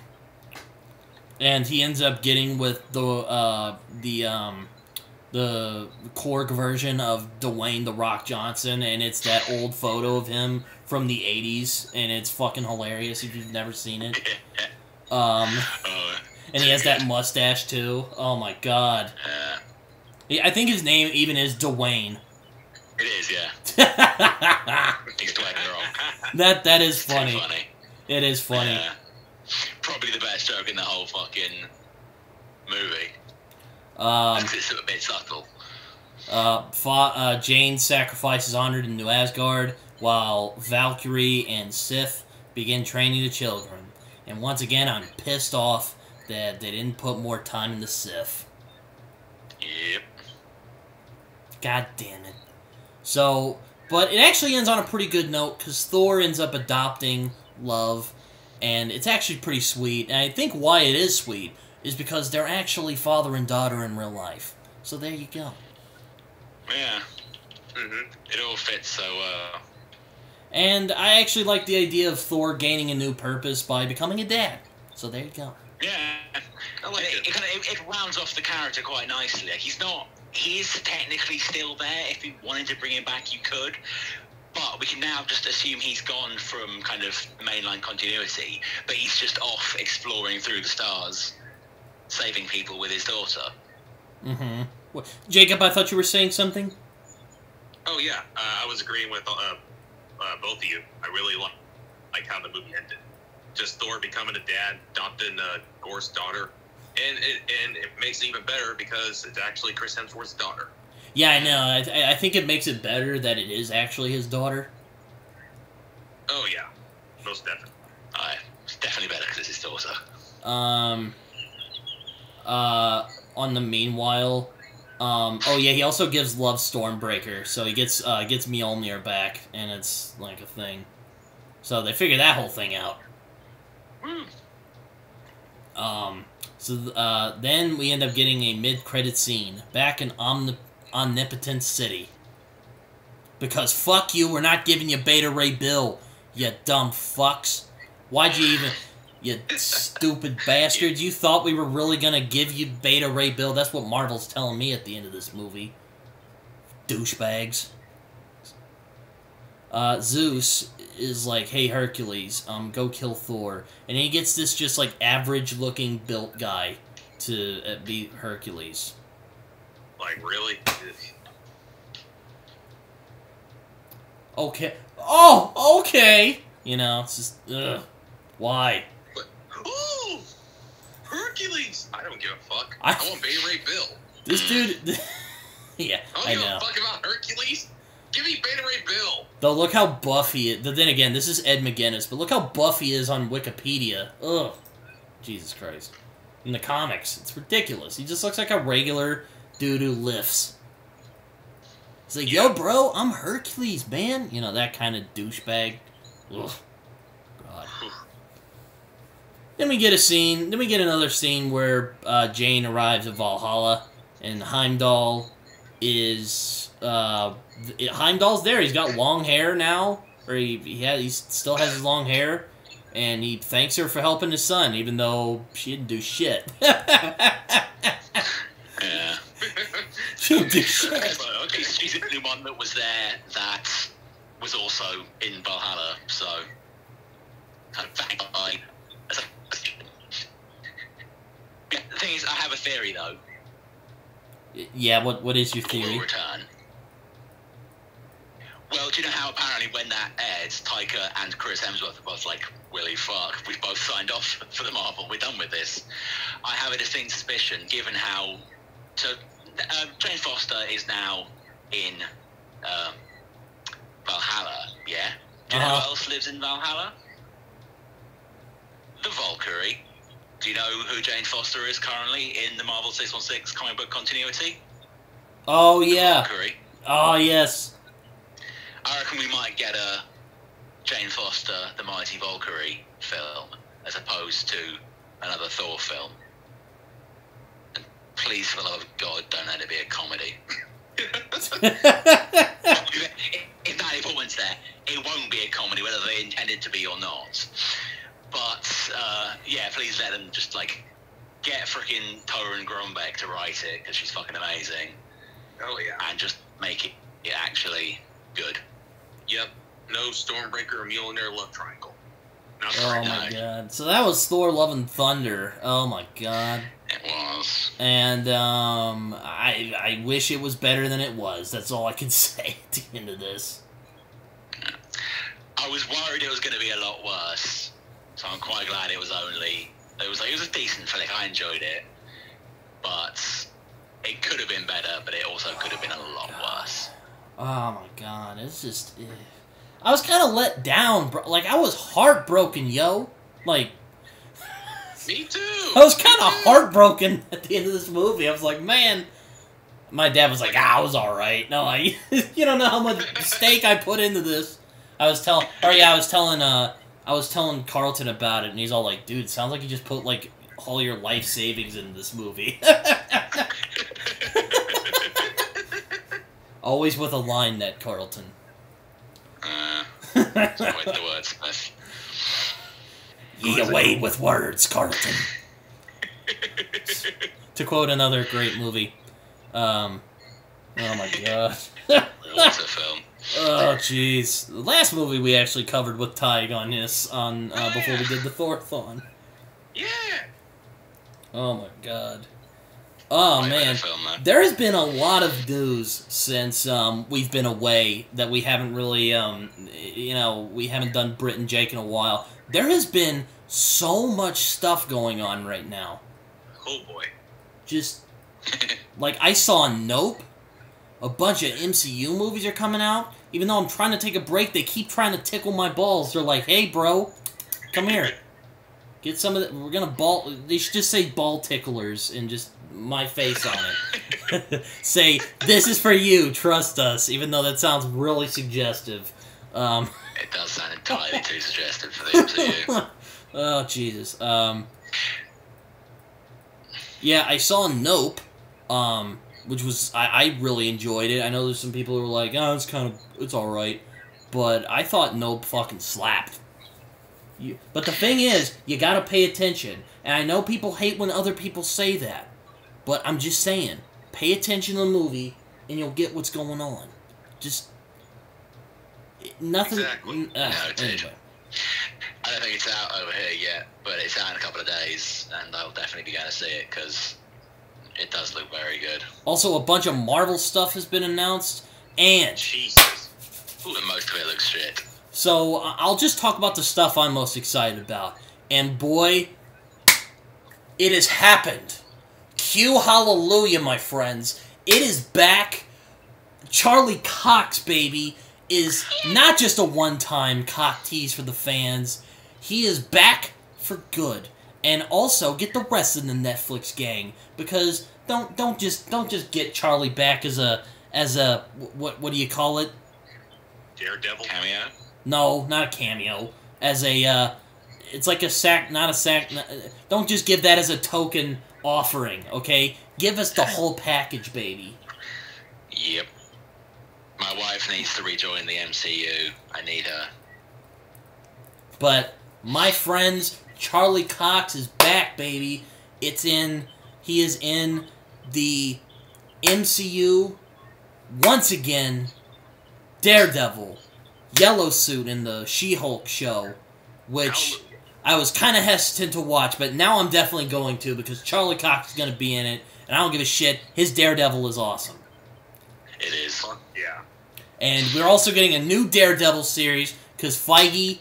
And he ends up getting with the Korg version of Dwayne "The Rock" Johnson, and it's that old photo of him from the 80s, and it's fucking hilarious if you've never seen it. And he has that mustache, too. Oh, my God. I think his name even is Dwayne. It is, yeah. He's Dwayne The Rock. That is funny. Funny. It is funny. Probably the best joke in the whole fucking movie. It's a bit subtle. Jane sacrifices honor to New Asgard, while Valkyrie and Sif begin training the children. And once again, I'm pissed off that they didn't put more time into Sif. Yep. God damn it. So, but it actually ends on a pretty good note, because Thor ends up adopting Love, and it's actually pretty sweet. And I think why it is sweet is because they're actually father and daughter in real life. So there you go. Yeah. Mm-hmm. It all fits so well. And I actually like the idea of Thor gaining a new purpose by becoming a dad. So there you go. Yeah. I like it. It rounds off the character quite nicely. Like, he is technically still there. If you wanted to bring him back, you could. But we can now just assume he's gone from kind of mainline continuity, but he's just off exploring through the stars, saving people with his daughter. Mm-hmm. Well, Jacob, I thought you were saying something? Oh, yeah. I was agreeing with both of you. I really like how the movie ended. Just Thor becoming a dad, adopting Gor's daughter, and it makes it even better because it's actually Chris Hemsworth's daughter. Yeah, I know. I think it makes it better that it is actually his daughter. Oh yeah, most definitely. It's definitely better because it's his daughter. On the meanwhile, oh yeah, he also gives Love Stormbreaker, so he gets Mjolnir back, and it's like a thing. So they figure that whole thing out. Then we end up getting a mid-credit scene back in Omnipotent City. Because fuck you, we're not giving you Beta Ray Bill, you dumb fucks. Why'd you even... You stupid bastards. You thought we were really gonna give you Beta Ray Bill? That's what Marvel's telling me at the end of this movie. Douchebags. Zeus is like, hey Hercules, go kill Thor. And he gets this just like average looking built guy to be Hercules. Like, really? Okay. Oh, okay! You know, it's just, ugh. Why? Ooh! Hercules! I don't give a fuck. I want Beta Ray Bill. This dude... yeah, I know. I don't give a fuck about Hercules. Give me Beta Ray Bill. Though, look how buff he is. Then again, this is Ed McGuinness, but look how buff he is on Wikipedia. Ugh. Jesus Christ. In the comics, it's ridiculous. He just looks like a regular dude who lifts. He's like, yo, bro, I'm Hercules, man. You know, that kind of douchebag. Ugh. God. Then we get another scene where Jane arrives at Valhalla, and Heimdall is... Heimdall's there. He's got long hair now, or he still has his long hair, and he thanks her for helping his son, even though she didn't do shit. Yeah. She didn't do shit. She's the only one that was there that was also in Valhalla, so... The thing is, I have a theory, though. Yeah, what is your theory? Will return. Well, do you know how apparently when that aired, Taika and Chris Hemsworth were both like, "Willy fuck, we've both signed off for the Marvel. We're done with this." I have a distinct suspicion, given how Jane Foster is now in Valhalla. Yeah. Do you know who else lives in Valhalla? The Valkyrie. Do you know who Jane Foster is currently in the Marvel 616 comic book continuity? Oh, yeah. Valkyrie. Oh, yes. I reckon we might get a Jane Foster, the Mighty Valkyrie film, as opposed to another Thor film. And please, for the love of God, don't let it be a comedy. If Natalie Portman's there, it won't be a comedy, whether they intended to be or not. But, yeah, please let them just, like, get frickin' Torun Grombeck to write it, because she's fucking amazing. Oh, yeah. And just make it actually good. Yep. No Stormbreaker or Mjolnir love triangle. Not Oh, right my now. God. So that was Thor Love and Thunder. Oh, my God. It was. And, I wish it was better than it was. That's all I can say at the end of this. I was worried it was going to be a lot worse. So I'm quite glad it was a decent flick. I enjoyed it, but it could have been better. But it also could have been a lot worse. Oh my God, it's just... I was kind of let down, bro. Like, I was heartbroken, yo. Like... Me too! I was kind of heartbroken at the end of this movie. I was like, man... My dad was like, I was alright. No, you don't know how much stake I put into this. I was telling Carlton about it, and he's all like, dude, sounds like you just put, like, all your life savings into this movie. Always with a line, Ned Carlton. With the words, Smith. Ye away with words, Carlton. To quote another great movie. Oh my God. What's a film? Oh jeez. The last movie we actually covered with Taheg on this before we did the Thorathon. Yeah. Oh my God. Oh, man. There has been a lot of news since we've been away that we haven't really, we haven't done Brit and Jake in a while. There has been so much stuff going on right now. Oh, boy. Just, like, I saw Nope. A bunch of MCU movies are coming out. Even though I'm trying to take a break, they keep trying to tickle my balls. They're like, hey, bro, come here. Get some of the... We're gonna ball... They should just say ball ticklers and just my face on it. Say, this is for you, trust us, even though that sounds really suggestive. It does sound entirely too suggestive for the MCU. Oh, Jesus. Yeah, I saw Nope, which was... I really enjoyed it. I know there's some people who are like, oh, it's alright. But I thought Nope fucking slapped. But the thing is, you gotta pay attention. And I know people hate when other people say that. But I'm just saying, pay attention to the movie, and you'll get what's going on. Just... Nothing... Exactly. Anyway. I don't think it's out over here yet, but it's out in a couple of days, and I'll definitely be going to see it, because it does look very good. Also, a bunch of Marvel stuff has been announced, and... Jesus. Ooh, and most of it looks shit. So, I'll just talk about the stuff I'm most excited about. And boy, it has happened. Cue hallelujah, my friends. It is back. Charlie Cox, baby, is not just a one-time cock tease for the fans. He is back for good. And also, get the rest of the Netflix gang. Because don't just get Charlie back as a what do you call it? Daredevil cameo? No, not a cameo. As a it's like a sack, not a sack. Don't just give that as a token offering, okay? Give us the whole package, baby. Yep. My wife needs to rejoin the MCU. I need her. But my friends, Charlie Cox is back, baby. He is in the MCU once again. Daredevil, yellow suit in the She-Hulk show, which I was kind of hesitant to watch, but now I'm definitely going to because Charlie Cox is going to be in it, and I don't give a shit. His Daredevil is awesome. It is. Yeah. And we're also getting a new Daredevil series because Feige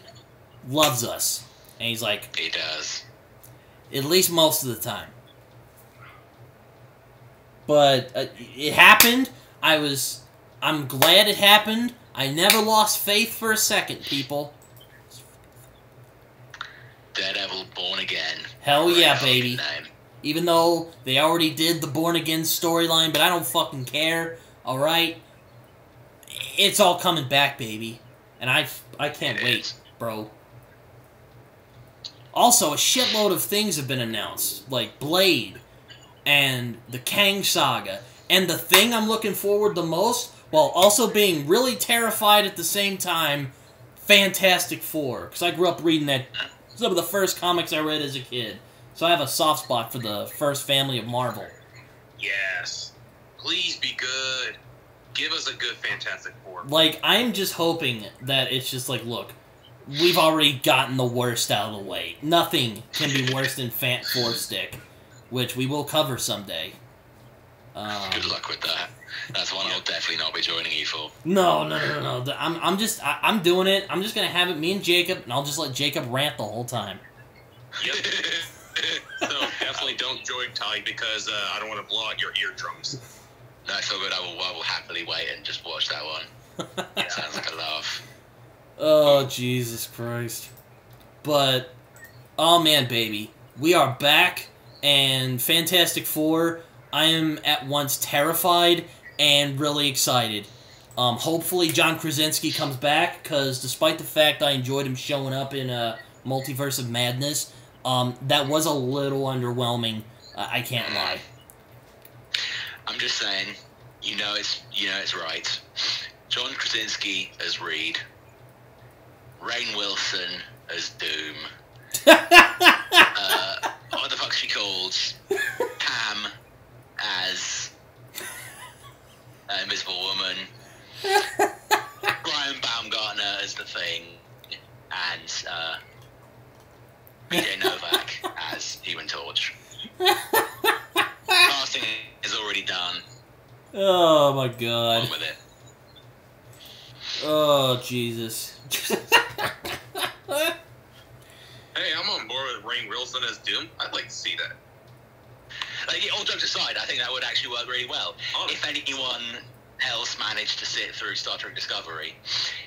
loves us. And he's like... He does. At least most of the time. But it happened. I'm glad it happened. I never lost faith for a second, people. Daredevil Born Again. Hell yeah, baby. Name. Even though they already did the Born Again storyline, but I don't fucking care. Alright? It's all coming back, baby. And I can't wait, bro. Also, a shitload of things have been announced. Like Blade. And the Kang Saga. And the thing I'm looking forward the most, while also being really terrified at the same time, Fantastic Four. Because I grew up reading that. Some of the first comics I read as a kid. So I have a soft spot for the first family of Marvel. Yes. Please be good. Give us a good Fantastic Four. Like, I'm just hoping that it's just like, look, we've already gotten the worst out of the way. Nothing can be worse than Fant Four Stick, which we will cover someday. Good luck with that. That's one I'll definitely not be joining you for. No. I'm doing it. I'm just gonna have it, me and Jacob, and I'll just let Jacob rant the whole time. Yep. So definitely don't join Ty because I don't want to blow out your eardrums. No, it's all good. I will happily wait and just watch that one. Sounds like a laugh. Oh, Jesus Christ. But, oh man, baby. We are back, and Fantastic Four, I am at once terrified and really excited. Hopefully John Krasinski comes back, because despite the fact I enjoyed him showing up in Multiverse of Madness, that was a little underwhelming. I can't lie. I'm just saying, it's right. John Krasinski as Reed, Rainn Wilson as Doom. What the fuck's she called? Pam as Invisible Woman. Brian Baumgartner as the Thing, and BJ Novak as Human Torch. Casting is already done. Oh my god. On with it. Oh Jesus. Hey, I'm on board with Rainn Wilson as Doom. I'd like to see that. Like, all jokes aside, I think that would actually work really well. If anyone else managed to sit through Star Trek Discovery,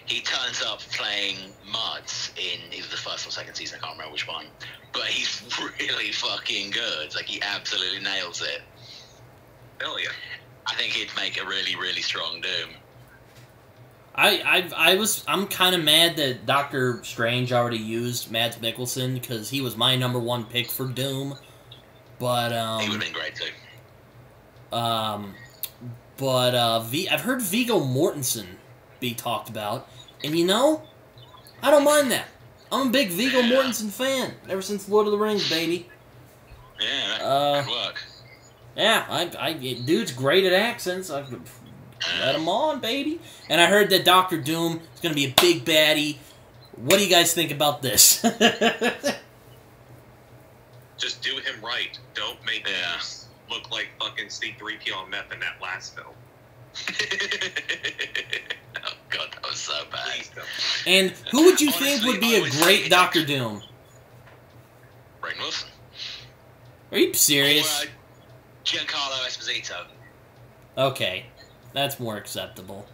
he turns up playing Muds in either the first or second season, I can't remember which one, but he's really fucking good. Like, he absolutely nails it. Hell yeah. I think he'd make a really, really strong Doom. I'm kind of mad that Doctor Strange already used Mads Mikkelsen because he was my #1 pick for Doom, but he would have been great too. I've heard Viggo Mortensen be talked about, and you know, I don't mind that. I'm a big Viggo Mortensen fan ever since Lord of the Rings, baby. Yeah, that could work. Yeah, dude's great at accents. Let him on, baby. And I heard that Doctor Doom is going to be a big baddie. What do you guys think about this? Just do him right. Don't make him look like fucking C-3PO on meth in that last film. Oh god, that was so bad. Please don't. And who would you think would be a great Doctor Doom? Rainn Wilson. Are you serious? Or, Giancarlo Esposito. Okay. That's more acceptable.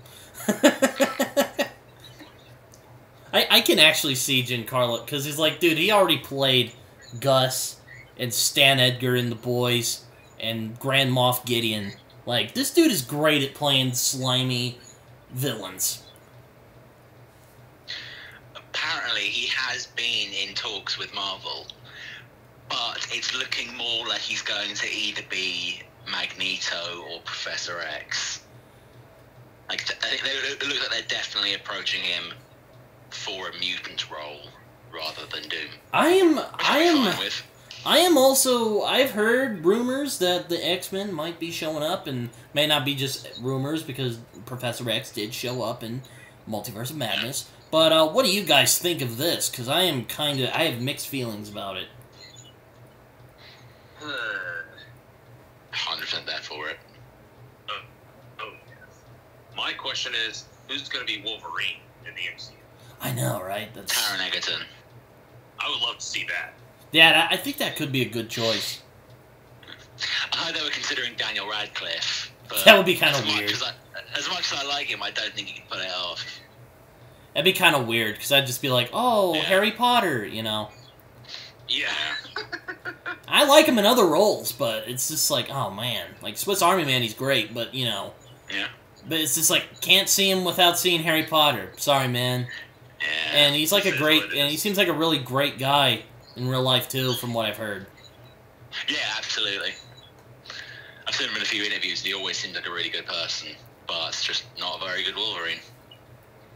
I can actually see Giancarlo, because he's like, dude, he already played Gus and Stan Edgar in The Boys and Grand Moff Gideon. Like, this dude is great at playing slimy villains. Apparently, he has been in talks with Marvel, but it's looking more like he's going to either be Magneto or Professor X. Like, it looks like they're definitely approaching him for a mutant role rather than Doom. I've heard rumors that the X-Men might be showing up, and may not be just rumors because Professor X did show up in Multiverse of Madness. But what do you guys think of this? Because I have mixed feelings about it. 100% there for it. My question is, who's going to be Wolverine in the MCU? I know, right? That's... Taron Egerton. I would love to see that. Yeah, I think that could be a good choice. I heard they were considering Daniel Radcliffe. But that would be kind of weird. As much as I like him, I don't think he can pull it off. That'd be kind of weird, because I'd just be like, oh, yeah. Harry Potter, you know? Yeah. I like him in other roles, but it's just like, oh man. Like, Swiss Army Man, he's great, but, you know. Yeah. But it's just like, can't see him without seeing Harry Potter. Sorry, man. Yeah. And he's like and he seems like a really great guy in real life, too, from what I've heard. Yeah, absolutely. I've seen him in a few interviews, and he always seemed like a really good person, but it's just not a very good Wolverine.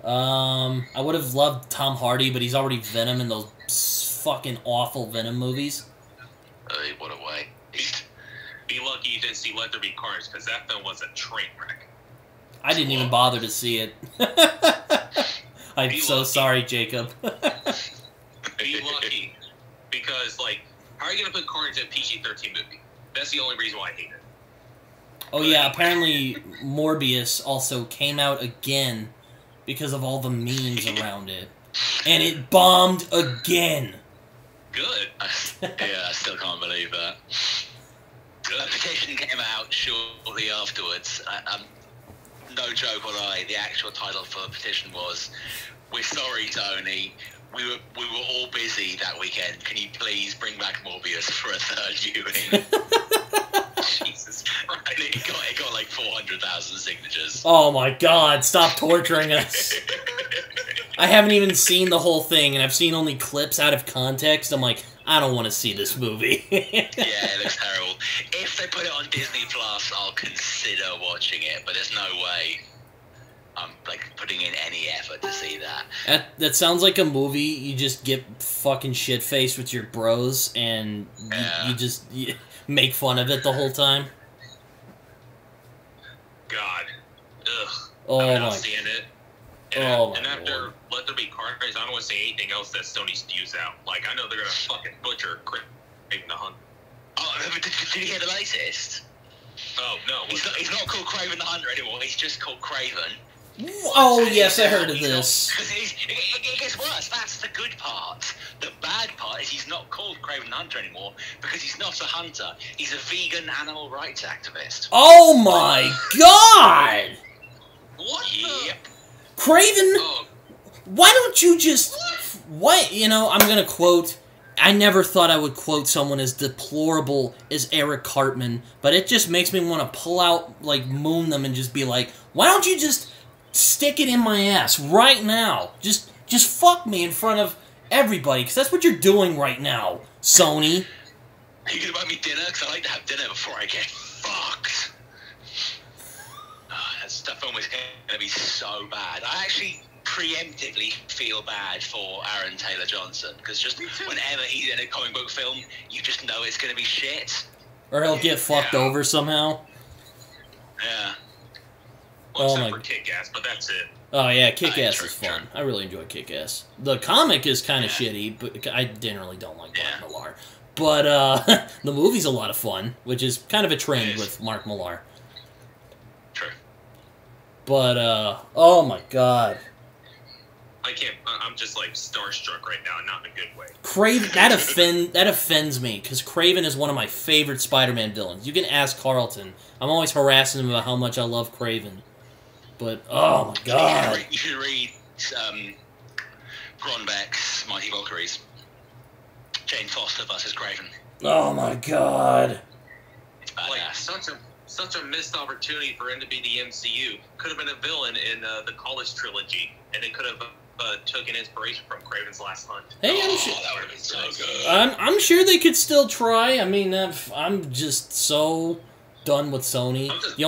I would have loved Tom Hardy, but he's already Venom in those fucking awful Venom movies. What a way. Be lucky you didn't see Let There Be Carnage, because that film was a train wreck. I didn't even bother to see it. I'm so sorry, Jacob. Be lucky. Because, like, how are you going to put Carnage in a PG-13 movie? That's the only reason why I hate it. Oh, yeah, apparently Morbius also came out again because of all the memes around it. And it bombed again. Good. Yeah, I still can't believe that. Good. A petition came out shortly afterwards. No joke or lie, the actual title for the petition was, "We're sorry, Tony. We were all busy that weekend. Can you please bring back Morbius for a third viewing?" Jesus Christ. And it got like 400,000 signatures. Oh my god, stop torturing us. I haven't even seen the whole thing, and I've seen only clips out of context. I'm like, I don't want to see this movie. Yeah, it looks terrible. If they put it on Disney Plus, I'll consider watching it, but there's no way I'm like putting in any effort to see that. That sounds like a movie you just get fucking shit-faced with your bros, and you just make fun of it the whole time. God. Ugh. Oh I'm my. not seeing it. And after Let There Be Carnage, I don't want to say anything else that Sony spews out. Like, I know they're going to fucking butcher Craven the Hunter. Oh, did you hear the latest? Oh, no. He's not called Craven the Hunter anymore. He's just called Craven. Oh, yes, I heard of this. Because it gets worse. That's the good part. The bad part is he's not called Craven the Hunter anymore because he's not a hunter. He's a vegan animal rights activist. Oh, my God! What? Yep. Craven, Oh. why don't you just... What? You know, I'm gonna quote... I never thought I would quote someone as deplorable as Eric Cartman, but it just makes me want to pull out, like, moon them and just be like, why don't you just stick it in my ass right now? Just fuck me in front of everybody, because that's what you're doing right now, Sony. Are you gonna buy me dinner? Because I like to have dinner before I get fucked. That film is gonna be so bad. I actually preemptively feel bad for Aaron Taylor Johnson, because just whenever he's in a comic book film, you just know it's gonna be shit. Or he'll get fucked over somehow. Yeah. Well, Oh except my- for Kick-Ass, but that's it. Oh yeah, Kick-Ass True, is fun. true. I really enjoy Kick-Ass. The comic is kind of Yeah. shitty, but I generally don't like Mark Yeah. Millar. But the movie's a lot of fun, which is kind of a trend It is. with Mark Millar. True. But oh my God, I'm just like starstruck right now, not in a good way. Craven, that offends me, because Craven is one of my favorite Spider-Man villains. You can ask Carlton. I'm always harassing him about how much I love Craven. But, oh my God. You should read Gronbeck's Mighty Valkyries. Jane Foster versus Craven. Oh my God. Like, Badass. such a missed opportunity for him to be the MCU. Could have been a villain in the College trilogy, and it could have taken inspiration from Craven's Last Hunt. Hey, I'm Oh, sure, that would have been so good. I'm sure they could still try. I mean, I'm just so done with Sony. I'm just The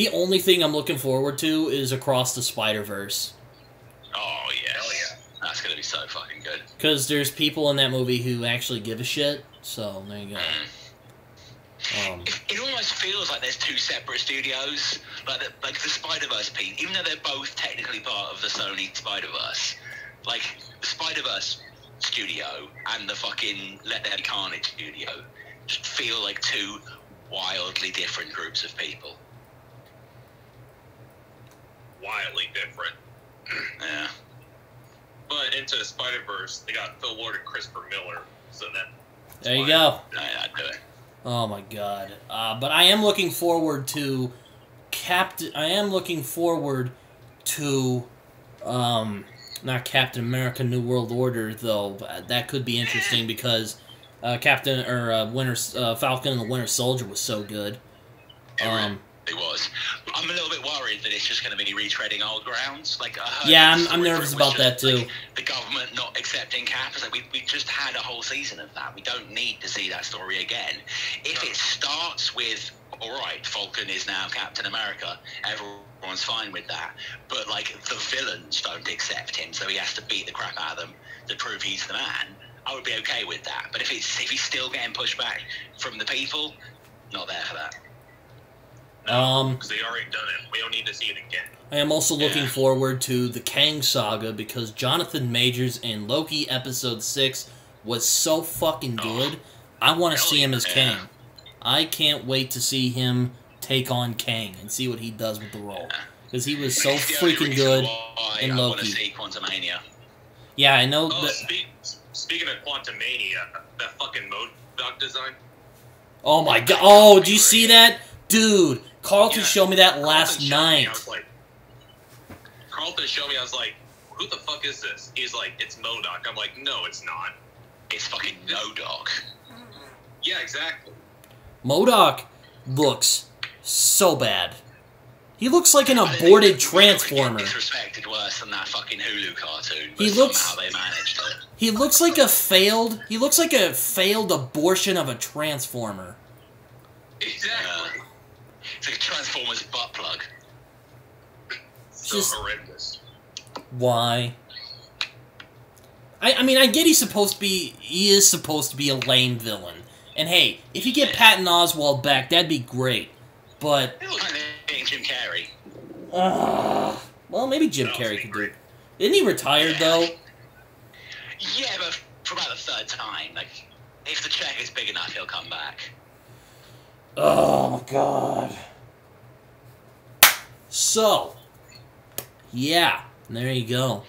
baffled. only thing I'm looking forward to is Across the Spider-Verse. Oh, yes. Hell yeah. That's going to be so fucking good. Because there's people in that movie who actually give a shit. So, there you go. It almost feels like there's two separate studios, like the Spider-Verse piece, even though they're both technically part of the Sony Spider-Verse. Like, the Spider-Verse studio and the fucking Let There Be Carnage studio just feel like two wildly different groups of people. Wildly different. Yeah. But into Spider-Verse, they got Phil Lord and Christopher Miller, so that... There you go. I'd do it. Oh my God. But I am looking forward to not Captain America: New World Order, though. That could be interesting because Falcon and the Winter Soldier was so good. It was. I'm a little bit worried that it's just going to be retreading old grounds. Like, I heard Yeah, the I'm story nervous for it was about that, just, too. like, the government not accepting Cap. It's like we just had a whole season of that. We don't need to see that story again. If it starts with, all right, Falcon is now Captain America, everyone's fine with that. But like the villains don't accept him, so he has to beat the crap out of them to prove he's the man. I would be okay with that. But if he's still getting pushed back from the people, not there for that. Because they already done it. We don't need to see it again. I am also looking forward to the Kang saga because Jonathan Majors in Loki episode 6 was so fucking good. I want to see him as Kang. I can't wait to see him take on Kang and see what he does with the role. Because he was so It's the only freaking reason good why in I want to Loki. see Quantumania. Yeah, I know Oh, that... speaking of Quantumania, that fucking MODOK design. Oh my God. Oh, did you see that? Dude, Carlton Yeah. showed me that last Carlton showed me, night. Carlton showed me, I was like, who the fuck is this? He's like, it's MODOK. I'm like, no, it's not. It's fucking MODOK. Yeah, exactly. MODOK looks so bad. He looks like an I didn't aborted think we could Transformer. get disrespected worse than that fucking Hulu cartoon. But He looks- somehow they managed it. He looks like a failed abortion of a Transformer. Exactly. It's like a Transformers butt plug. So Just- horrendous. Why? I mean, I get he is supposed to be a lame villain. And hey, if you get Patton Oswalt back, that'd be great. But, It looks like they're getting Jim Carrey. well, maybe Jim That would Carrey be could do great. it. Isn't he retired, though? Yeah, but for about the third time. Like, if the check is big enough, he'll come back. Oh my god. So, yeah, there you go.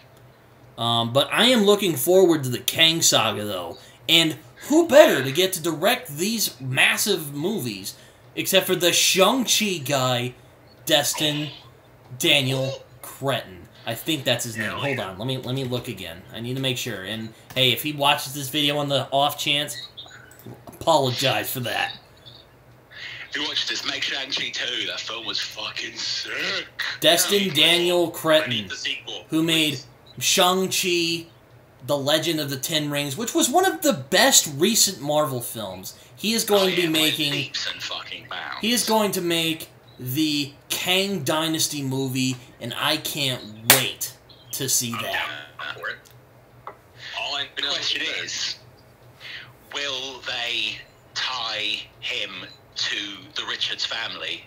But I am looking forward to the Kang Saga, though. And who better to get to direct these massive movies except for the Shang-Chi guy, Destin Daniel Cretton. I think that's his name. Hold on, let me look again. I need to make sure. And hey, if he watches this video on the off chance, apologize for that. If you watch this, make Shang-Chi 2. That film was fucking sick. Destin Daniel Cretton, I need the sequel, who made Shang-Chi, The Legend of the Ten Rings, which was one of the best recent Marvel films. He is going to be making... leaps and fucking bounds. He is going to make the Kang Dynasty movie, and I can't wait to see that. For it. All I The know question is, will they tie him to the Richards family,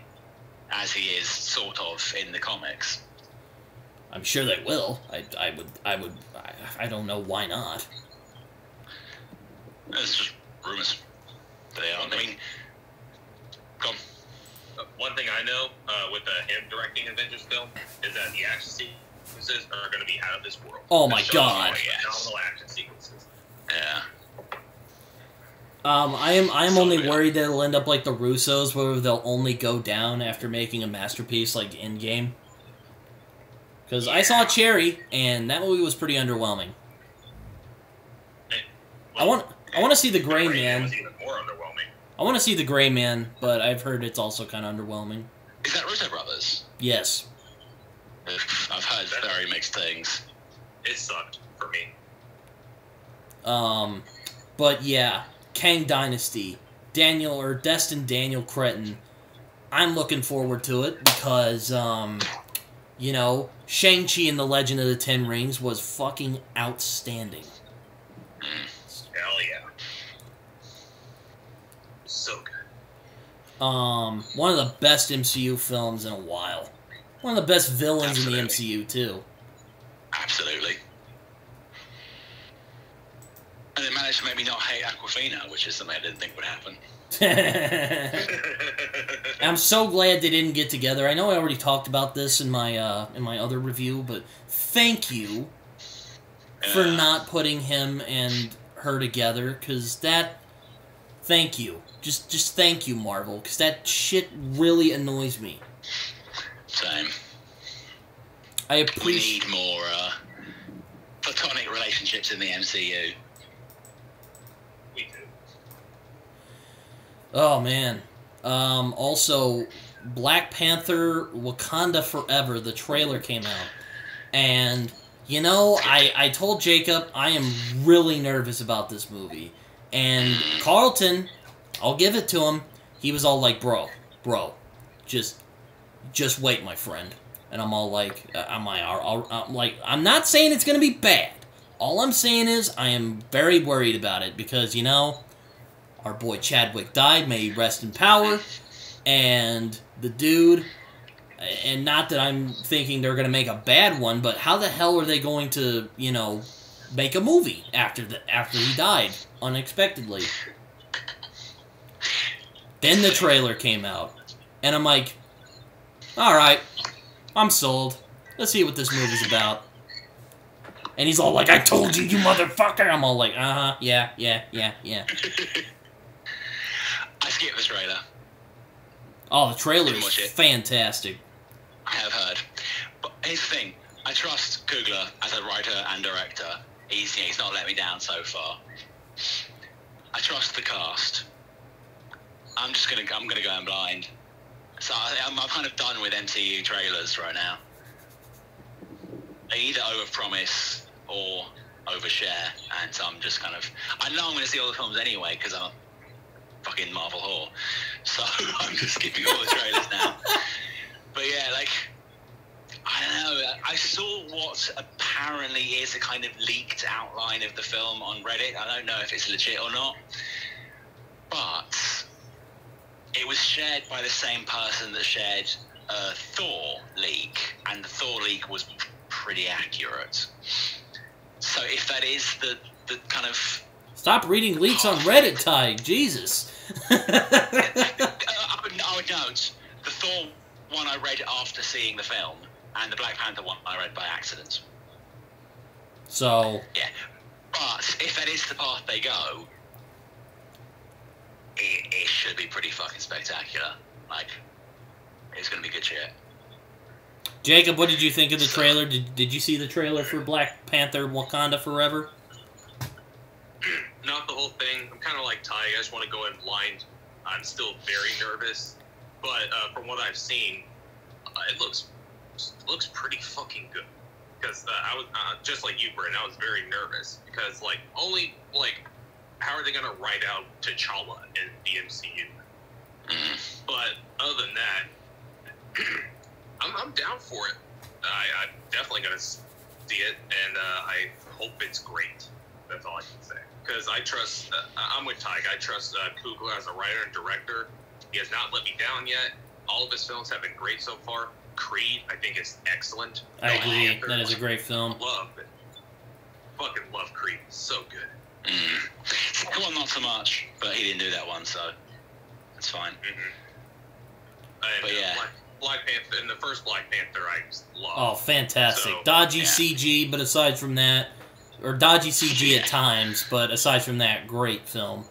as he is sort of in the comics? I'm sure they will. I don't know why not. It's just rumors. They are. I mean, come. One thing I know with him directing Avengers film is that the action sequences are going to be out of this world. Oh my god! Phenomenal action sequences. Yeah. I am only worried that it'll end up like the Russos, where they'll only go down after making a masterpiece like Endgame. Because I saw Cherry, and that movie was pretty underwhelming. I want to see the Gray Man. Was even more underwhelming. I want to see the Gray Man, but I've heard it's also kind of underwhelming. Is that Russo brothers? Yes. I've heard very mixed things. It sucked for me. But yeah, Kang Dynasty, Destin Daniel Cretton. I'm looking forward to it because, you know, Shang-Chi and the Legend of the Ten Rings was fucking outstanding. Hell yeah. So good. One of the best MCU films in a while. One of the best villains in the MCU, too. Absolutely. And they managed to make me not hate Awkwafina, which is something I didn't think would happen. I'm so glad they didn't get together. I know I already talked about this in my other review, but thank you for not putting him and her together, because that... Thank you. Just thank you, Marvel, because that shit really annoys me. Same. I We appreciate... need more platonic relationships in the MCU. We do. Oh, man. Also, Black Panther Wakanda Forever, the trailer came out. And, you know, I told Jacob I am really nervous about this movie. And Carlton, I'll give it to him, he was all like, bro, just wait, my friend. And I'm all like, I'm not saying it's going to be bad. All I'm saying is I am very worried about it because, you know, our boy Chadwick died, may he rest in power, and the dude, and not that I'm thinking they're going to make a bad one, but how the hell are they going to, you know, make a movie after he died unexpectedly? Then the trailer came out, and I'm like, alright, I'm sold. Let's see what this movie's about. And he's all like, I told you, you motherfucker! I'm all like, uh-huh, yeah. I skipped the trailer. Oh, the trailer Didn't is watch it. fantastic. I have heard. But here's the thing. I trust Coogler as a writer and director. He's not let me down so far. I trust the cast. I'm gonna go in blind. So I'm kind of done with MCU trailers right now. They either overpromise or overshare, and so I'm just kind of... I know I'm going to see all the films anyway, because I'm a fucking Marvel whore. So I'm just skipping all the trailers now. But yeah, like... I don't know. I saw what apparently is a kind of leaked outline of the film on Reddit. I don't know if it's legit or not. But it was shared by the same person that shared a Thor leak, and the Thor leak was pretty accurate. So if that is the kind of... Stop reading leaks on Reddit, Taheg. Jesus. Side note, the Thor one I read after seeing the film, and the Black Panther one I read by accident. So... Yeah. But if that is the path they go, it should be pretty fucking spectacular. Like, it's gonna be good shit. Jacob, what did you think of the trailer? Did you see the trailer for Black Panther Wakanda Forever? Not the whole thing. I'm kind of like Ty. I just want to go in blind. I'm still very nervous, but from what I've seen, it looks pretty fucking good. Because I was just like you, Brit. I was very nervous because how are they gonna write out T'Challa in the MCU? But other than that, I'm down for it. I'm definitely gonna see it, and I hope it's great. That's all I can say. Because I trust, I'm with Taika. I trust Coogler as a writer and director. He has not let me down yet. All of his films have been great so far. Creed, I think, is excellent. I agree. That is a great film. Love it. Fucking love Creed. So good. Second one, not so much, but he didn't do that one, so it's fine. And, but yeah. Black Panther, and the first Black Panther, I just love. Oh, fantastic. So, dodgy CG, but aside from that, or dodgy CG at times, but aside from that, great film.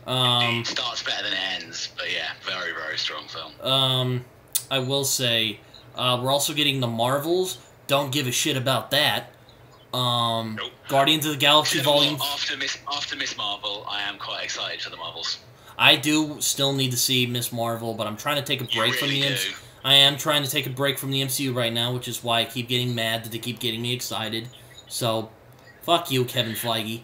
It starts better than it ends, but yeah, very, very strong film. I will say, we're also getting the Marvels. Don't give a shit about that. Nope. Guardians of the Galaxy Volume... After Miss Marvel, I am quite excited for the Marvels. I do still need to see Miss Marvel, but I'm trying to take a break from the MCU. I am trying to take a break from the MCU right now, which is why I keep getting mad that they keep getting me excited. So, fuck you, Kevin Feige.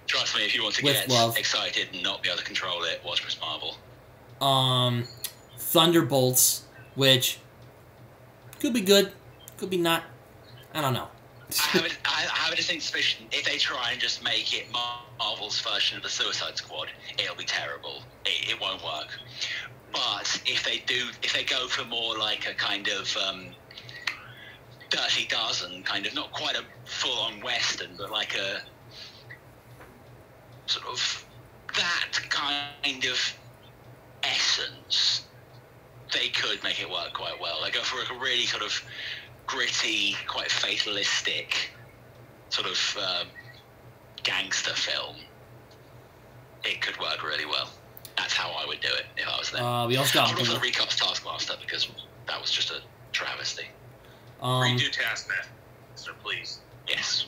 Trust me, if you want to get excited and not be able to control it, watch Miss Marvel. Thunderbolts, which could be good, could be not. I don't know. I have a distinct suspicion if they try and just make it Marvel's version of the Suicide Squad, it'll be terrible. It won't work. But if they go for more like a kind of Dirty Dozen, kind of not quite a full-on Western, but like a sort of that kind of essence, they could make it work quite well. They go for a really sort of gritty, quite fatalistic sort of gangster film. It could work really well. That's how I would do it if I was them. We also got I'd rather recast Taskmaster because that was just a travesty. Redo Taskmaster, please. Yes.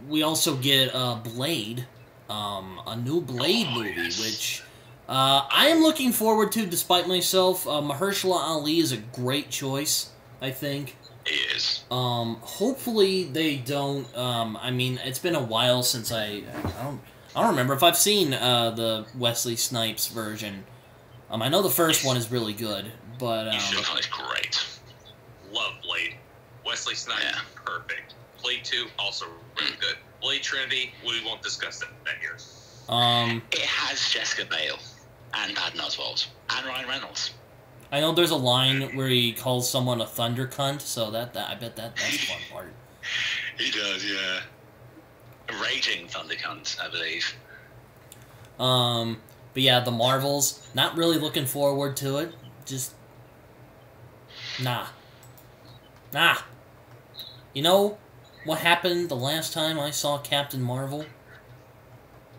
We also get Blade, a new Blade movie, which I am looking forward to despite myself. Mahershala Ali is a great choice, I think. He is. Hopefully they don't, I mean, it's been a while since I don't remember if I've seen the Wesley Snipes version. I know the first one is really good, but you should. It's great. Love Blade. Wesley Snipes, perfect. Blade 2, also really good. Blade Trinity, we won't discuss that here. It has Jessica Bale and Patton Oswalt and Ryan Reynolds. I know there's a line where he calls someone a thunder cunt, so that I bet that's a fun part. He does, yeah. A raging thunder cunt, I believe. But yeah, the Marvels, not really looking forward to it. Just nah. You know what happened the last time I saw Captain Marvel?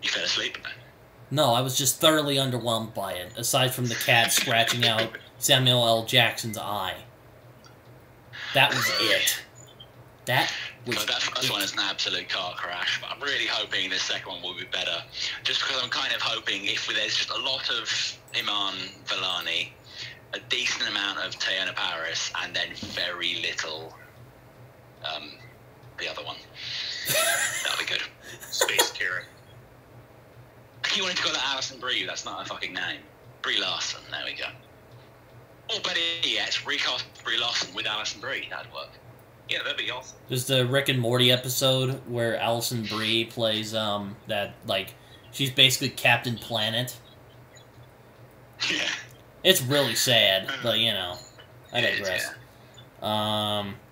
You fell asleep? No, I was just thoroughly underwhelmed by it, aside from the cat scratching out Samuel L. Jackson's eye. That was it. That first one is an absolute car crash, but I'm really hoping the second one will be better. Just because I'm kind of hoping if there's just a lot of Iman Vellani, a decent amount of Teyonah Parris, and then very little the other one. That'll be good. Space Karen. You wanted to call that Alison Brie, that's not her fucking name. Brie Larson, there we go. Or better yet, recast Brie Larson with Alison Brie, that'd work. Yeah, that'd be awesome. There's the Rick and Morty episode where Alison Brie plays, that, like, she's basically Captain Planet. Yeah. It's really sad, but, you know, I digress.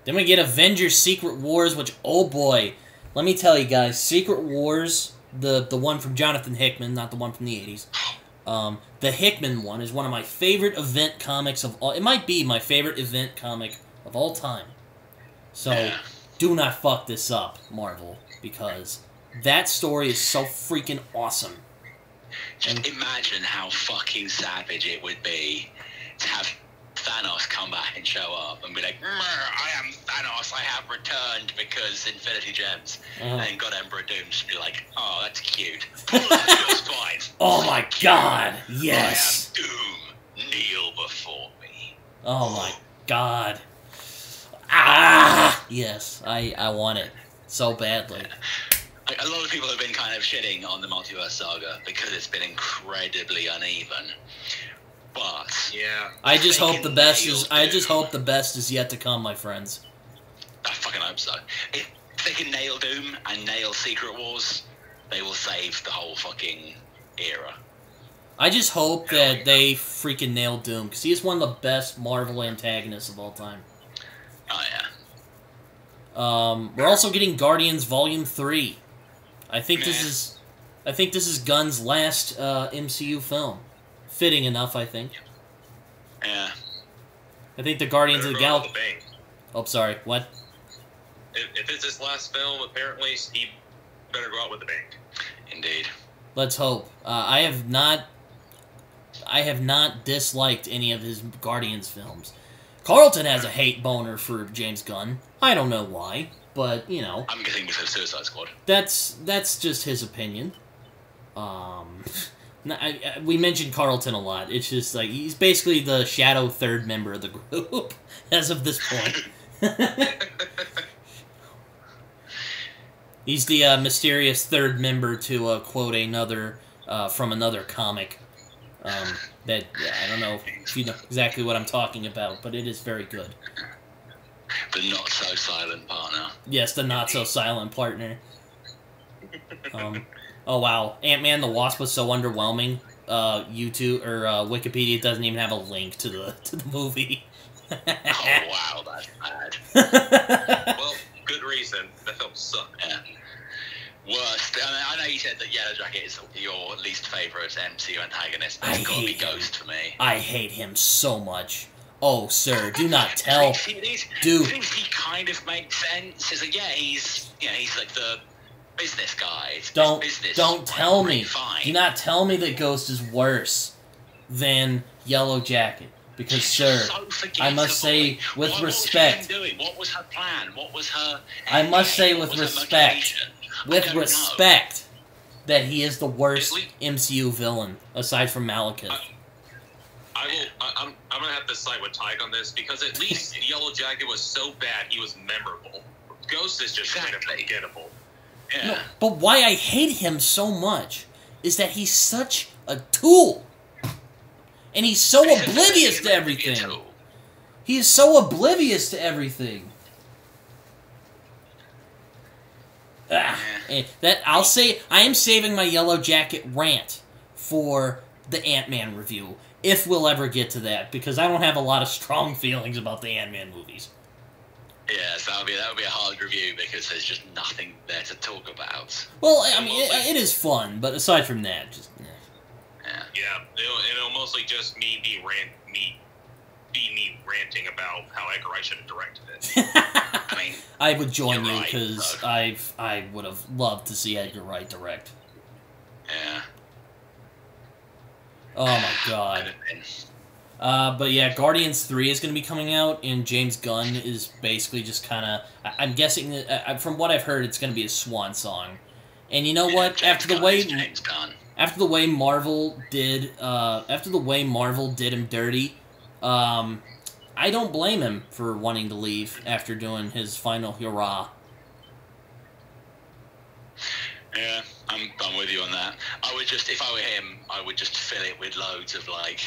Then we get Avengers Secret Wars, which, oh boy, let me tell you guys, Secret Wars the one from Jonathan Hickman, not the one from the 80s. The Hickman one is one of my favorite event comics of all. It might be my favorite event comic of all time. So, do not fuck this up, Marvel, because that story is so freaking awesome. Just imagine how fucking savage it would be to have Thanos come back and show up and be like, I am Thanos, I have returned because Infinity Gems. And then God Emperor Doom just be like, oh, that's cute. Pull out your spines. Oh my god, yes. I am Doom, kneel before me. Oh my god. Ah! Yes, I want it so badly. A lot of people have been kind of shitting on the Multiverse Saga because it's been incredibly uneven. But yeah, I just hope the best is yet to come, my friends. I fucking hope so. If they can nail Doom and nail Secret Wars, they will save the whole fucking era. I just hope that they freaking nail Doom, because he is one of the best Marvel antagonists of all time. Oh yeah. We're also getting Guardians Volume 3. I think this is Gunn's last MCU film. Fitting enough, I think. Yeah. I think the Guardians of the Galaxy. Oh, sorry. What? If it's his last film, apparently he better go out with the bang. Indeed. Let's hope. I have not disliked any of his Guardians films. Carlton has a hate boner for James Gunn. I don't know why, but you know. I'm guessing because of Suicide Squad. That's just his opinion. We mentioned Carlton a lot. It's just like he's basically the shadow third member of the group as of this point. He's the mysterious third member to quote another from another comic. That I don't know if you know exactly what I'm talking about, but it is very good. The not so silent partner. Yes, the not so silent partner. Oh wow, Ant-Man the Wasp was so underwhelming. YouTube or Wikipedia doesn't even have a link to the movie. Oh wow, that's bad. Well, good reason. That film sucked. Yeah. Worst. I know you said that Yellow Jacket is your least favourite MCU antagonist, but it's got to be Ghost for me. I hate him so much. Oh, sir, do not tell. Dude, he kind of makes sense. It's like, yeah, he's like the business guy. Don't tell me. Fine. Do not tell me that Ghost is worse than Yellow Jacket. Because, sir, so I must say with respect. What was she doing? What was her plan? What was her... I must say with respect. With respect. That he is the worst MCU villain, aside from Malekith. I'm gonna have to side with Taika on this, because at least Yellow Jacket was so bad he was memorable. Ghost is just kind of forgettable. Yeah. No, but why I hate him so much is that he's such a tool. And he's so oblivious to everything. He is so oblivious to everything. I'll say I am saving my Yellow Jacket rant for the Ant-Man review, if we'll ever get to that, because I don't have a lot of strong feelings about the Ant-Man movies. Yes, that would be a hard review because there's just nothing there to talk about. Well, I mean, it is fun, but aside from that, just yeah, it'll mostly just me ranting about how Edgar Wright should have directed it. I mean, I would join you because I would have loved to see Edgar Wright direct. Yeah. Oh my god. But yeah, Guardians 3 is going to be coming out, and James Gunn is basically just kind of... I'm guessing, that, from what I've heard, it's going to be a swan song. And you know what? After the way Marvel did him dirty, I don't blame him for wanting to leave after doing his final hurrah. Yeah, I'm with you on that. I would just, if I were him, I would just fill it with loads of, like,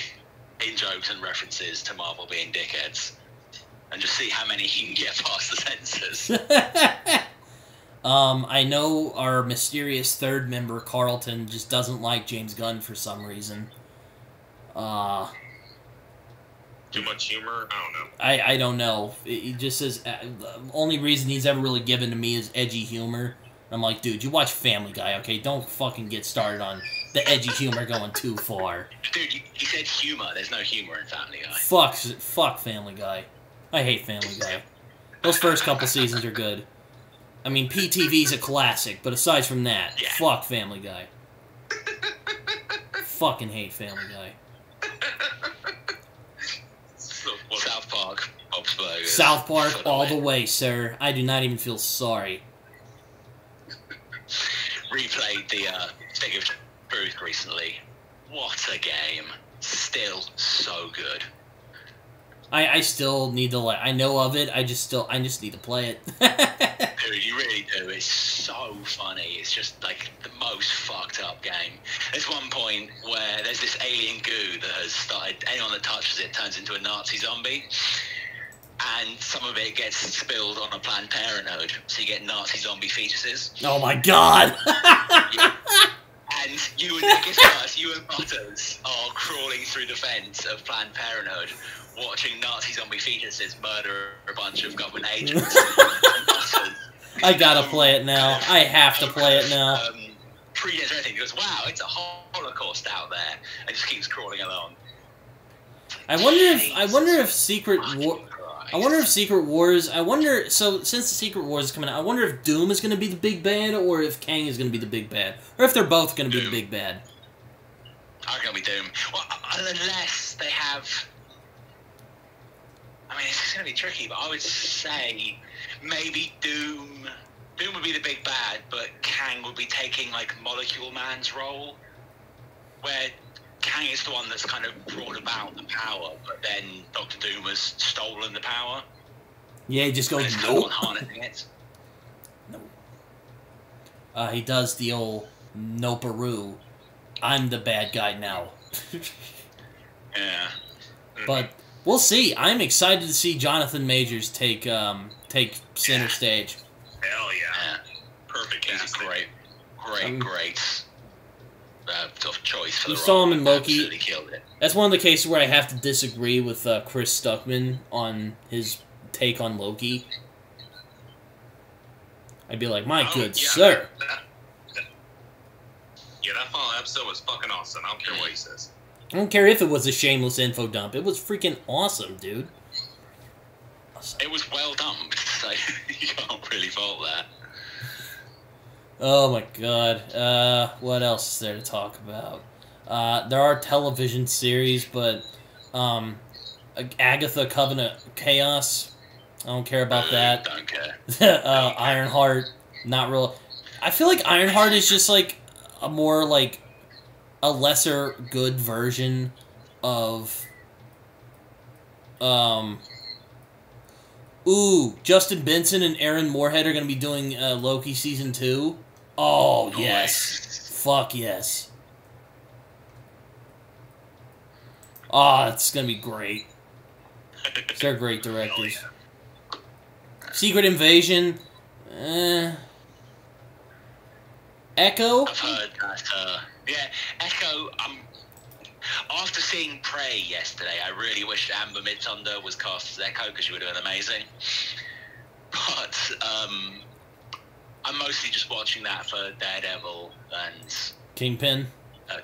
in-jokes and references to Marvel being dickheads. And just see how many he can get past the censors. I know our mysterious third member, Carlton, just doesn't like James Gunn for some reason. Too much humor? I don't know. I don't know. He just says the only reason he's ever really given to me is edgy humor. I'm like, dude, you watch Family Guy, okay? Don't fucking get started on the edgy humor going too far. Dude, you said humor. There's no humor in Family Guy. Fuck Family Guy. I hate Family Guy. Those first couple seasons are good. I mean, PTV's a classic, but aside from that, Yeah. fuck Family Guy. Fucking hate Family Guy. So funny. South Park, Bob's Burgers. South Park Put all away. the way, sir. I do not even feel sorry. Replayed the Stick of Truth recently. What a game. Still so good. I still need to I know of it. I just need to play it. Dude, you really do. It's so funny. It's just like the most fucked up game. There's one point where there's this alien goo that has started. Anyone that touches it turns into a Nazi zombie, and some of it gets spilled on a Planned Parenthood, so you get Nazi zombie fetuses. Oh my god! And you and Butters are crawling through the fence of Planned Parenthood, watching Nazi zombie fetuses murder a bunch of government agents. And Butters, I gotta play it now. I have to play it now. Predates everything. He goes, wow, it's a Holocaust out there, and just keeps crawling along. I wonder if Secret Wars. So since the Secret Wars is coming out, I wonder if Doom is going to be the big bad, or if Kang is going to be the big bad, or if they're both going to be the big bad. I reckon it'll be Doom. Well, unless they have. I mean, it's going to be tricky, but I would say maybe Doom. Doom would be the big bad, but Kang would be taking like Molecule Man's role, where Kang is the one that's kind of brought about the power, but then Doctor Doom has stolen the power. Yeah, he just goes, And is kind of nope. harnessing it. No. He does the old noperoo. I'm the bad guy now. Yeah. But we'll see. I'm excited to see Jonathan Majors take center stage. Hell yeah. Yeah. Perfect He's a casting. great sort of choice for You the saw role. him in Loki. Absolutely killed it. That's one of the cases where I have to disagree with Chris Stuckman on his take on Loki. I'd be like, my good sir. That final episode was fucking awesome. I don't care what he says. I don't care if it was a shameless info dump. It was freaking awesome, dude. Awesome. It was well dumped, so you can't really fault that. Oh my god. What else is there to talk about? There are television series, but Agatha Covenant Chaos. I don't care about that. Don't care. Ironheart, not real. I feel like Ironheart is just like a more like a lesser good version of Justin Benson and Aaron Moorhead are going to be doing Loki season 2. Oh, yes. Fuck yes. Oh, it's going to be great. They're great directors. Secret Invasion. Echo? I've heard that, Echo, after seeing Prey yesterday, I really wish Amber Midthunder was cast as Echo, because she would have been amazing. But, I'm mostly just watching that for Daredevil and... Kingpin?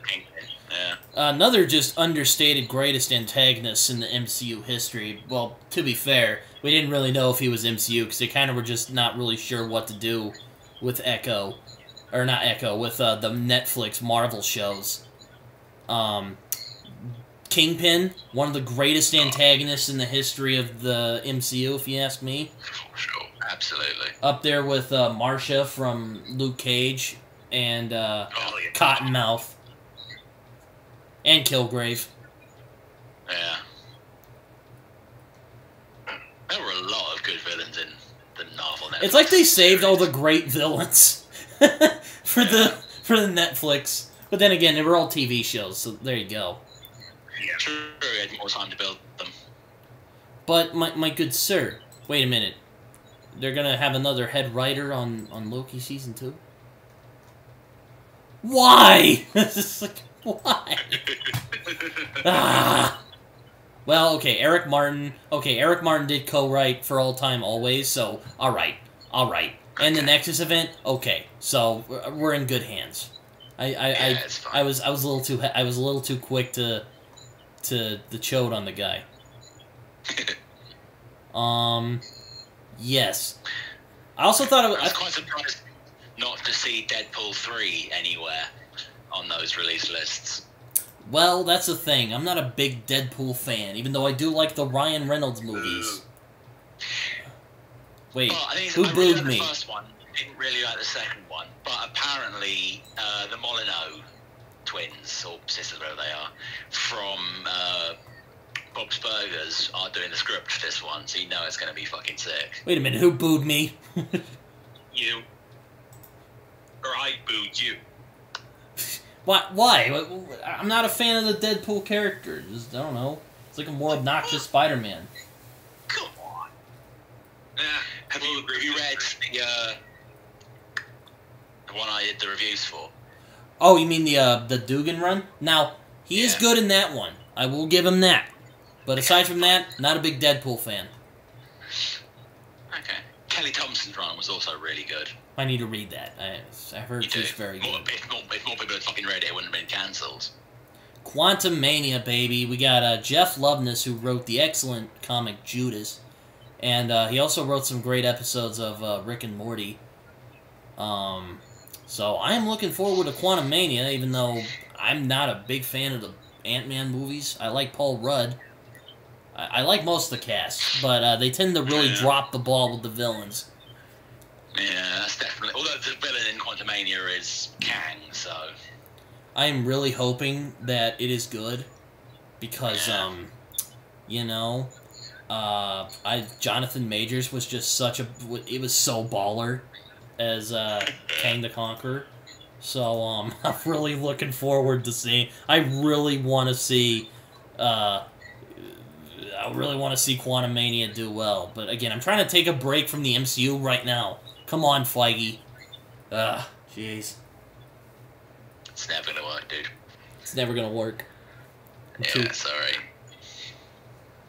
Kingpin, yeah. Another just understated greatest antagonist in the MCU history. Well, to be fair, we didn't really know if he was MCU, because they kind of were just not really sure what to do with Echo. Or not Echo, with the Netflix Marvel shows. Kingpin, one of the greatest antagonists in the history of the MCU, if you ask me. For sure, absolutely. Up there with Marsha from Luke Cage and Cottonmouth. And Kilgrave. Yeah. There were a lot of good villains in the novel. It's like they saved all the great villains for the Netflix. But then again, they were all TV shows, so there you go. Yeah. True, we had more time to build them. But my good sir, wait a minute. They're gonna have another head writer on Loki season 2? Why? It's just like, why? Well, okay, Eric Martin. Okay, Eric Martin did co-write For All Time Always, so alright. and the Nexus event. Okay, so we're in good hands. I was a little too quick to the chode on the guy. Yes. I also thought I was quite surprised not to see Deadpool 3 anywhere on those release lists. Well, that's the thing. I'm not a big Deadpool fan, even though I do like the Ryan Reynolds movies. Wait, who booed me? The first one, didn't really like the second one, but apparently the Molyneux twins, or sisters, whatever they are, from Bob's Burgers are doing the script for this one, so you know it's going to be fucking sick. Wait a minute, who booed me? You. Or I booed you. Why? I'm not a fan of the Deadpool character. Just, I don't know. It's like a more obnoxious Spider-Man. Come on. Have you read the one I did the reviews for? Oh, you mean the Dugan run? Now, he is good in that one. I will give him that. But aside from that, not a big Deadpool fan. Okay. Kelly Thompson's run was also really good. I need to read that. I heard she's very good. If more people had fucking read it, it wouldn't have been cancelled. Quantum Mania, baby. We got Jeff Loveness, who wrote the excellent comic Judas. And he also wrote some great episodes of Rick and Morty. So I am looking forward to Quantum Mania, even though I'm not a big fan of the Ant-Man movies. I like Paul Rudd. I like most of the cast, but they tend to really drop the ball with the villains. Yeah, that's definitely... Although the villain in Quantumania is Kang, so... I am really hoping that it is good, because, you know, Jonathan Majors was just such a... It was so baller as Kang the Conqueror. So, I'm really looking forward to seeing... I really want to see... I really want to see Quantumania do well. But again, I'm trying to take a break from the MCU right now. Come on, Feige. Jeez. It's never gonna work, dude. It's never gonna work. Yeah, sorry.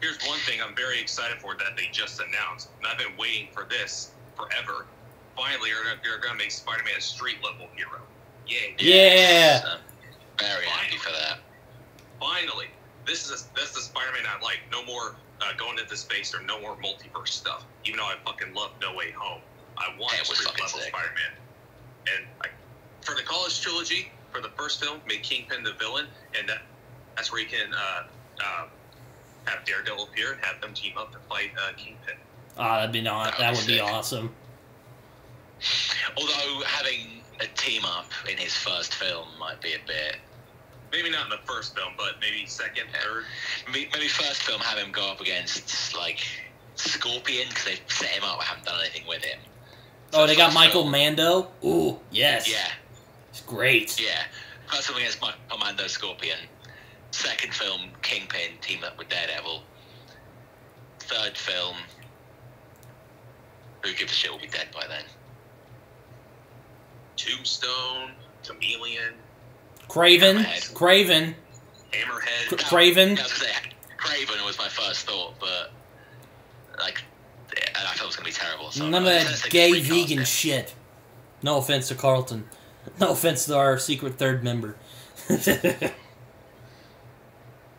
Here's one thing I'm very excited for that they just announced, and I've been waiting for this forever. Finally, they're gonna make Spider-Man a street-level hero. Yay. Yeah! Very happy for that. Finally. That's the Spider-Man I like. No more going into space or no more multiverse stuff. Even though I fucking love No Way Home. I want a street-level Spider-Man. And for the college trilogy, for the first film, make Kingpin the villain, and that's where you can have Daredevil appear and have them team up to fight Kingpin. That would be awesome. Although having a team-up in his first film might be a bit... Maybe not in the first film, but maybe second, third. Maybe first film have him go up against, like, Scorpion, because they've set him up, haven't done anything with him. So they got Michael Mando? Ooh, yes. Yeah. It's great. Yeah. First film against Michael Mando, Scorpion. Second film, Kingpin, team up with Daredevil. Third film, who gives a shit will be dead by then. Tombstone, Chameleon. Craven. Hammerhead. Craven. Craven. I was gonna say, Craven was my first thought, but like, I thought it was gonna be terrible. So none of that gay vegan shit. No offense to Carlton. No offense to our secret third member.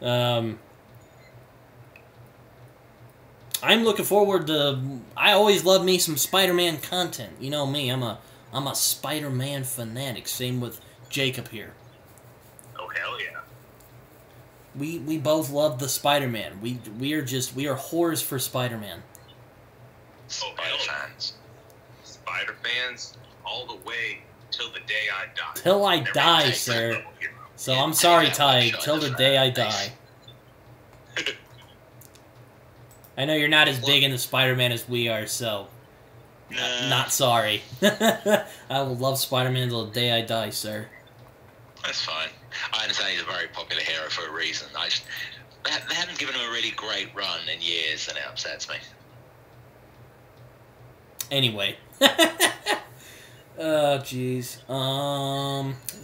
I'm looking forward to. I always love me some Spider-Man content. You know me. I'm a Spider-Man fanatic. Same with Jacob here. Oh hell yeah. We both love the Spider-Man. We are whores for Spider-Man. Spider fans. Spider fans all the way till the day I die. Till I die, sir. So I'm sorry, Ty. Till the day I die. I know you're not as big into Spider-Man as we are, so not sorry. I will love Spider-Man till the day I die, sir. That's fine. I understand he's a very popular hero for a reason. They haven't given him a really great run in years, and it upsets me. Anyway. Oh, jeez.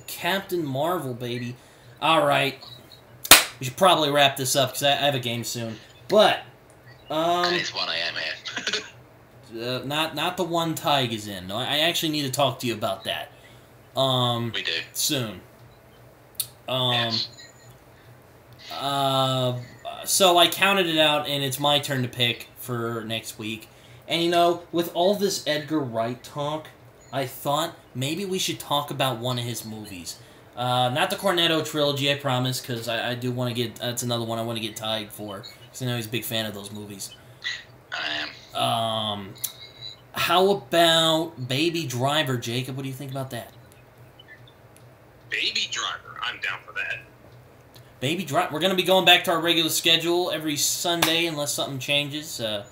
Captain Marvel, baby. Alright. We should probably wrap this up, because I have a game soon. But, And it's 1 a.m. here. not the one Taheg is in. No, I actually need to talk to you about that. We do. Soon. Yes. So I counted it out, and it's my turn to pick for next week. And, you know, with all this Edgar Wright talk, I thought maybe we should talk about one of his movies. Not the Cornetto trilogy, I promise, because I do want to get... That's another one I want to get Taheg for, because I know he's a big fan of those movies. I am. How about Baby Driver, Jacob? What do you think about that? Baby Driver. I'm down for that. Baby Driver. We're going to be going back to our regular schedule every Sunday unless something changes. The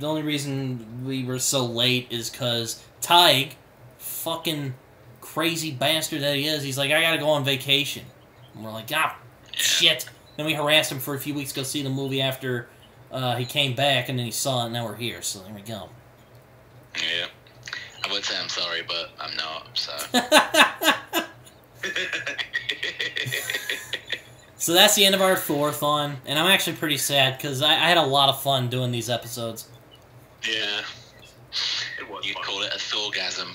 only reason we were so late is because Taheg, fucking crazy bastard that he is, he's like, I gotta go on vacation. And we're like, shit. Then we harassed him for a few weeks to go see the movie after he came back, and then he saw it, and now we're here, so there we go. Yeah. I would say I'm sorry, but I'm not, so... So that's the end of our Thorathon, and I'm actually pretty sad, because I had a lot of fun doing these episodes. Yeah. It was You'd fun. call it a Thorgasm.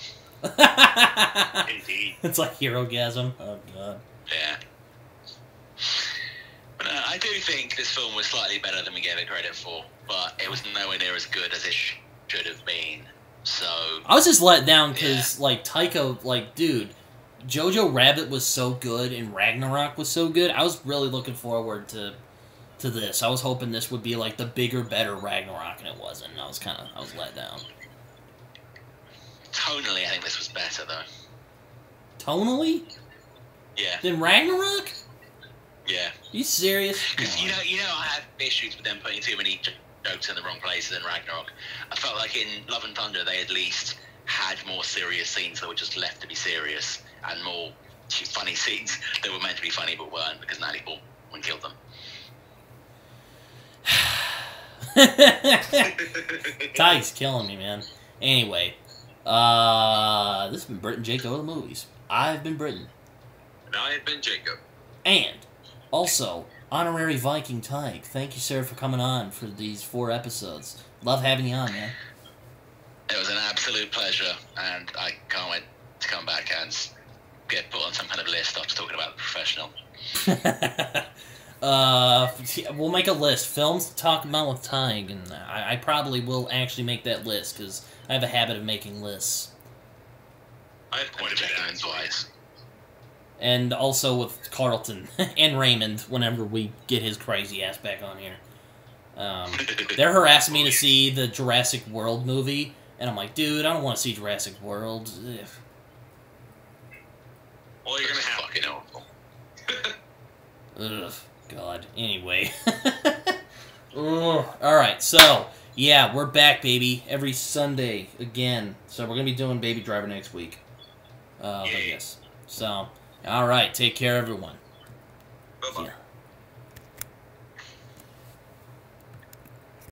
Indeed. It's like Herogasm. Oh, God. Yeah. But I do think this film was slightly better than we gave it credit for, but it was nowhere near as good as it should have been. So I was just let down because, like, Taika, like, dude, Jojo Rabbit was so good and Ragnarok was so good. I was really looking forward to this. I was hoping this would be, like, the bigger, better Ragnarok, and it wasn't. I was let down. tonally, I think this was better, though. Tonally? Yeah. Than Ragnarok? Yeah. You serious? Because you know, I have issues with them putting too many jokes in the wrong places in Ragnarok. I felt like in Love and Thunder they at least had more serious scenes that were just left to be serious, and more funny scenes that were meant to be funny but weren't because Natalie Portman killed them. Ty's killing me, man. Anyway, this has been Brit and Jacob of the movies. I've been Britton. And I have been Jacob. And also, honorary Viking Taheg. Thank you, sir, for coming on for these 4 episodes. Love having you on, man. It was an absolute pleasure, and I can't wait to come back and get put on some kind of list after talking about The Professional. We'll make a list. Films to talk about with Taheg, and I probably will actually make that list, because I have a habit of making lists. I have quite a bit of twice. And also with Carlton and Raymond, whenever we get his crazy ass back on here. They're harassing me to see the Jurassic World movie, and I'm like, dude, I don't want to see Jurassic World. Ugh. Well, you're gonna have fucking awful. Ugh, God. Anyway. Alright, so, yeah, we're back, baby. Every Sunday again. So we're going to be doing Baby Driver next week. I guess. So, alright, take care, everyone. Bye-bye. Yeah.